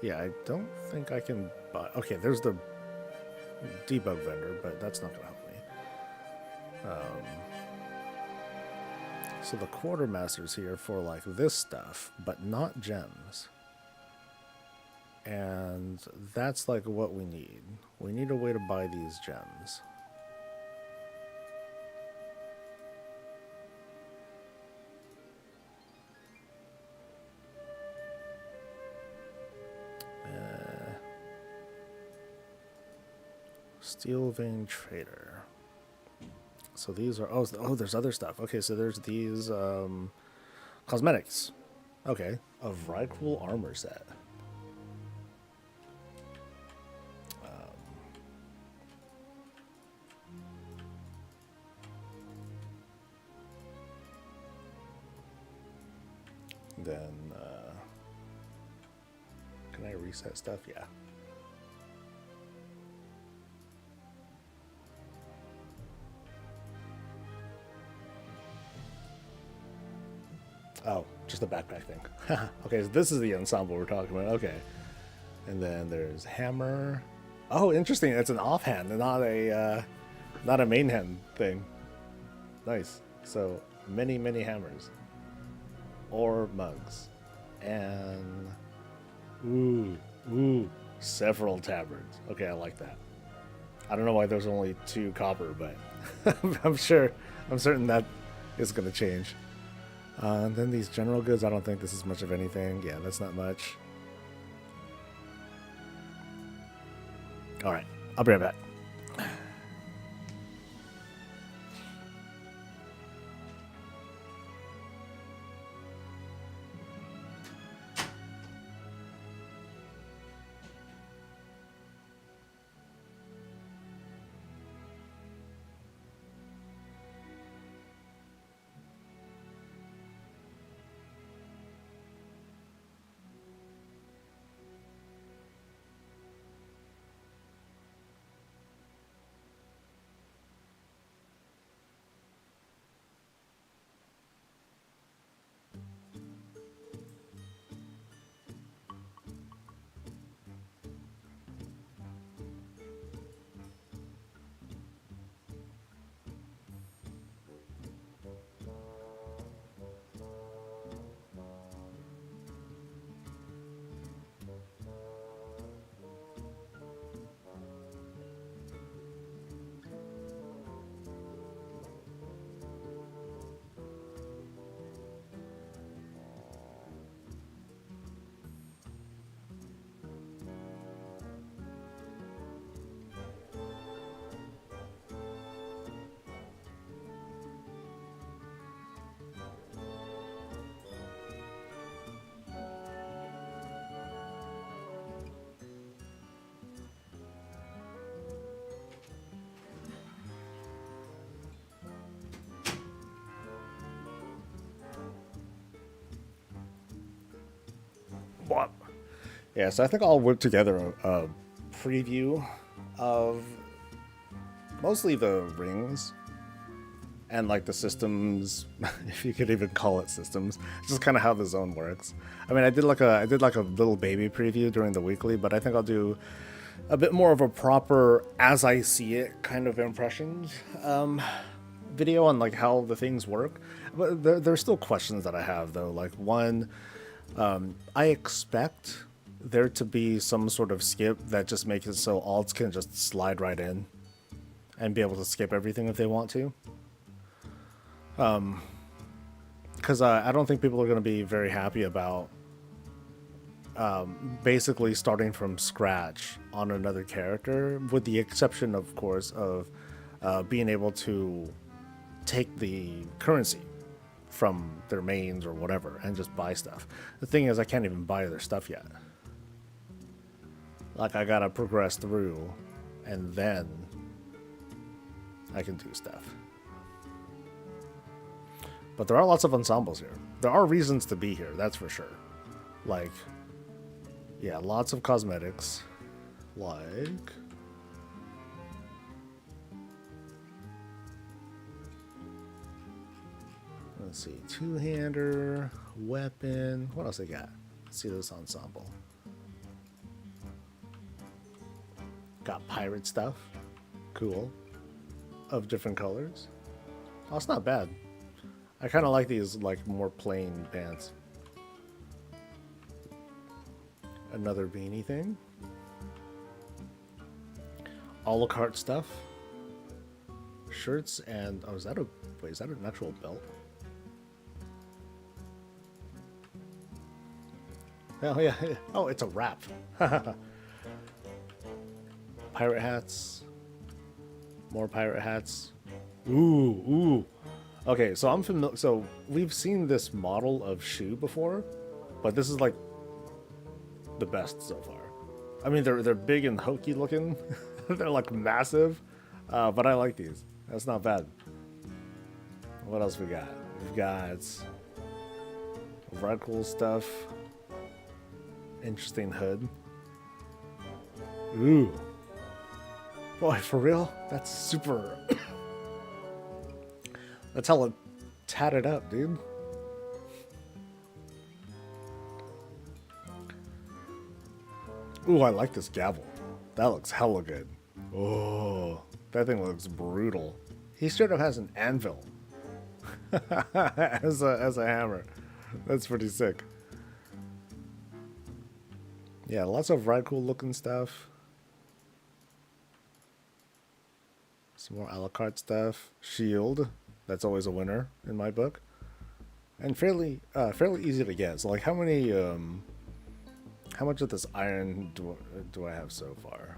Speaker 1: Yeah, I don't think I can buy. Okay, there's the debug vendor, but that's not going to help me. So the quartermaster's here for like this stuff, but not gems. And that's like what we need. We need a way to buy these gems. Steel vein trader. So these are there's other stuff. Okay, so there's these cosmetics. Okay, a Vrykul armor set. Then can I reset stuff? Yeah. Oh, just a backpack thing. Okay, so this is the ensemble we're talking about. Okay. And then there's hammer. Oh, interesting. It's an offhand and not a main hand thing. Nice. So many hammers. Or mugs. And several tabards. Okay, I like that. I don't know why there's only 2 copper, but I'm certain that is going to change. And then these general goods, I don't think this is much of anything. Yeah, that's not much. All right, I'll be right back. What? Yeah, so I think I'll whip together a preview of mostly the rings and like the systems, if you could even call it systems. It's just kind of how the zone works. I mean, I did like a little baby preview during the weekly, but I think I'll do a bit more of a proper as I see it kind of impressions video on like how the things work. But there's still questions that I have though. Like one, I expect there to be some sort of skip that just makes it so alts can just slide right in and be able to skip everything if they want to. Because I don't think people are going to be very happy about basically starting from scratch on another character, with the exception, of course, of being able to take the currency from their mains or whatever and just buy stuff. The thing is, I can't even buy their stuff yet. Like, I gotta progress through and then I can do stuff. But there are lots of ensembles here. There are reasons to be here, that's for sure. Like, yeah, lots of cosmetics. Like, let's see, two-hander, weapon. What else they got? Let's see this ensemble. Got pirate stuff. Cool. Of different colors. Oh, it's not bad. I kind of like these, like, more plain pants. Another beanie thing. A la carte stuff. Shirts and... oh, is that a... wait, is that an actual belt? Oh, yeah. Oh, it's a wrap. Pirate hats. More pirate hats. Ooh, ooh. Okay, so I'm familiar. So we've seen this model of shoe before, but this is like the best so far. I mean, they're big and hokey looking. They're like massive, but I like these. That's not bad. What else we got? We've got red cool stuff. Interesting hood. Ooh. Boy, for real? That's super... That's hella tatted up, dude. Ooh, I like this gavel. That looks hella good. Oh, that thing looks brutal. He straight up has an anvil as a hammer. That's pretty sick. Yeah, lots of ride cool looking stuff. Some more a la carte stuff. Shield. That's always a winner in my book. And fairly easy to get. So like how much of this iron do I have so far?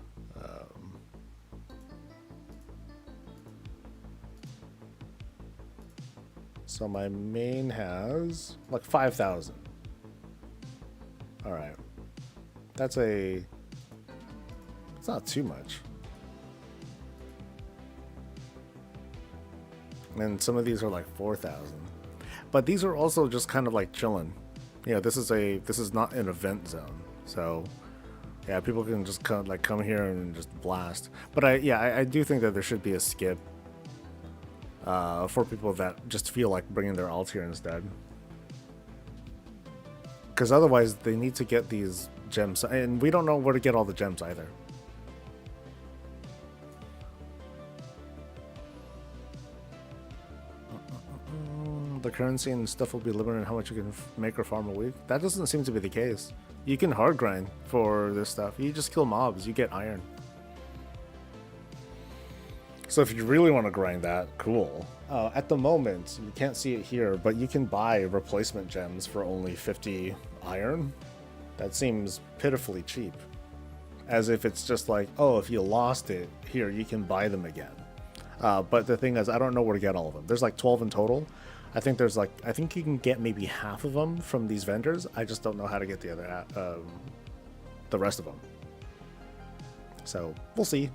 Speaker 1: So my main has like 5,000. All right. It's not too much. And some of these are like 4,000. But these are also just kind of like chilling. You know, this is not an event zone. So yeah, people can just come here and just blast. But I do think that there should be a skip for people that just feel like bringing their alt here instead. Because otherwise they need to get these gems, and we don't know where to get all the gems either. The currency and stuff will be limited in how much you can make or farm a week. That doesn't seem to be the case. You can hard grind for this stuff. You just kill mobs, you get iron. So if you really want to grind that, cool. At the moment, you can't see it here, but you can buy replacement gems for only 50 iron. That seems pitifully cheap. As if it's just like, oh, if you lost it, here, you can buy them again. But the thing is, I don't know where to get all of them. There's like 12 in total. I think you can get maybe half of them from these vendors. I just don't know how to get the rest of them. So we'll see.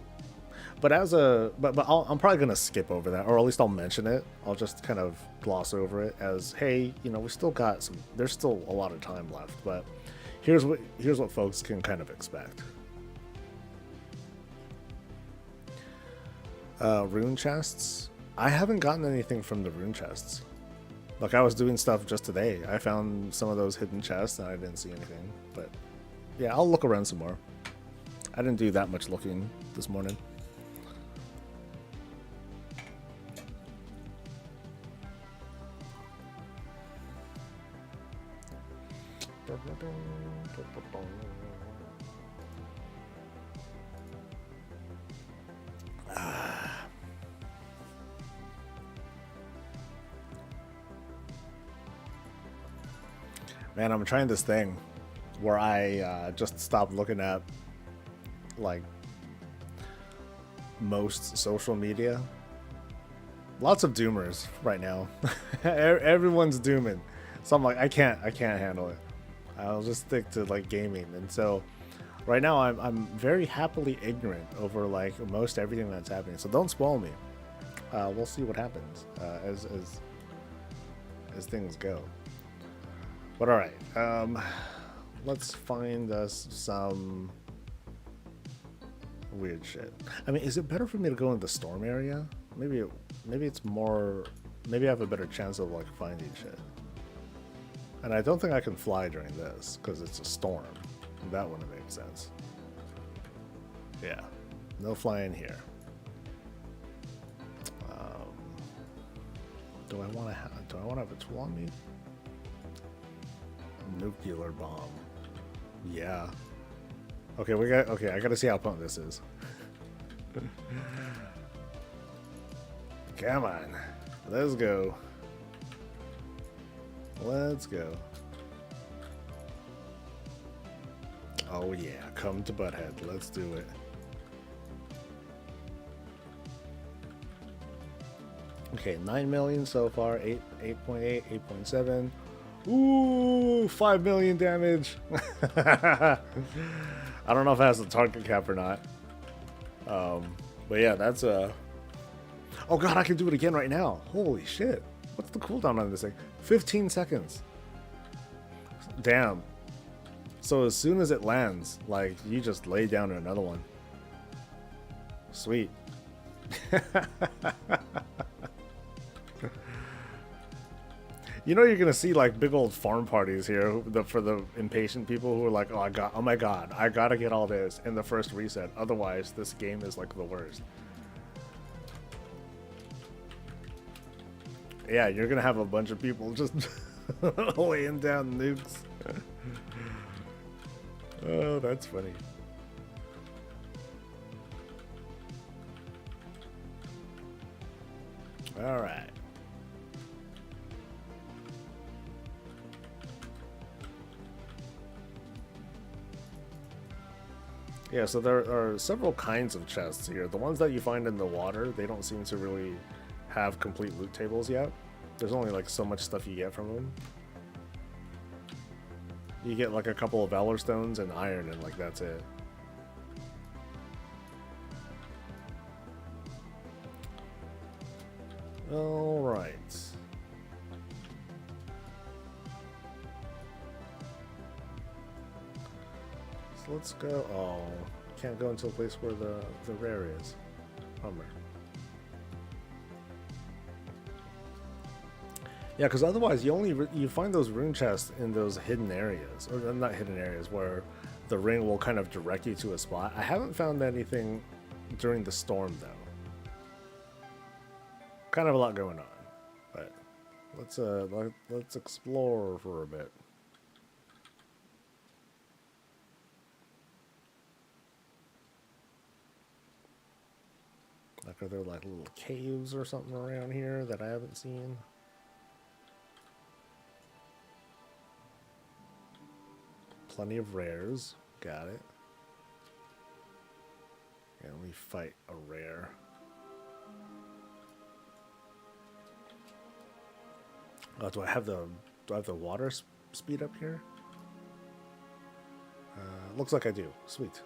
Speaker 1: But I'm probably gonna skip over that, or at least I'll mention it. I'll just kind of gloss over it as, hey, you know, we still got some. There's still a lot of time left, but here's what folks can kind of expect. Rune chests. I haven't gotten anything from the rune chests. Like, I was doing stuff just today. I found some of those hidden chests and I didn't see anything. But yeah, I'll look around some more. I didn't do that much looking this morning. Man, I'm trying this thing where I just stop looking at like most social media. Lots of doomers right now. Everyone's dooming, so I'm like, I can't handle it. I'll just stick to like gaming. And so right now I'm very happily ignorant over like most everything that's happening. So don't spoil me. We'll see what happens as things go. But all right, let's find us some weird shit. I mean, is it better for me to go in the storm area? Maybe it's more. Maybe I have a better chance of like finding shit. And I don't think I can fly during this because it's a storm. That wouldn't make sense. Yeah, no flying here. Do I want to have a tool on me? Nuclear bomb. Yeah. Okay, I gotta see how potent this is. Come on. Let's go. Let's go. Oh yeah, come to Butthead. Let's do it. Okay, 9 million so far, 8.8, 8.7. Ooh, 5 million damage. I don't know if it has a target cap or not. But yeah, that's a... Oh god, I can do it again right now. Holy shit. What's the cooldown on this thing? 15 seconds. Damn. So as soon as it lands, like, you just lay down another one. Sweet. You know, you're gonna see like big old farm parties here for the impatient people who are like, oh my god, I gotta get all this in the first reset. Otherwise, this game is like the worst. Yeah, you're gonna have a bunch of people just laying down nukes. Oh, that's funny. All right. Yeah, so there are several kinds of chests here. The ones that you find in the water, they don't seem to really have complete loot tables yet. There's only like so much stuff you get from them. You get like a couple of Valor Stones and iron, and like that's it. All right. So let's go. Oh, can't go into a place where the rare is. Bummer. Yeah, because otherwise you find those rune chests in those hidden areas, or not hidden areas, where the ring will kind of direct you to a spot. I haven't found anything during the storm though. Kind of a lot going on, but let's explore for a bit. Like, are there like little caves or something around here that I haven't seen? Plenty of rares. Got it. Yeah, let me fight a rare. Oh, do I have the water speed up here? Looks like I do. Sweet.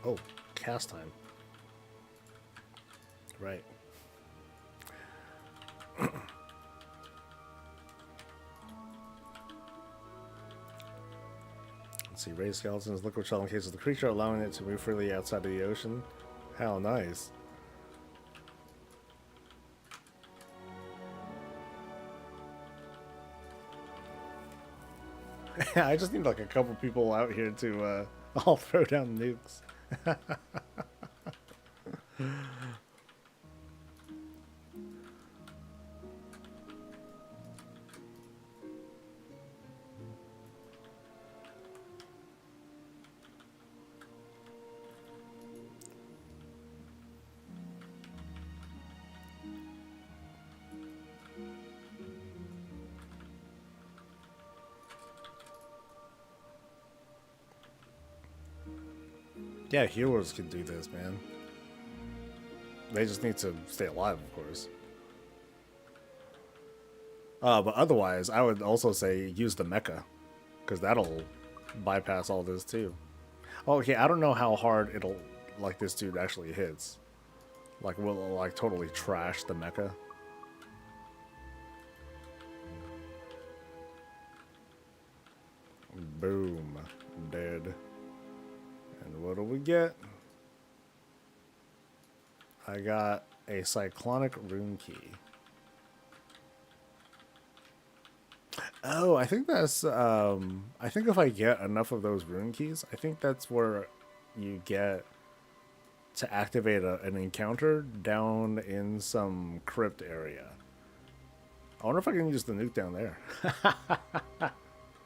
Speaker 1: Oh, cast time. Right. Let's see, raised skeletons, liquid shell encases the creature, allowing it to move freely outside of the ocean. How nice. I just need like a couple people out here to all throw down nukes. Yeah, heroes can do this, man. They just need to stay alive, of course. But otherwise, I would also say use the mecha, because that'll bypass all this too. Oh, okay, I don't know how hard it'll, like, this dude actually hits. Like, will it, like, totally trash the mecha? Boom. Dead. And what do we get? I got a cyclonic rune key. Oh, I think that's, I think if I get enough of those rune keys, I think that's where you get to activate an encounter down in some crypt area. I wonder if I can use the nuke down there.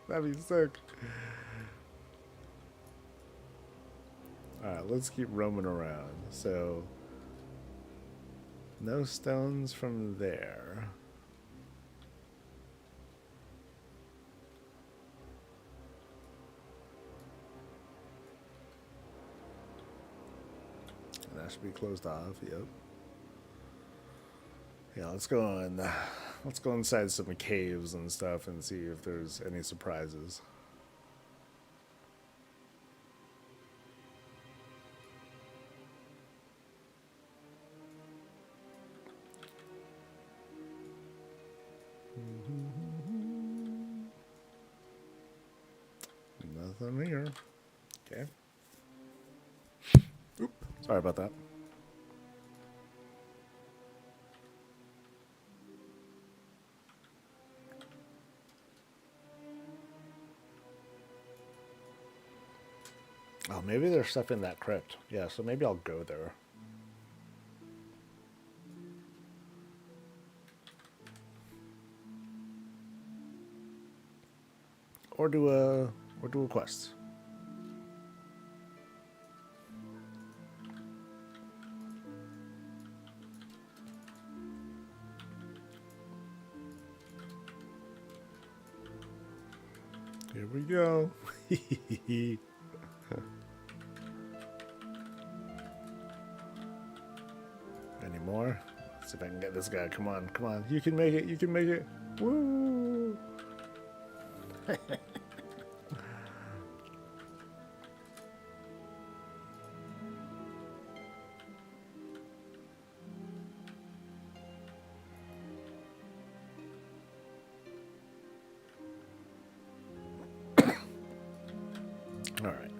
Speaker 1: That'd be sick. Alright, let's keep roaming around. So, no stones from there. That should be closed off, yep. Yeah, let's go inside some caves and stuff and see if there's any surprises. Nothing here. Okay. Oop. Sorry about that. Oh, maybe there's stuff in that crypt. Yeah, so maybe I'll go there. or do a quest. Here we go. Any more? Let's see if I can get this guy. Come on, come on. You can make it. You can make it. Woo! All right.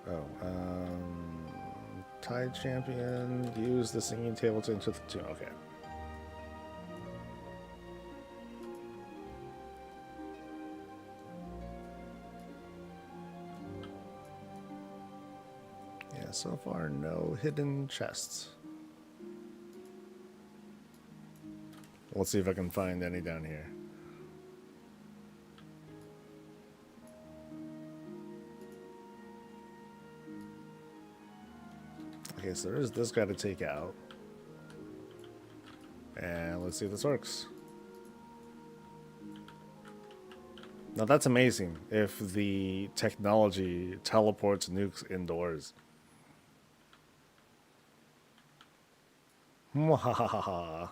Speaker 1: Oh, Tide Champion. Use the singing table to enter the tune. Okay. Yeah, so far no hidden chests. Let's see if I can find any down here. Okay, so there's this guy to take out. And let's see if this works. Now that's amazing if the technology teleports nukes indoors. Mwahaha.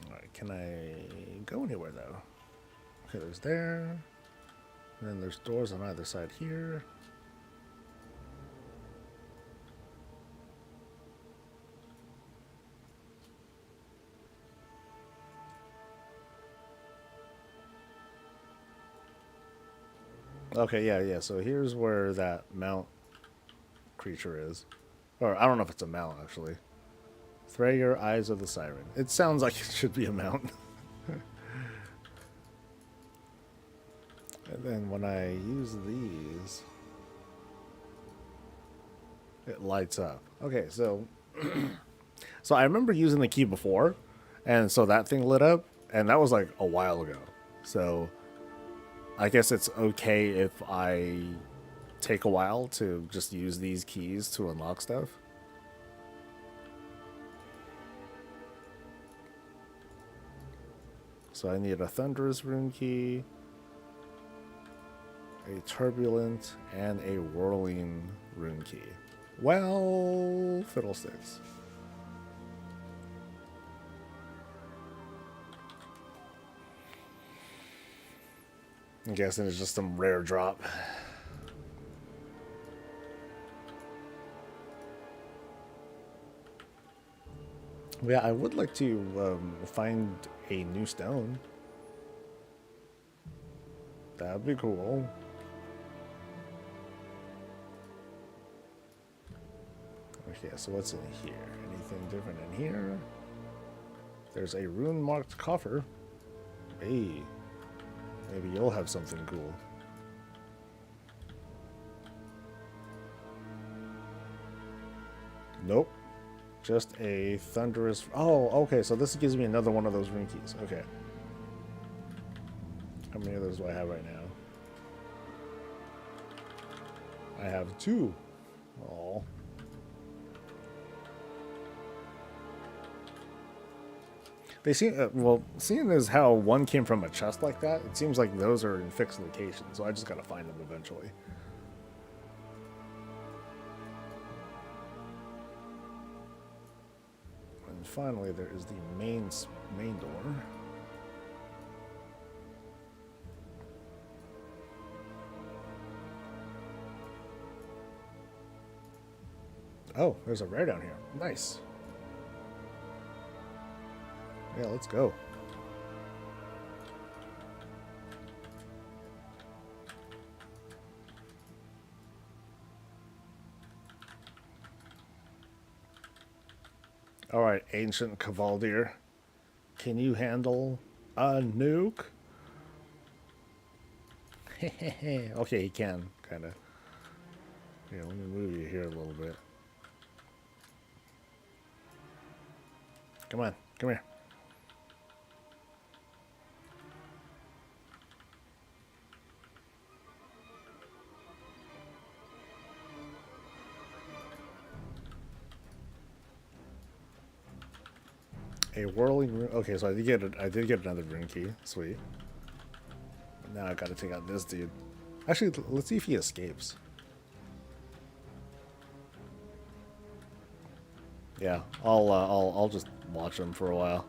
Speaker 1: Alright, can I go anywhere though? Okay, there's there. And then there's doors on either side here. Okay, yeah. So here's where that mount creature is. Or I don't know if it's a mount, actually. Thrayer, Eyes of the Siren. It sounds like it should be a mount. And then when I use these, it lights up. Okay, so so I remember using the key before, and so that thing lit up, and that was like a while ago. So I guess it's okay if I take a while to just use these keys to unlock stuff. So I need a Thunderous rune key, a Turbulent, and a Whirling rune key. Well, fiddlesticks. I'm guessing it's just some rare drop. Yeah, I would like to find a new stone. That'd be cool. Okay, so what's in here? Anything different in here? There's a rune-marked coffer. Hey, maybe you'll have something cool. Nope. Just a thunderous... Oh, okay, so this gives me another one of those rune keys. Okay. How many of those do I have right now? I have 2. Oh. They seem... well, seeing as how one came from a chest like that, it seems like those are in fixed locations, so I just gotta find them eventually. And finally, there is the main door. Oh, there's a rare down here. Nice. Yeah, let's go. Alright, Ancient Cavaldier. Can you handle a nuke? Okay, he can, kind of. Here, let me move you here a little bit. Come on, come here. A whirling rune. Okay, so I did get another rune key. Sweet. Now I gotta take out this dude. Actually, let's see if he escapes. Yeah, I'll just watch him for a while.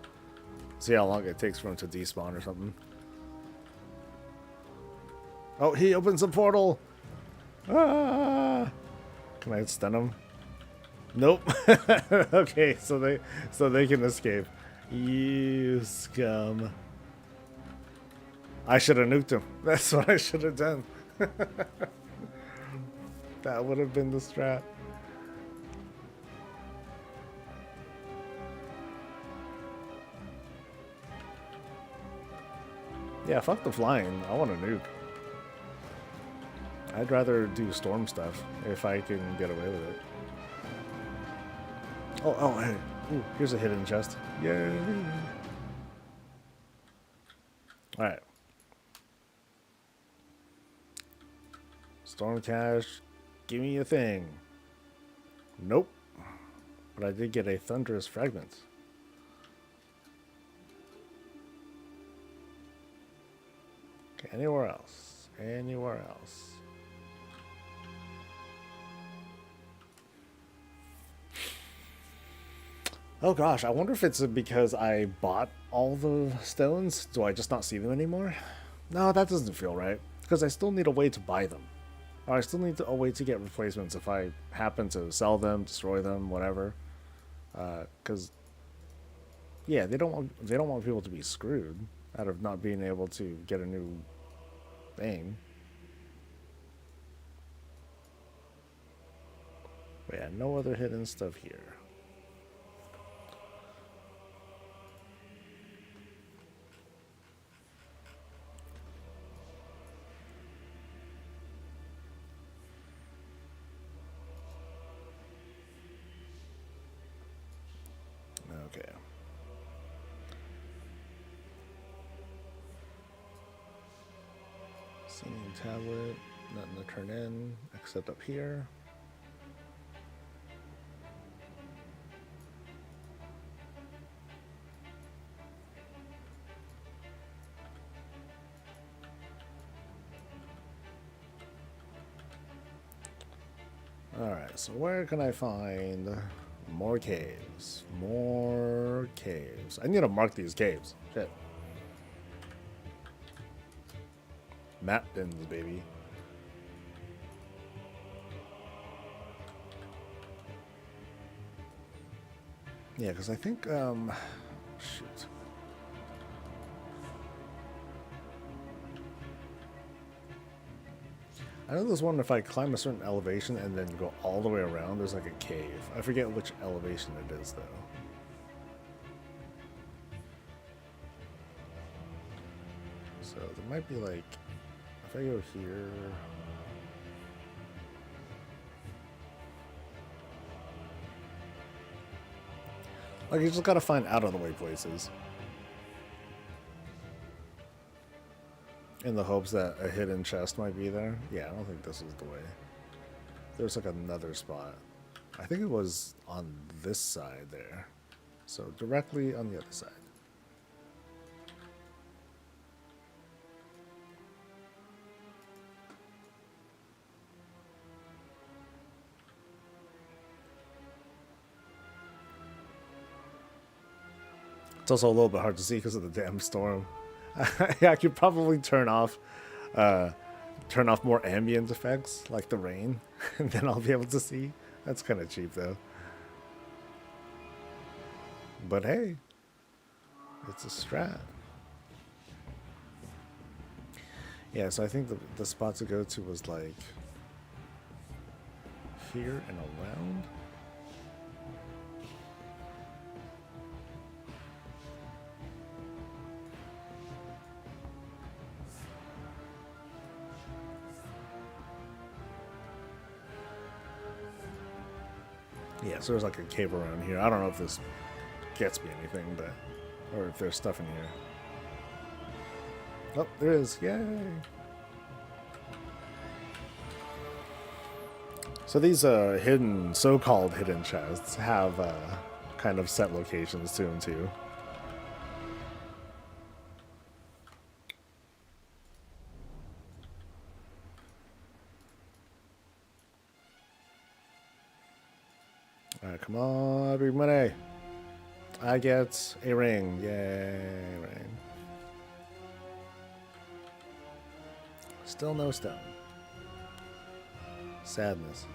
Speaker 1: See how long it takes for him to despawn or something. Oh, he opens the portal. Ah! Can I stun him? Nope. Okay, so they can escape. You scum. I should have nuked him. That's what I should have done. That would have been the strat. Yeah, fuck the flying. I want to nuke. I'd rather do storm stuff if I can get away with it. Oh, hey. Ooh, here's a hidden chest. Yay! Alright. Storm cache. Give me a thing. Nope. But I did get a thunderous fragment. Okay, anywhere else? Anywhere else? Oh gosh, I wonder if it's because I bought all the stones. Do I just not see them anymore? No, that doesn't feel right. Because I still need a way to buy them. Or I still need a way to get replacements if I happen to sell them, destroy them, whatever. Because yeah, they don't want people to be screwed out of not being able to get a new thing. But yeah, no other hidden stuff here. Okay. Singing tablet, nothing to turn in except up here. Alright, so where can I find more caves? More caves. I need to mark these caves. Shit. Map bins, baby. Yeah, because I think, shoot. I know there's one if I climb a certain elevation and then go all the way around, there's like a cave. I forget which elevation it is, though. So there might be like, if I go here... Like, you just gotta find out of the way places. In the hopes that a hidden chest might be there. Yeah, I don't think this is the way. There's like another spot. I think it was on this side there. So directly on the other side. It's also a little bit hard to see because of the damn storm. I could probably turn off more ambient effects like the rain, and then I'll be able to see. That's kind of cheap though. But hey, it's a strat. Yeah, so I think the spot to go to was like here and around. Yeah, so there's like a cave around here. I don't know if this gets me anything, but or if there's stuff in here. Oh, there is. Yay! So these hidden, so-called hidden chests have kind of set locations to them too. Alright, come on, big money. I get a ring. Yay, ring. Still no stone. Sadness.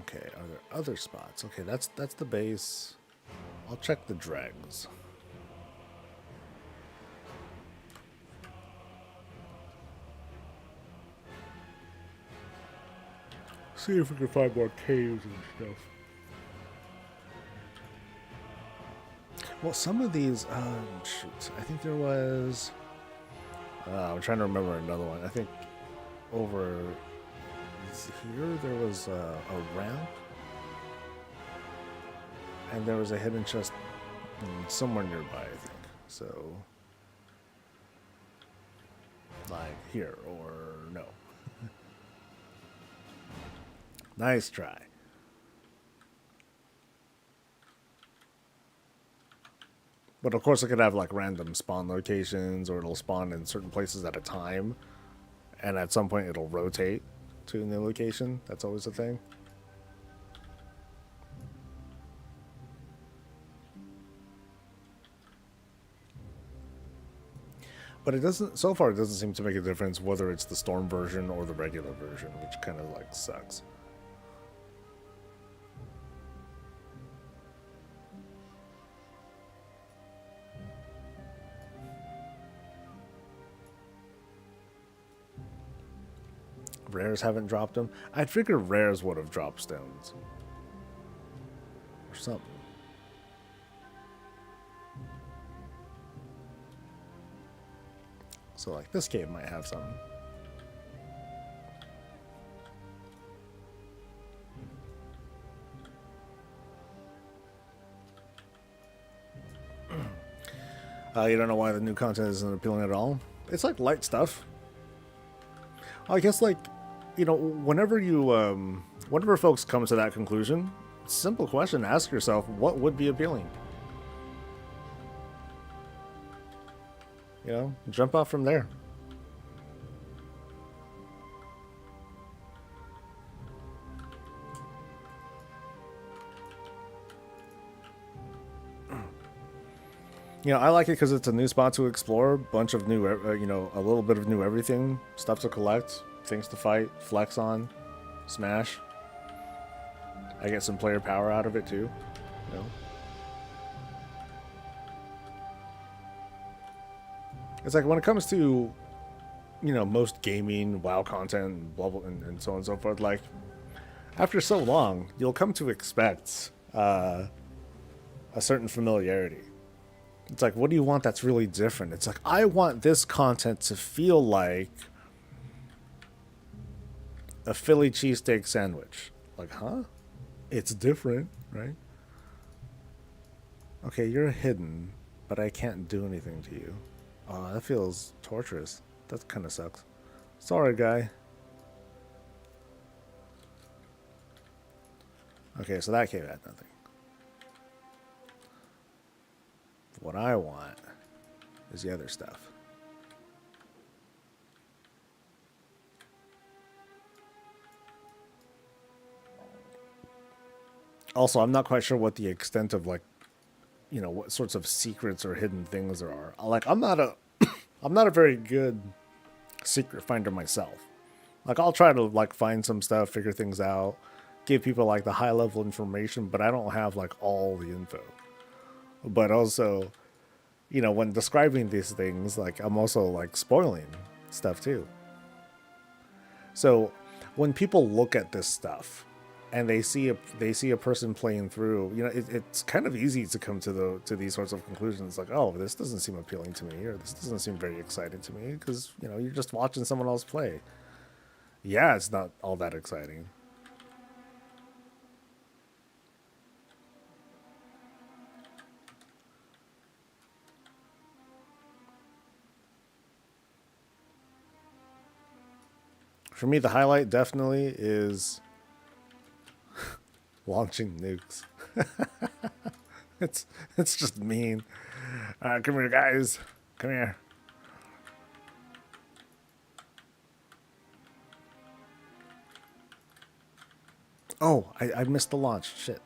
Speaker 1: Okay, are there other spots? Okay, that's the base. I'll check the dregs. See if we can find more caves and stuff. Well, some of these, shoot, I think there was, I'm trying to remember another one. I think over here there was a ramp, and there was a hidden chest somewhere nearby, I think. So, like here, or no. Nice try. But of course it could have like random spawn locations, or it'll spawn in certain places at a time, and at some point it'll rotate to a new location. That's always a thing. But it doesn't, so far it doesn't seem to make a difference whether it's the storm version or the regular version, which kind of like sucks. Rares haven't dropped them. I'd figure rares would have dropped stones. Or something. So like this cave might have something. You don't know why the new content isn't appealing at all? It's like light stuff. I guess like, you know, whenever folks come to that conclusion, simple question, ask yourself, what would be appealing? You know, jump off from there. You know, I like it because it's a new spot to explore, bunch of new, you know, a little bit of new everything, stuff to collect, things to fight, flex on, smash. I get some player power out of it too, you know. It's like when it comes to, you know, most gaming, WoW content, and blah, blah, and so on and so forth, like, after so long, you'll come to expect a certain familiarity. It's like, what do you want that's really different? It's like, I want this content to feel like a Philly cheesesteak sandwich. Like, huh? It's different, right? Okay, you're hidden, but I can't do anything to you. Oh, that feels torturous. That kind of sucks. Sorry, guy. Okay, so that cave had nothing. What I want is the other stuff. Also, I'm not quite sure what the extent of, like, you know, what sorts of secrets or hidden things there are. Like, I'm not a very good secret finder myself. Like, I'll try to like find some stuff, figure things out, give people like the high level information, but I don't have like all the info. But also, you know, when describing these things, like, I'm also like spoiling stuff too. So when people look at this stuff and they see a person playing through, you know, it's kind of easy to come to these sorts of conclusions, like, oh, this doesn't seem appealing to me, or this doesn't seem very exciting to me, because, you know, you're just watching someone else play. Yeah, it's not all that exciting. For me, the highlight definitely is launching nukes. It's just mean. Come here, guys. Come here. Oh, I missed the launch. Shit.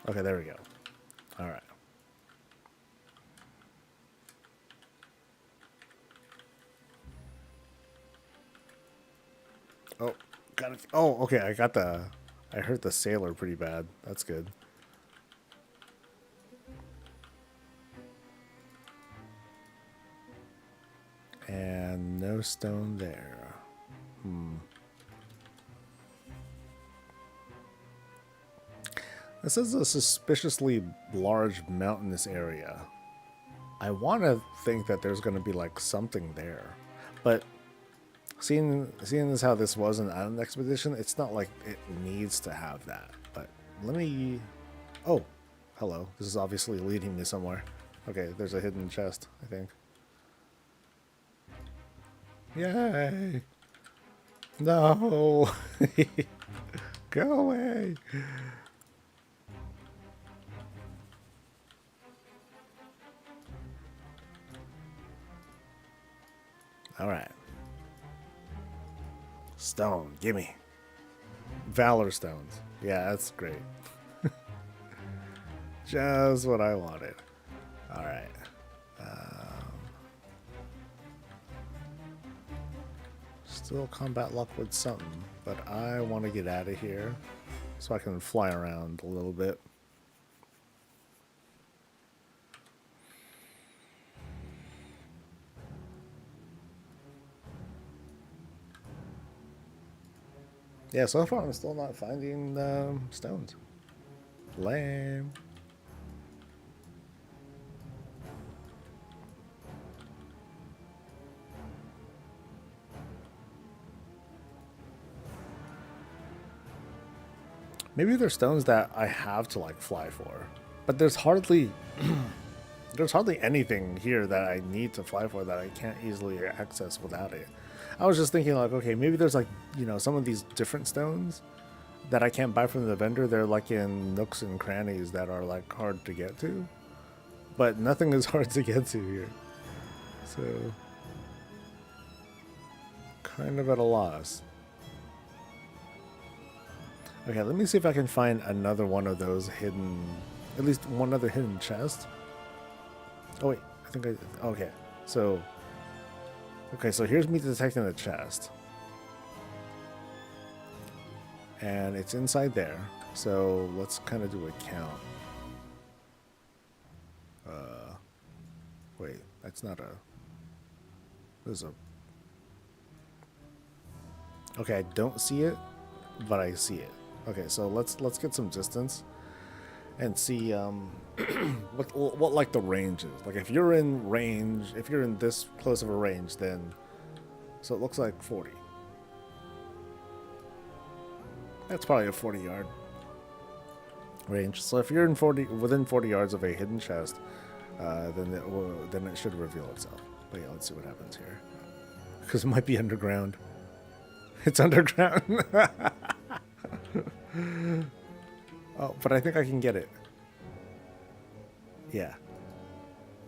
Speaker 1: Okay, there we go. All right. Oh, got it. Oh, okay. I got the. I hurt the sailor pretty bad. That's good. And no stone there. This is a suspiciously large mountainous area. I want to think that there's going to be like something there, but seeing as how this was an island expedition, it's not like it needs to have that. But let me. Oh, hello. This is obviously leading me somewhere. Okay, there's a hidden chest, I think. Yay! No! Go away! Alright. Stone, gimme. Valor stones. Yeah, that's great. Just what I wanted. Alright. Still combat luck with something, but I want to get out of here so I can fly around a little bit. Yeah, so far I'm still not finding stones. Lame. Maybe there's stones that I have to like fly for, but there's hardly anything here that I need to fly for that I can't easily access without it. I was just thinking like, okay, maybe there's like, you know, some of these different stones that I can't buy from the vendor. They're like in nooks and crannies that are like hard to get to, but nothing is hard to get to here. So kind of at a loss. Okay, let me see if I can find another one of those hidden, at least one other hidden chest. Oh wait, I think I, okay, so here's me detecting the chest. And it's inside there, so let's kind of do a count. Wait, that's not a, there's a, okay, I don't see it, but I see it. Okay, so let's get some distance and see what like the range is. Like if you're in range, if you're in this close of a range, then so it looks like 40. That's probably a 40-yard range. So if you're in within 40 yards of a hidden chest, then it should reveal itself. But yeah, let's see what happens here. Because it might be underground. It's underground. Oh, but I think I can get it. Yeah.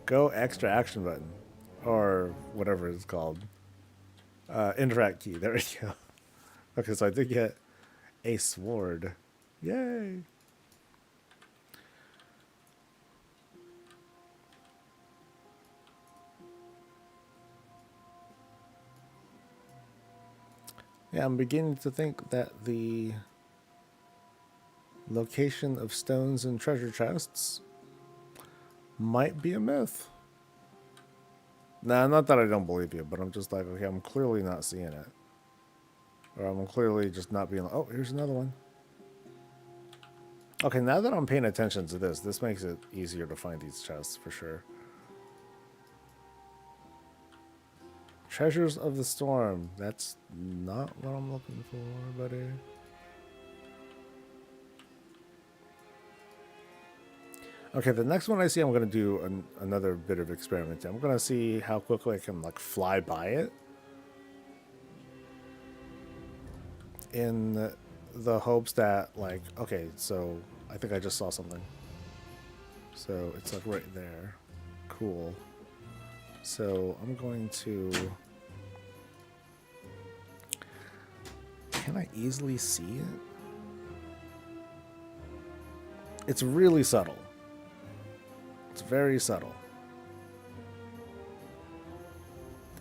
Speaker 1: Go extra action button. Or whatever it's called. Interact key. There we go. Okay, so I did get a sword. Yay. Yeah, I'm beginning to think that the location of stones and treasure chests might be a myth. Nah, not that I don't believe you, but I'm just like, okay, I'm clearly not seeing it. Or I'm clearly just not being... Oh, here's another one. Okay, now that I'm paying attention to this makes it easier to find these chests, for sure. Treasures of the Storm. That's not what I'm looking for, buddy. Okay, the next one I see, I'm going to do another bit of experimenting. I'm going to see how quickly I can, like, fly by it. In the hopes that, like, okay, so I think I just saw something. So it's, like, right there. Cool. So I'm going to... Can I easily see it? It's really subtle. It's very subtle.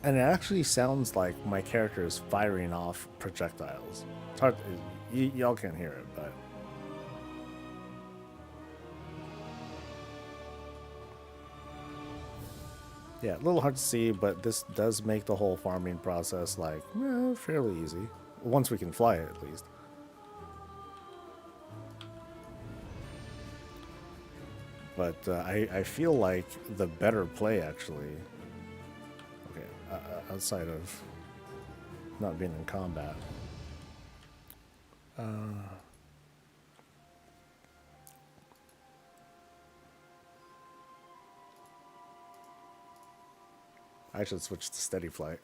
Speaker 1: And it actually sounds like my character is firing off projectiles. It's hard. Y'all can't hear it, but... Yeah, a little hard to see, but this does make the whole farming process, like, fairly easy. Once we can fly it, at least. But I feel like the better play, actually... Okay, outside of not being in combat. I should switch to steady flight.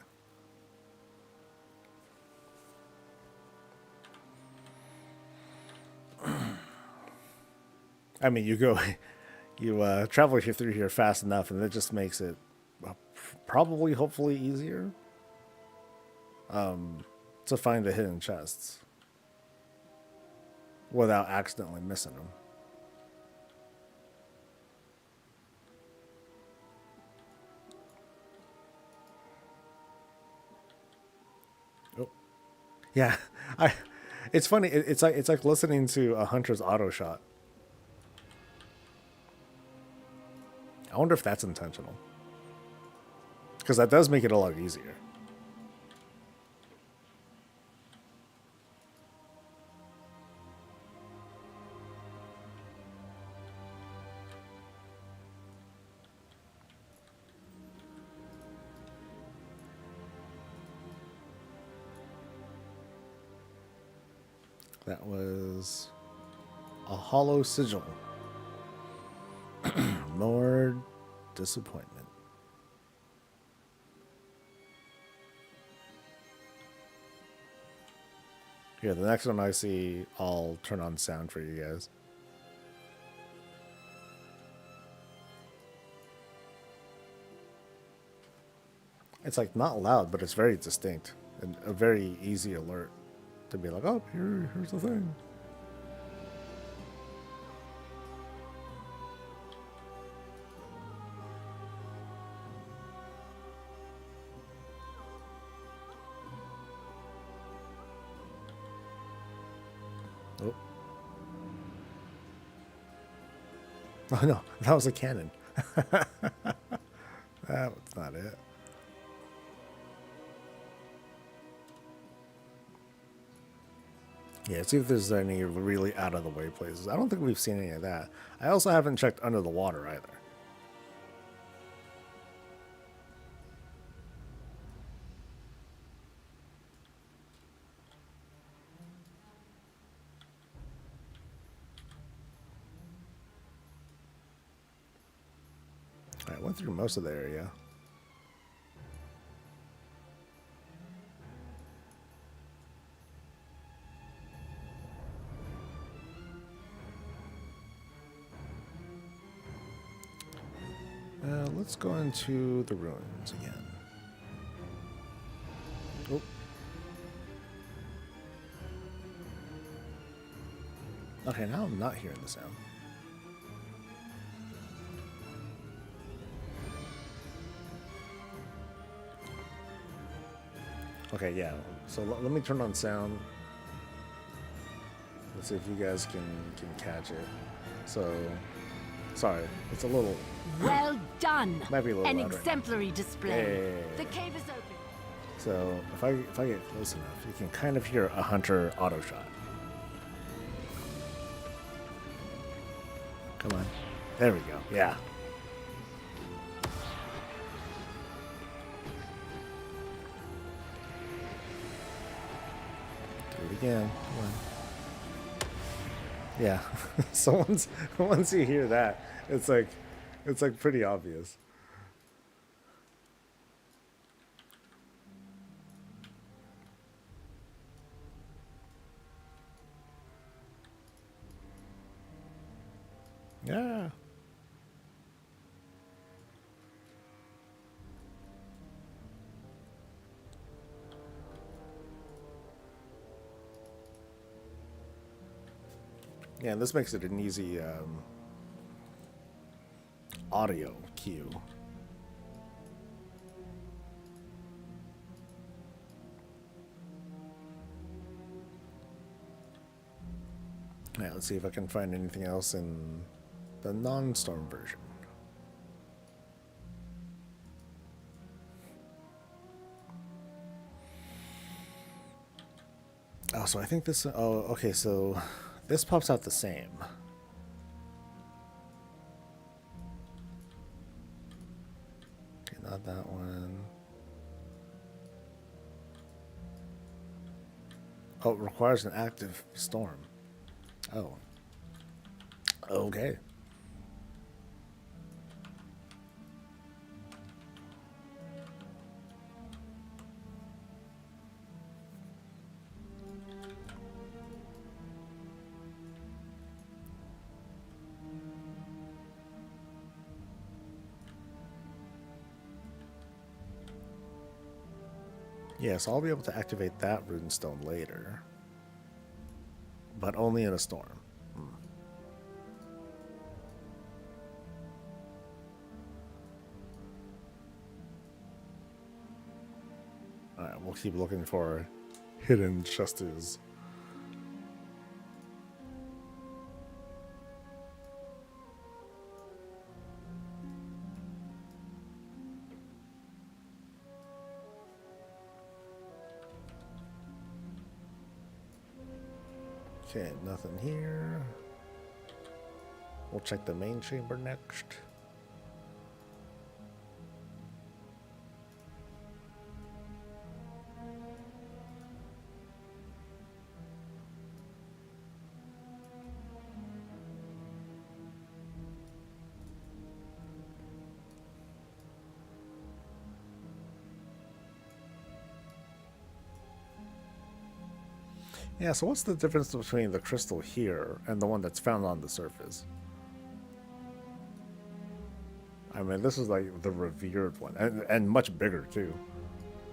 Speaker 1: I mean, you go, you travel here through here fast enough, and it just makes it probably, hopefully, easier to find the hidden chests without accidentally missing them. Oh, yeah, It's funny. It's like listening to a hunter's auto shot. I wonder if that's intentional. Because that does make it a lot easier. That was a hollow sigil. More disappointment. Here, the next one I see, I'll turn on sound for you guys. It's like not loud, but it's very distinct and a very easy alert to be like, oh, here's the thing. Oh. Oh no, that was a cannon. That's not it. Yeah, see if there's any really out of the way places. I don't think we've seen any of that. I also haven't checked under the water either. I went through most of the area. Let's go into the ruins again. Oh. Okay, now I'm not hearing the sound. Okay, yeah. So let me turn on sound. Let's see if you guys can catch it. So, sorry, it's a little...
Speaker 2: Well done!
Speaker 1: Might be a little
Speaker 2: An
Speaker 1: louder.
Speaker 2: exemplary display.
Speaker 1: Hey.
Speaker 2: The cave is open.
Speaker 1: So if I get close enough, you can kind of hear a hunter auto shot. Come on. There we go. Yeah. Do it again. Come on. Yeah. So once you hear that, it's like pretty obvious. Yeah. Yeah, and this makes it an easy audio cue. Yeah, let's see if I can find anything else in the non-storm version. Oh, so I think this... Oh, okay, so this pops out the same. Okay, not that one. Oh, it requires an active storm. Oh. Okay. Yeah, so I'll be able to activate that runestone later. But only in a storm. Alright, we'll keep looking for hidden chests. Okay, nothing here. We'll check the main chamber next. Yeah, so what's the difference between the crystal here and the one that's found on the surface? I mean, this is like the revered one, and much bigger too.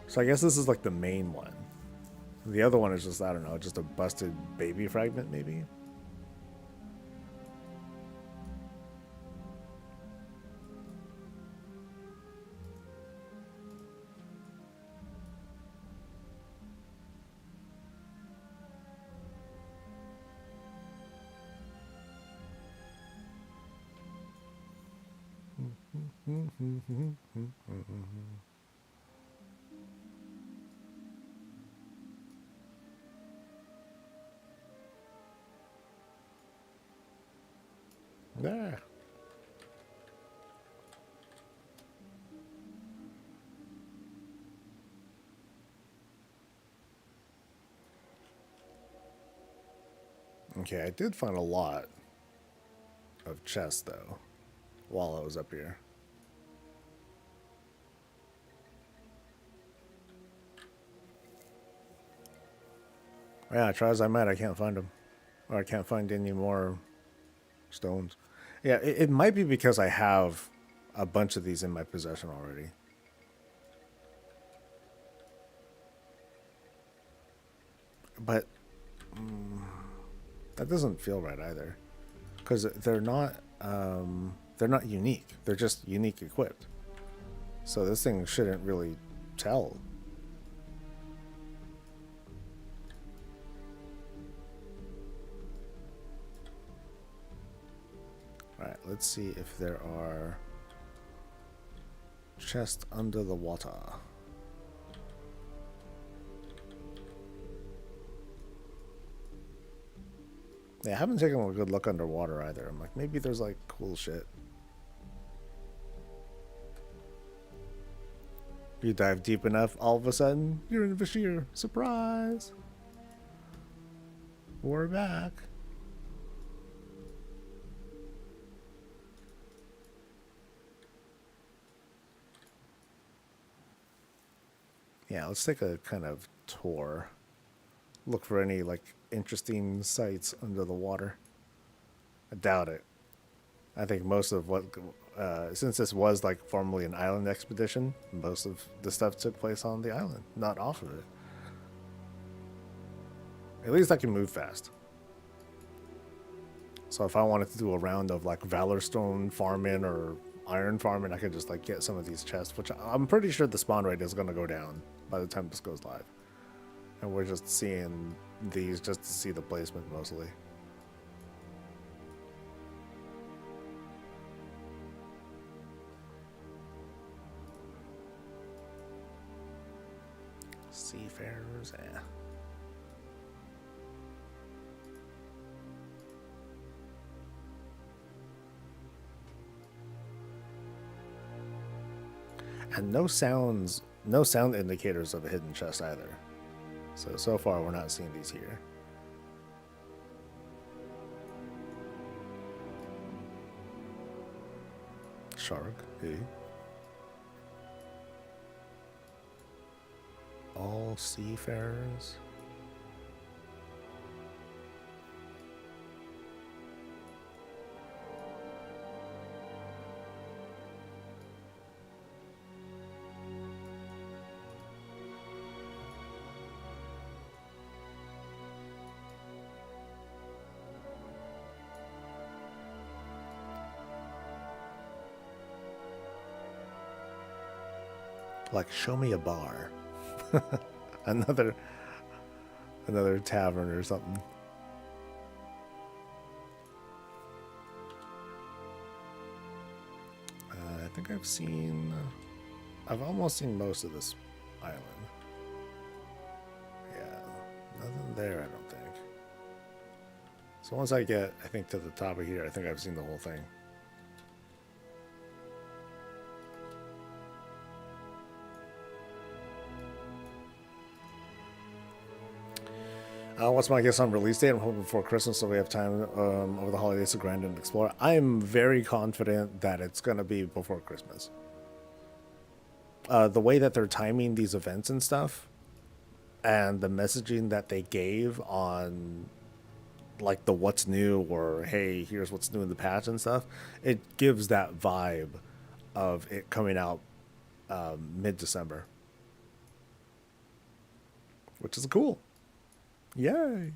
Speaker 1: So I guess this is like the main one. The other one is just, I don't know, just a busted baby fragment maybe? Yeah. Okay, I did find a lot of chests though while I was up here. Yeah, try as I might, I can't find them. Or I can't find any more stones. Yeah, it might be because I have a bunch of these in my possession already. But that doesn't feel right either, because they're not unique. They're just unique equipped. So this thing shouldn't really tell. All right, let's see if there are chests under the water. Yeah, I haven't taken a good look underwater either. I'm like, maybe there's like cool shit. You dive deep enough, all of a sudden, you're in Bashir. Surprise! We're back. Yeah, let's take a kind of tour. Look for any like interesting sights under the water. I doubt it. I think most of what, since this was like formerly an island expedition, most of the stuff took place on the island, not off of it. At least I can move fast. So if I wanted to do a round of like Valorstone farming or iron farming, I could just like get some of these chests, which I'm pretty sure the spawn rate is going to go down by the time this goes live. And we're just seeing these just to see the placement mostly. Seafarers, yeah. And no sounds, no sound indicators of a hidden chest either. So far we're not seeing these here. Shark, hey. All seafarers. Like, show me a bar. another tavern or something. I think I've almost seen most of this island. Yeah, nothing there, I don't think. So once I get, I think, to the top of here, I think I've seen the whole thing. What's my guess on release date? I'm hoping before Christmas, so we have time over the holidays to grind and explore. I am very confident that it's going to be before Christmas. The way that they're timing these events and stuff, and the messaging that they gave on, like, the what's new, or hey, here's what's new in the patch and stuff, it gives that vibe of it coming out mid-December, which is cool. Yay.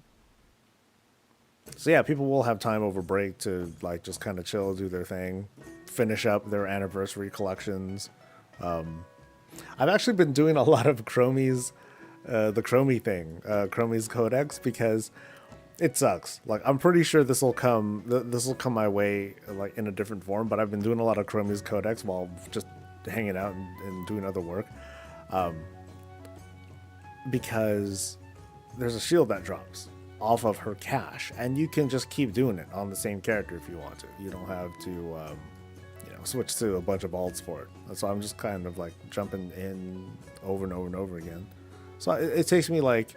Speaker 1: So yeah, people will have time over break to like just kind of chill, do their thing, finish up their anniversary collections. I've actually been doing a lot of Chromie's, the Chromie thing, Chromie's Codex, because it sucks. Like, I'm pretty sure this will come my way like in a different form, but I've been doing a lot of Chromie's Codex while just hanging out and doing other work, because there's a shield that drops off of her cache, and you can just keep doing it on the same character if you want to. You don't have to, switch to a bunch of alts for it. So I'm just kind of like jumping in over and over and over again. So it takes like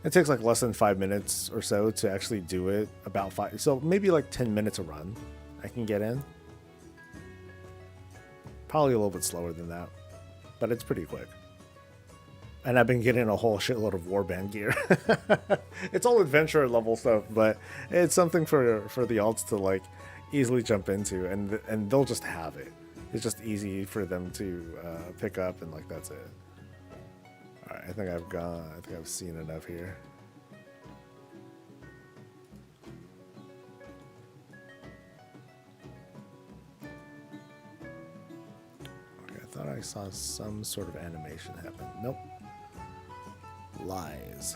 Speaker 1: less than 5 minutes or so to actually do it. About 5, so maybe like 10 minutes a run I can get in. Probably a little bit slower than that, but it's pretty quick. And I've been getting a whole shitload of warband gear. It's all adventure level stuff, but it's something for the alts to like easily jump into, and they'll just have it. It's just easy for them to pick up, and like that's it. All right, I think I've seen enough here. Okay, I thought I saw some sort of animation happen. Nope. Lies.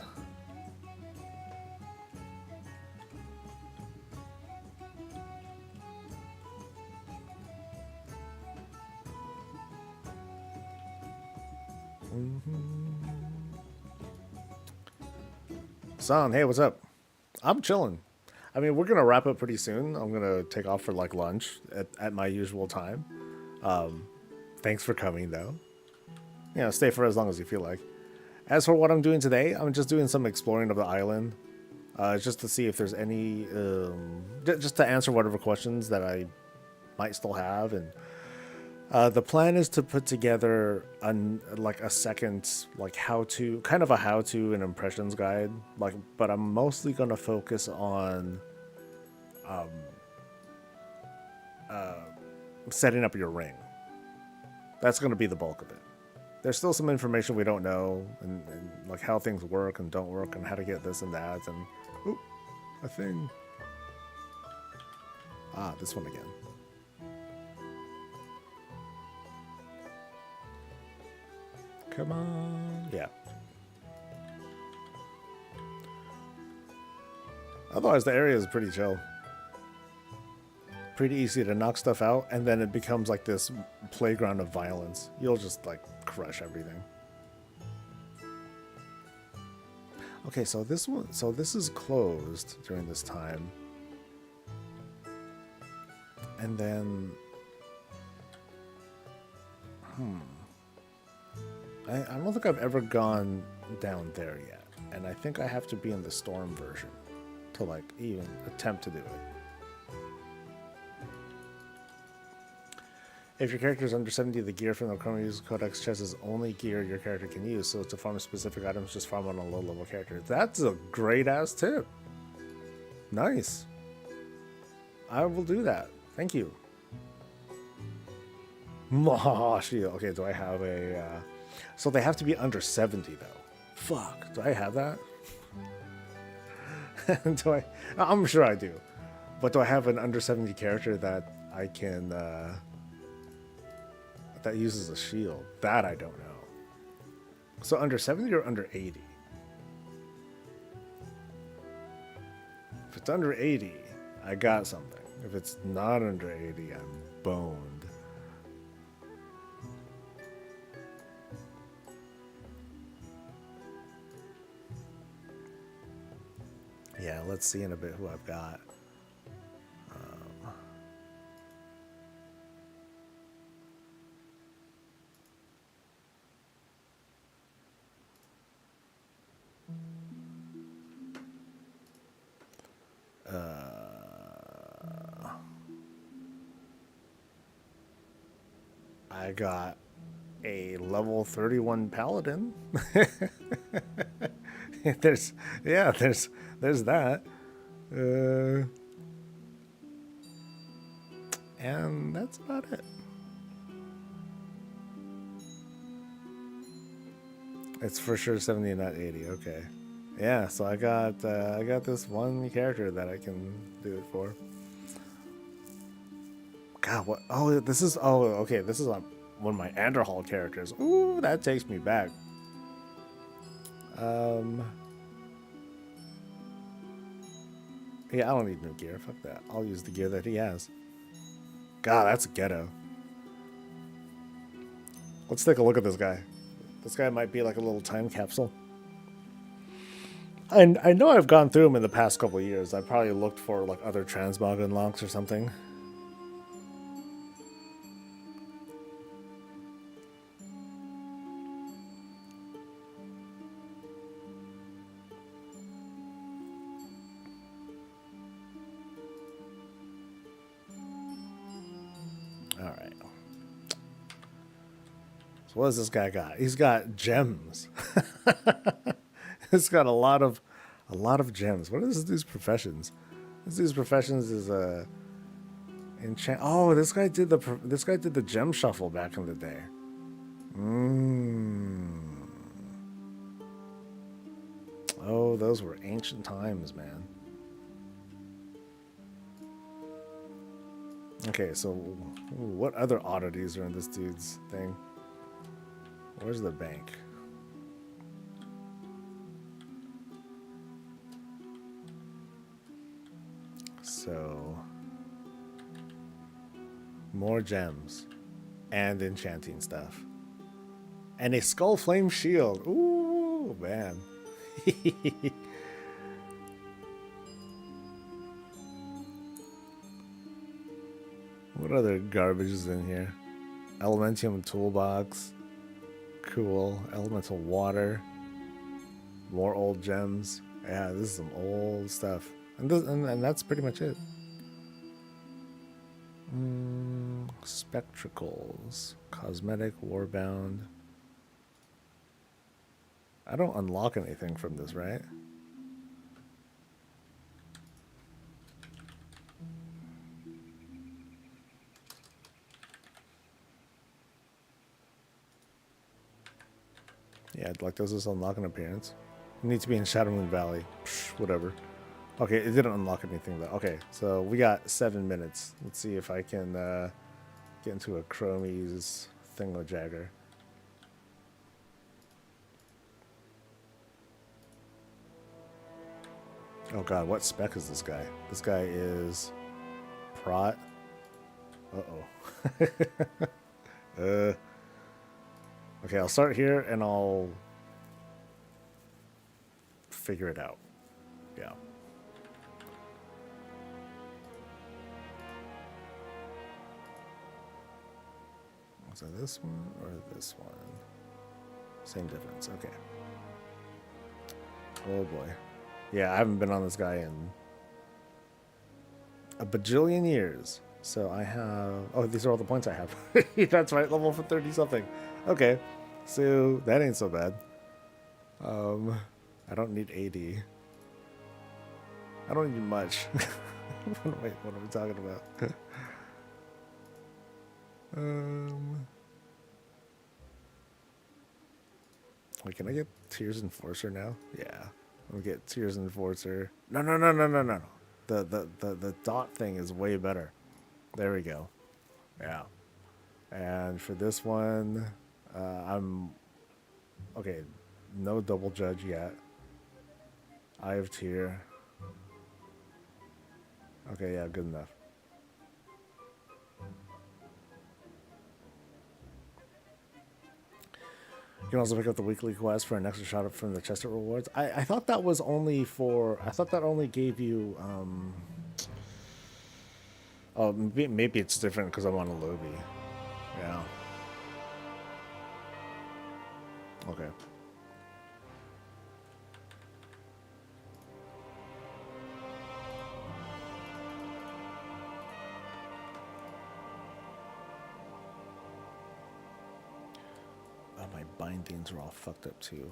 Speaker 1: Son, hey, what's up? I'm chilling. I mean, we're gonna wrap up pretty soon. I'm gonna take off for like lunch at my usual time. Thanks for coming though. You know, stay for as long as you feel like. As for what I'm doing today, I'm just doing some exploring of the island, just to see if there's any, just to answer whatever questions that I might still have. And the plan is to put together like a second, like kind of a how-to and impressions guide. Like, but I'm mostly gonna focus on setting up your ring. That's gonna be the bulk of it. There's still some information we don't know, and like how things work and don't work, and how to get this and that, and oop, a thing. Ah, this one again. Come on, yeah. Otherwise, the area is pretty chill. Pretty easy to knock stuff out, and then it becomes like this playground of violence. You'll just like crush everything. Okay, so this is closed during this time. And then I don't think I've ever gone down there yet. And I think I have to be in the storm version to like even attempt to do it. If your character is under 70, the gear from the Chroma Use Codex chest is only gear your character can use, so to farm specific items, just farm on a low-level character. That's a great-ass tip. Nice. I will do that. Thank you. Shield. Okay, do I have a... So they have to be under 70, though. Fuck. Do I have that? Do I... I'm sure I do. But do I have an under 70 character that I can... that uses a shield? That I don't know. So under 70 or under 80? If it's under 80, I got something. If it's not under 80, I'm boned. Yeah, let's see in a bit who I've got. I got a level 31 paladin. there's that. And that's about it. It's for sure 70 and not 80. Okay. Yeah, so I got this one character that I can do it for. God, what? Oh, this is... Oh, okay, this is one of my Anderhall characters. Ooh, that takes me back. Yeah, I don't need new gear. Fuck that. I'll use the gear that he has. God, that's ghetto. Let's take a look at this guy. This guy might be like a little time capsule. And I know I've gone through him in the past couple of years. I probably looked for like other transmog unlocks or something. Alright. So what does this guy got? He's got gems. He's got a lot of gems. What are this dude's professions? This dude's professions is enchant. Oh, this guy did the gem shuffle back in the day. Oh, those were ancient times, man. Okay, so what other oddities are in this dude's thing? Where's the bank? So, more gems and enchanting stuff. And a skull flame shield. Ooh, man. What other garbage is in here? Elementium toolbox. Cool. Elemental water. More old gems. Yeah, this is some old stuff. And that's pretty much it. Spectracles. Cosmetic, warbound. I don't unlock anything from this, right? Yeah, like, does this unlock an appearance? It needs to be in Shadowmoon Valley. Psh, whatever. Okay, it didn't unlock anything though. Okay, so we got 7 minutes. Let's see if I can get into a Chromie's thingamajagger. Oh god, what spec is this guy? This guy is Prot. Uh-oh. Okay, I'll start here and I'll figure it out. Yeah. So this one or this one? Same difference. Okay. Oh boy. Yeah, I haven't been on this guy in a bajillion years. So I have... Oh, these are all the points I have. That's right, level for 30 something. Okay. So that ain't so bad. I don't need 80. I don't need much. Wait, what are we talking about? Wait, can I get Tears Enforcer now? Yeah. Let me get Tears Enforcer. No. The dot thing is way better. There we go. Yeah. And for this one, I'm... Okay, no double judge yet. Eye of Tear. Okay, yeah, good enough. You can also pick up the weekly quest for an extra shot up from the Chester rewards. I thought that was only for... I thought that only gave you... Oh, maybe it's different because I'm on a lobby. Yeah. Okay. Oh, my bindings are all fucked up too.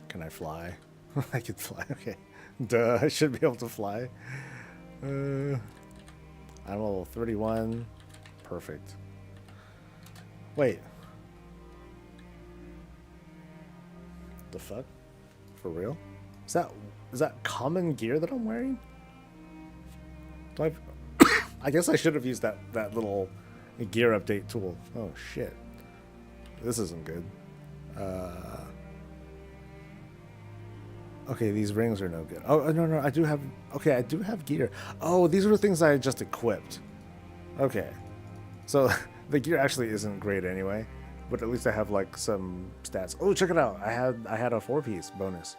Speaker 1: Can I fly? I can fly, okay. Duh, I should be able to fly. I'm level 31. Perfect. Wait. The fuck? For real? Is that common gear that I'm wearing? Do I... I guess I should have used that little gear update tool. Oh shit. This isn't good. Okay, these rings are no good. Oh, no, I do have... Okay, I do have gear. Oh, these are the things I just equipped. Okay. So, the gear actually isn't great anyway. But at least I have, like, some stats. Oh, check it out. I had a 4-piece bonus.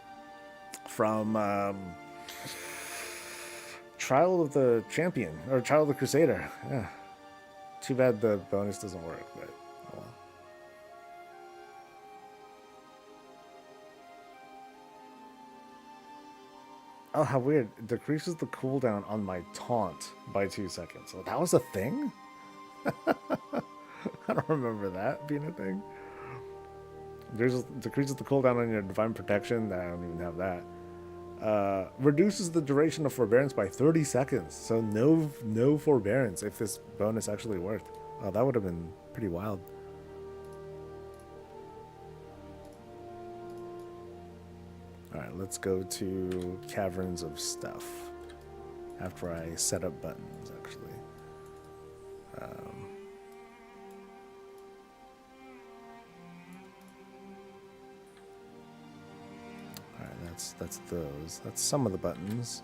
Speaker 1: From, Trial of the Champion. Or Trial of the Crusader. Yeah. Too bad the bonus doesn't work, but... Oh well. Oh, how weird. It decreases the cooldown on my taunt by 2 seconds. So that was a thing? I don't remember that being a thing. Decreases the cooldown on your divine protection. I don't even have that. Reduces the duration of forbearance by 30 seconds. So no forbearance if this bonus actually worked. Oh, that would have been pretty wild. Alright, let's go to Caverns of Stuff. After I set up buttons, actually. Alright, that's those. That's some of the buttons.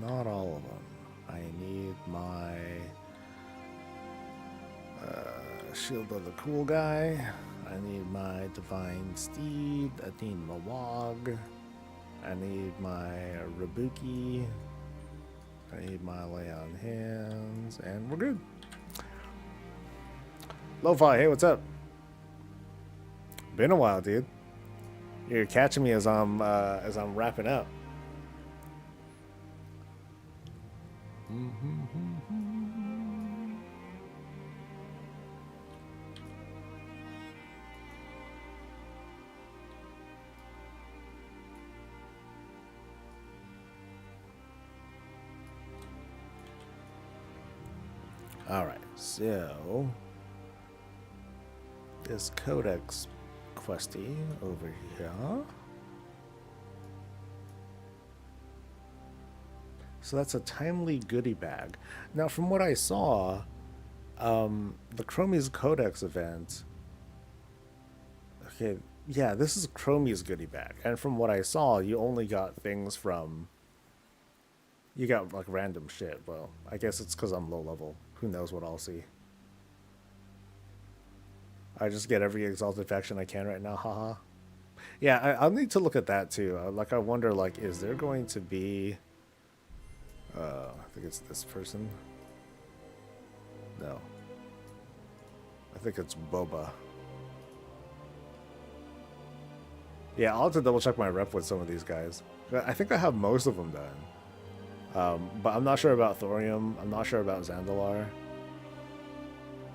Speaker 1: Not all of them. I need my Shield of the Cool Guy. I need my Divine Steed. I need my Wog. I need my Rabuki. I need my Lay on Hands. And we're good. Lo-Fi, hey, what's up? Been a while, dude. You're catching me as I'm wrapping up. All right, so this Codex questy over here. So that's a timely goodie bag. Now, from what I saw, the Chromie's Codex event. Okay, yeah, this is Chromie's goodie bag, and from what I saw, you only got things from. You got like random shit. Well, I guess it's because I'm low level. Who knows what I'll see. I just get every exalted faction I can right now. Haha. Yeah, I'll need to look at that too. Like, I wonder, like, is there going to be? I think it's this person. No. I think it's Boba. Yeah, I'll have to double check my rep with some of these guys. I think I have most of them done. But I'm not sure about Thorium. I'm not sure about Zandalar.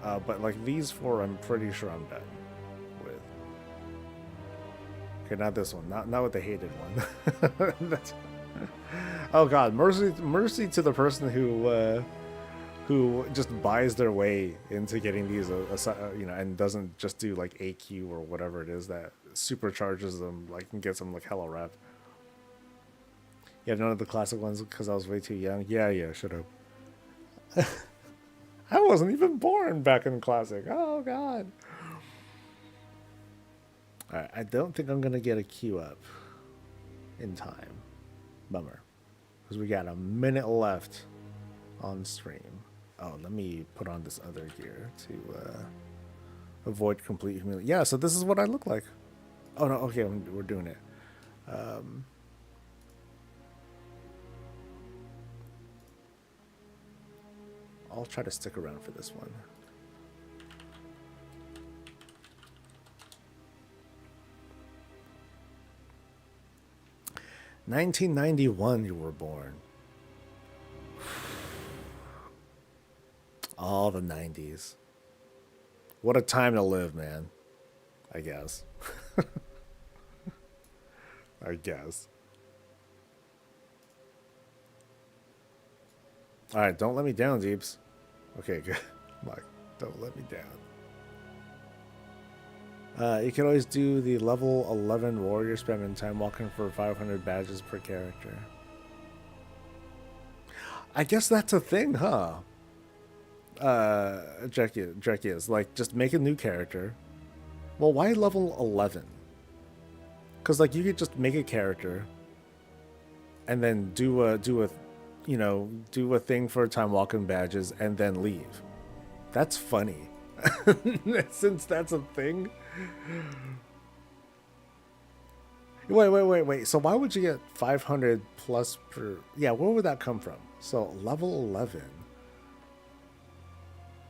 Speaker 1: But like these four, I'm pretty sure I'm done with. Okay, not this one. Not with the hated one. That's... Oh God, mercy to the person who just buys their way into getting these, you know, and doesn't just do like AQ or whatever it is that supercharges them, like, and gets them like hella rep. Yeah, none of the classic ones because I was way too young. Yeah, shut up. I wasn't even born back in classic. Oh God. All right, I don't think I'm gonna get a queue up in time. Bummer, because we got a minute left on stream. Oh, let me put on this other gear to avoid complete humility. Yeah, so this is what I look like. Oh no, okay, we're doing it. I'll try to stick around for this one. "1991 you were born." All the 90s. What a time to live, man. I guess. I guess. Alright, don't let me down, Deeps. Okay, good. Like, don't let me down. You can always do the level 11 warrior spam in time walking for 500 badges per character. I guess that's a thing, huh? Dreki is like, just make a new character. Well, why level 11? Because like you could just make a character and then do a thing for time walking badges and then leave. That's funny. Since that's a thing. Wait. So why would you get 500 plus per? Yeah, where would that come from? So level 11.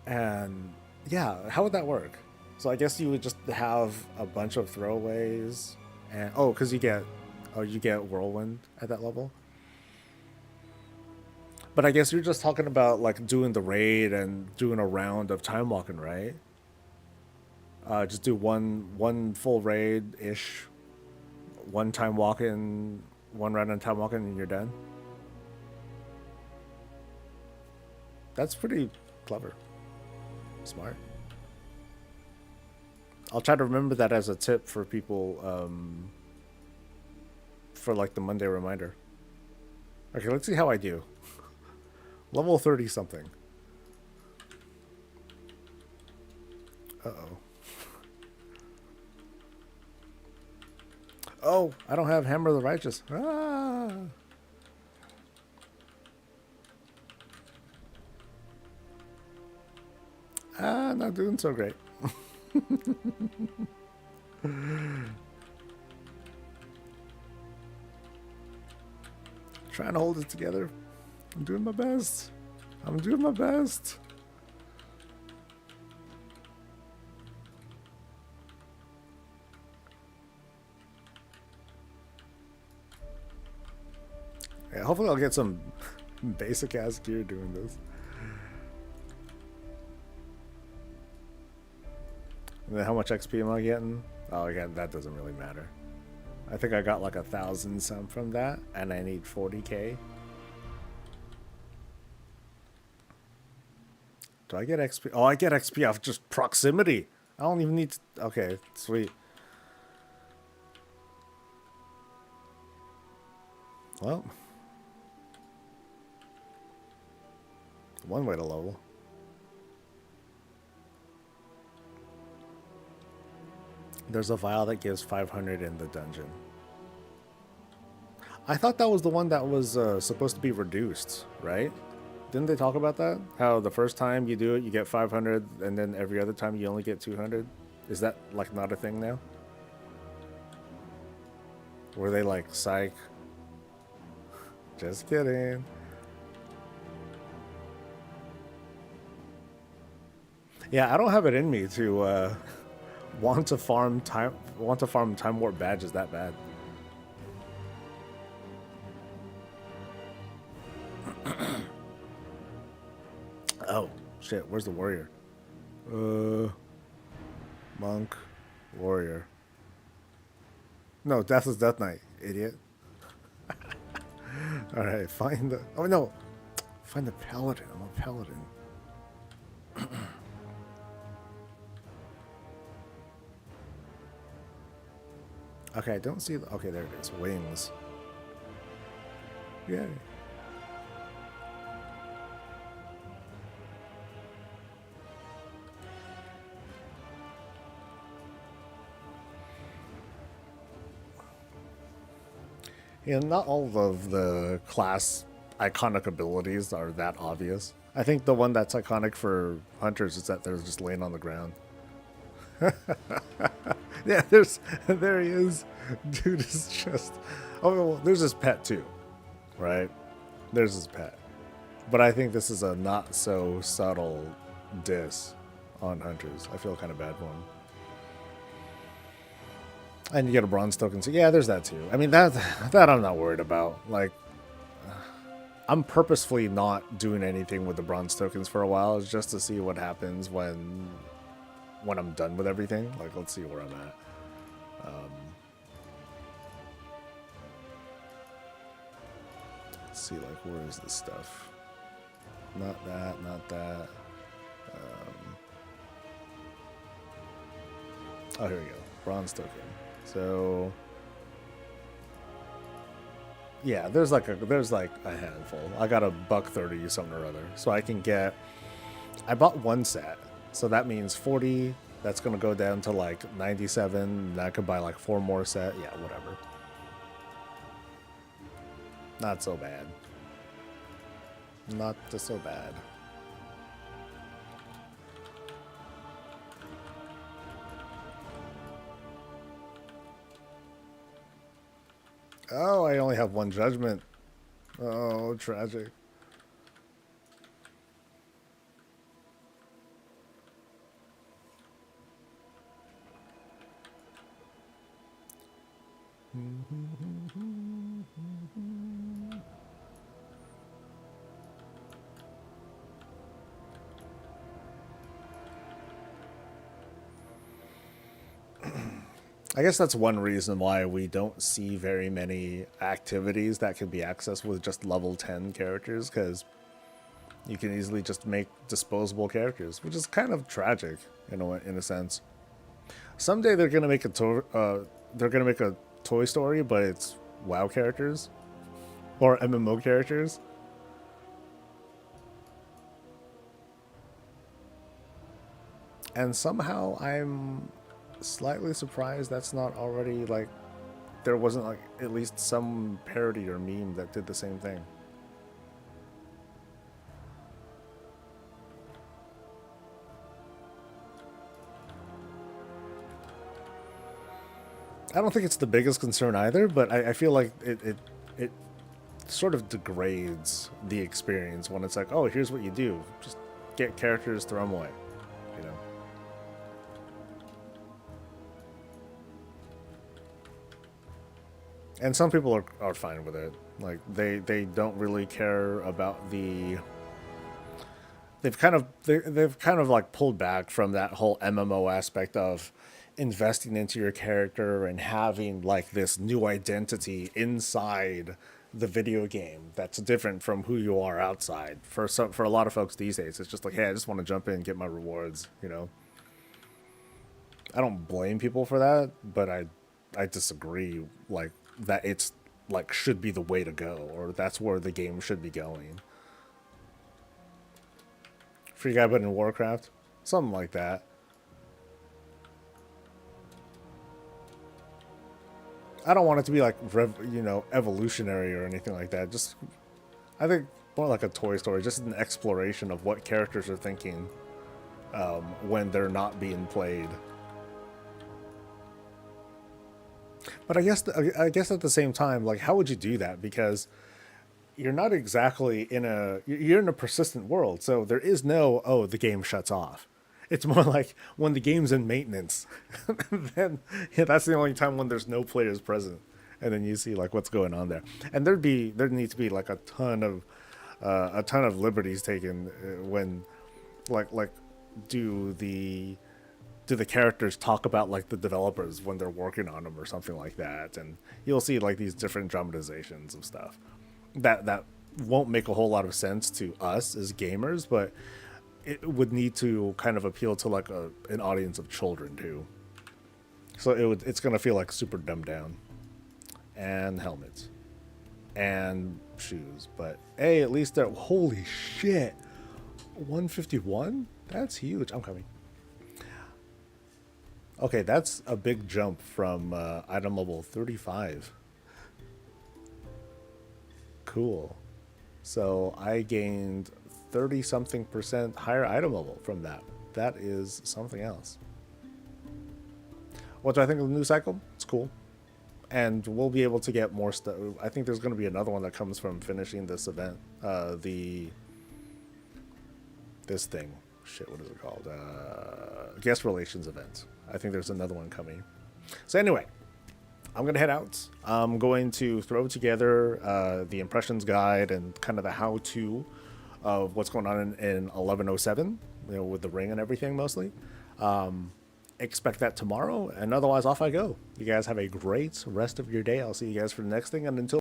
Speaker 1: And yeah, how would that work? So I guess you would just have a bunch of throwaways, and because you get whirlwind at that level. But I guess you're just talking about like doing the raid and doing a round of time walking, right? Just do one full raid ish, one time walking, one round of time walking, and you're done. That's pretty clever. Smart. I'll try to remember that as a tip for people for like the Monday reminder. Okay, let's see how I do. Level 30 something. Uh-oh. Oh, I don't have Hammer of the Righteous. Ah. Not doing so great. Trying to hold it together. I'm doing my best. I'm doing my best. Yeah, hopefully I'll get some basic ass gear doing this. And then how much XP am I getting? Oh, again, that doesn't really matter. I think I got like 1,000 some from that, and I need 40k. Do I get XP? Oh, I get XP off just proximity. I don't even need to... Okay, sweet. Well, one way to level. There's a vial that gives 500 in the dungeon. I thought that was the one that was supposed to be reduced, right? Didn't they talk about that? How the first time you do it, you get 500, and then every other time you only get 200? Is that, like, not a thing now? Were they like, psych? Just kidding. Yeah, I don't have it in me to want to farm time warp badges that bad. Oh shit, where's the warrior? Monk, warrior. No, death is death knight, idiot. Alright, find the... Oh no! Find the paladin. I'm a paladin. Okay, I don't see the... Okay, there it is. Wings. Yay. Yeah, not all of the class iconic abilities are that obvious. I think the one that's iconic for hunters is that they're just laying on the ground. Yeah, there he is. Dude is just... Oh, well, there's his pet too, right? There's his pet. But I think this is a not so subtle diss on hunters. I feel kind of bad for him. And you get a bronze token, so yeah, there's that too. I mean, that I'm not worried about. Like, I'm purposefully not doing anything with the bronze tokens for a while, just to see what happens when I'm done with everything. Like, let's see where I'm at. Let's see, like, where is this stuff? Not that, not that. Oh, here we go. Bronze token. So yeah, there's like a handful. I got $1.30 something or other, so I can get. I bought one set, so that means 40. That's gonna go down to like 97. And I could buy like 4 more set. Yeah, whatever. Not so bad. Not so bad. Oh, I only have 1 judgment. Oh, tragic. I guess that's one reason why we don't see very many activities that can be accessed with just level 10 characters, because you can easily just make disposable characters, which is kind of tragic in a sense. Someday they're gonna make a Toy Story, but it's WoW characters or MMO characters. And somehow I'm slightly surprised that's not already, like, there wasn't like at least some parody or meme that did the same thing. I don't think it's the biggest concern either, but I feel like it sort of degrades the experience when it's like, oh, here's what you do. Just get characters, throw them away, you know? And some people are fine with it. Like, they don't really care about the... they've kind of like pulled back from that whole MMO aspect of investing into your character and having like this new identity inside the video game that's different from who you are outside. For a lot of folks these days, it's just like, hey, I just want to jump in and get my rewards, you know. I don't blame people for that, but I disagree, like, that it's like should be the way to go, or that's where the game should be going. Free guy but in Warcraft, something like that. I don't want it to be like evolutionary or anything like that. Just, I think, more like a Toy Story, just an exploration of what characters are thinking when they're not being played. But I guess at the same time, like, how would you do that? Because you're not exactly you're in a persistent world, so there is no, oh, the game shuts off. It's more like when the game's in maintenance, then yeah, that's the only time when there's no players present, and then you see like what's going on there. And there needs to be like a ton of liberties taken when like do the do the characters talk about like the developers when they're working on them or something like that, and you'll see like these different dramatizations of stuff that won't make a whole lot of sense to us as gamers, but it would need to kind of appeal to like an audience of children too. So it's gonna feel like super dumbed down. And helmets and shoes, but hey, at least they're, holy shit, 151. That's huge. I'm coming. Okay, that's a big jump from item level 35. Cool. So I gained 30 something percent higher item level from that. That is something else. What do I think of the new cycle? It's cool. And we'll be able to get more stuff. I think there's going to be another one that comes from finishing this event. This thing. Shit, what is it called? Guest relations event. I think there's another one coming. So anyway, I'm going to head out. I'm going to throw together the impressions guide and kind of the how-to of what's going on in 1107, with the ring and everything mostly. Expect that tomorrow, and otherwise off I go. You guys have a great rest of your day. I'll see you guys for the next thing, and until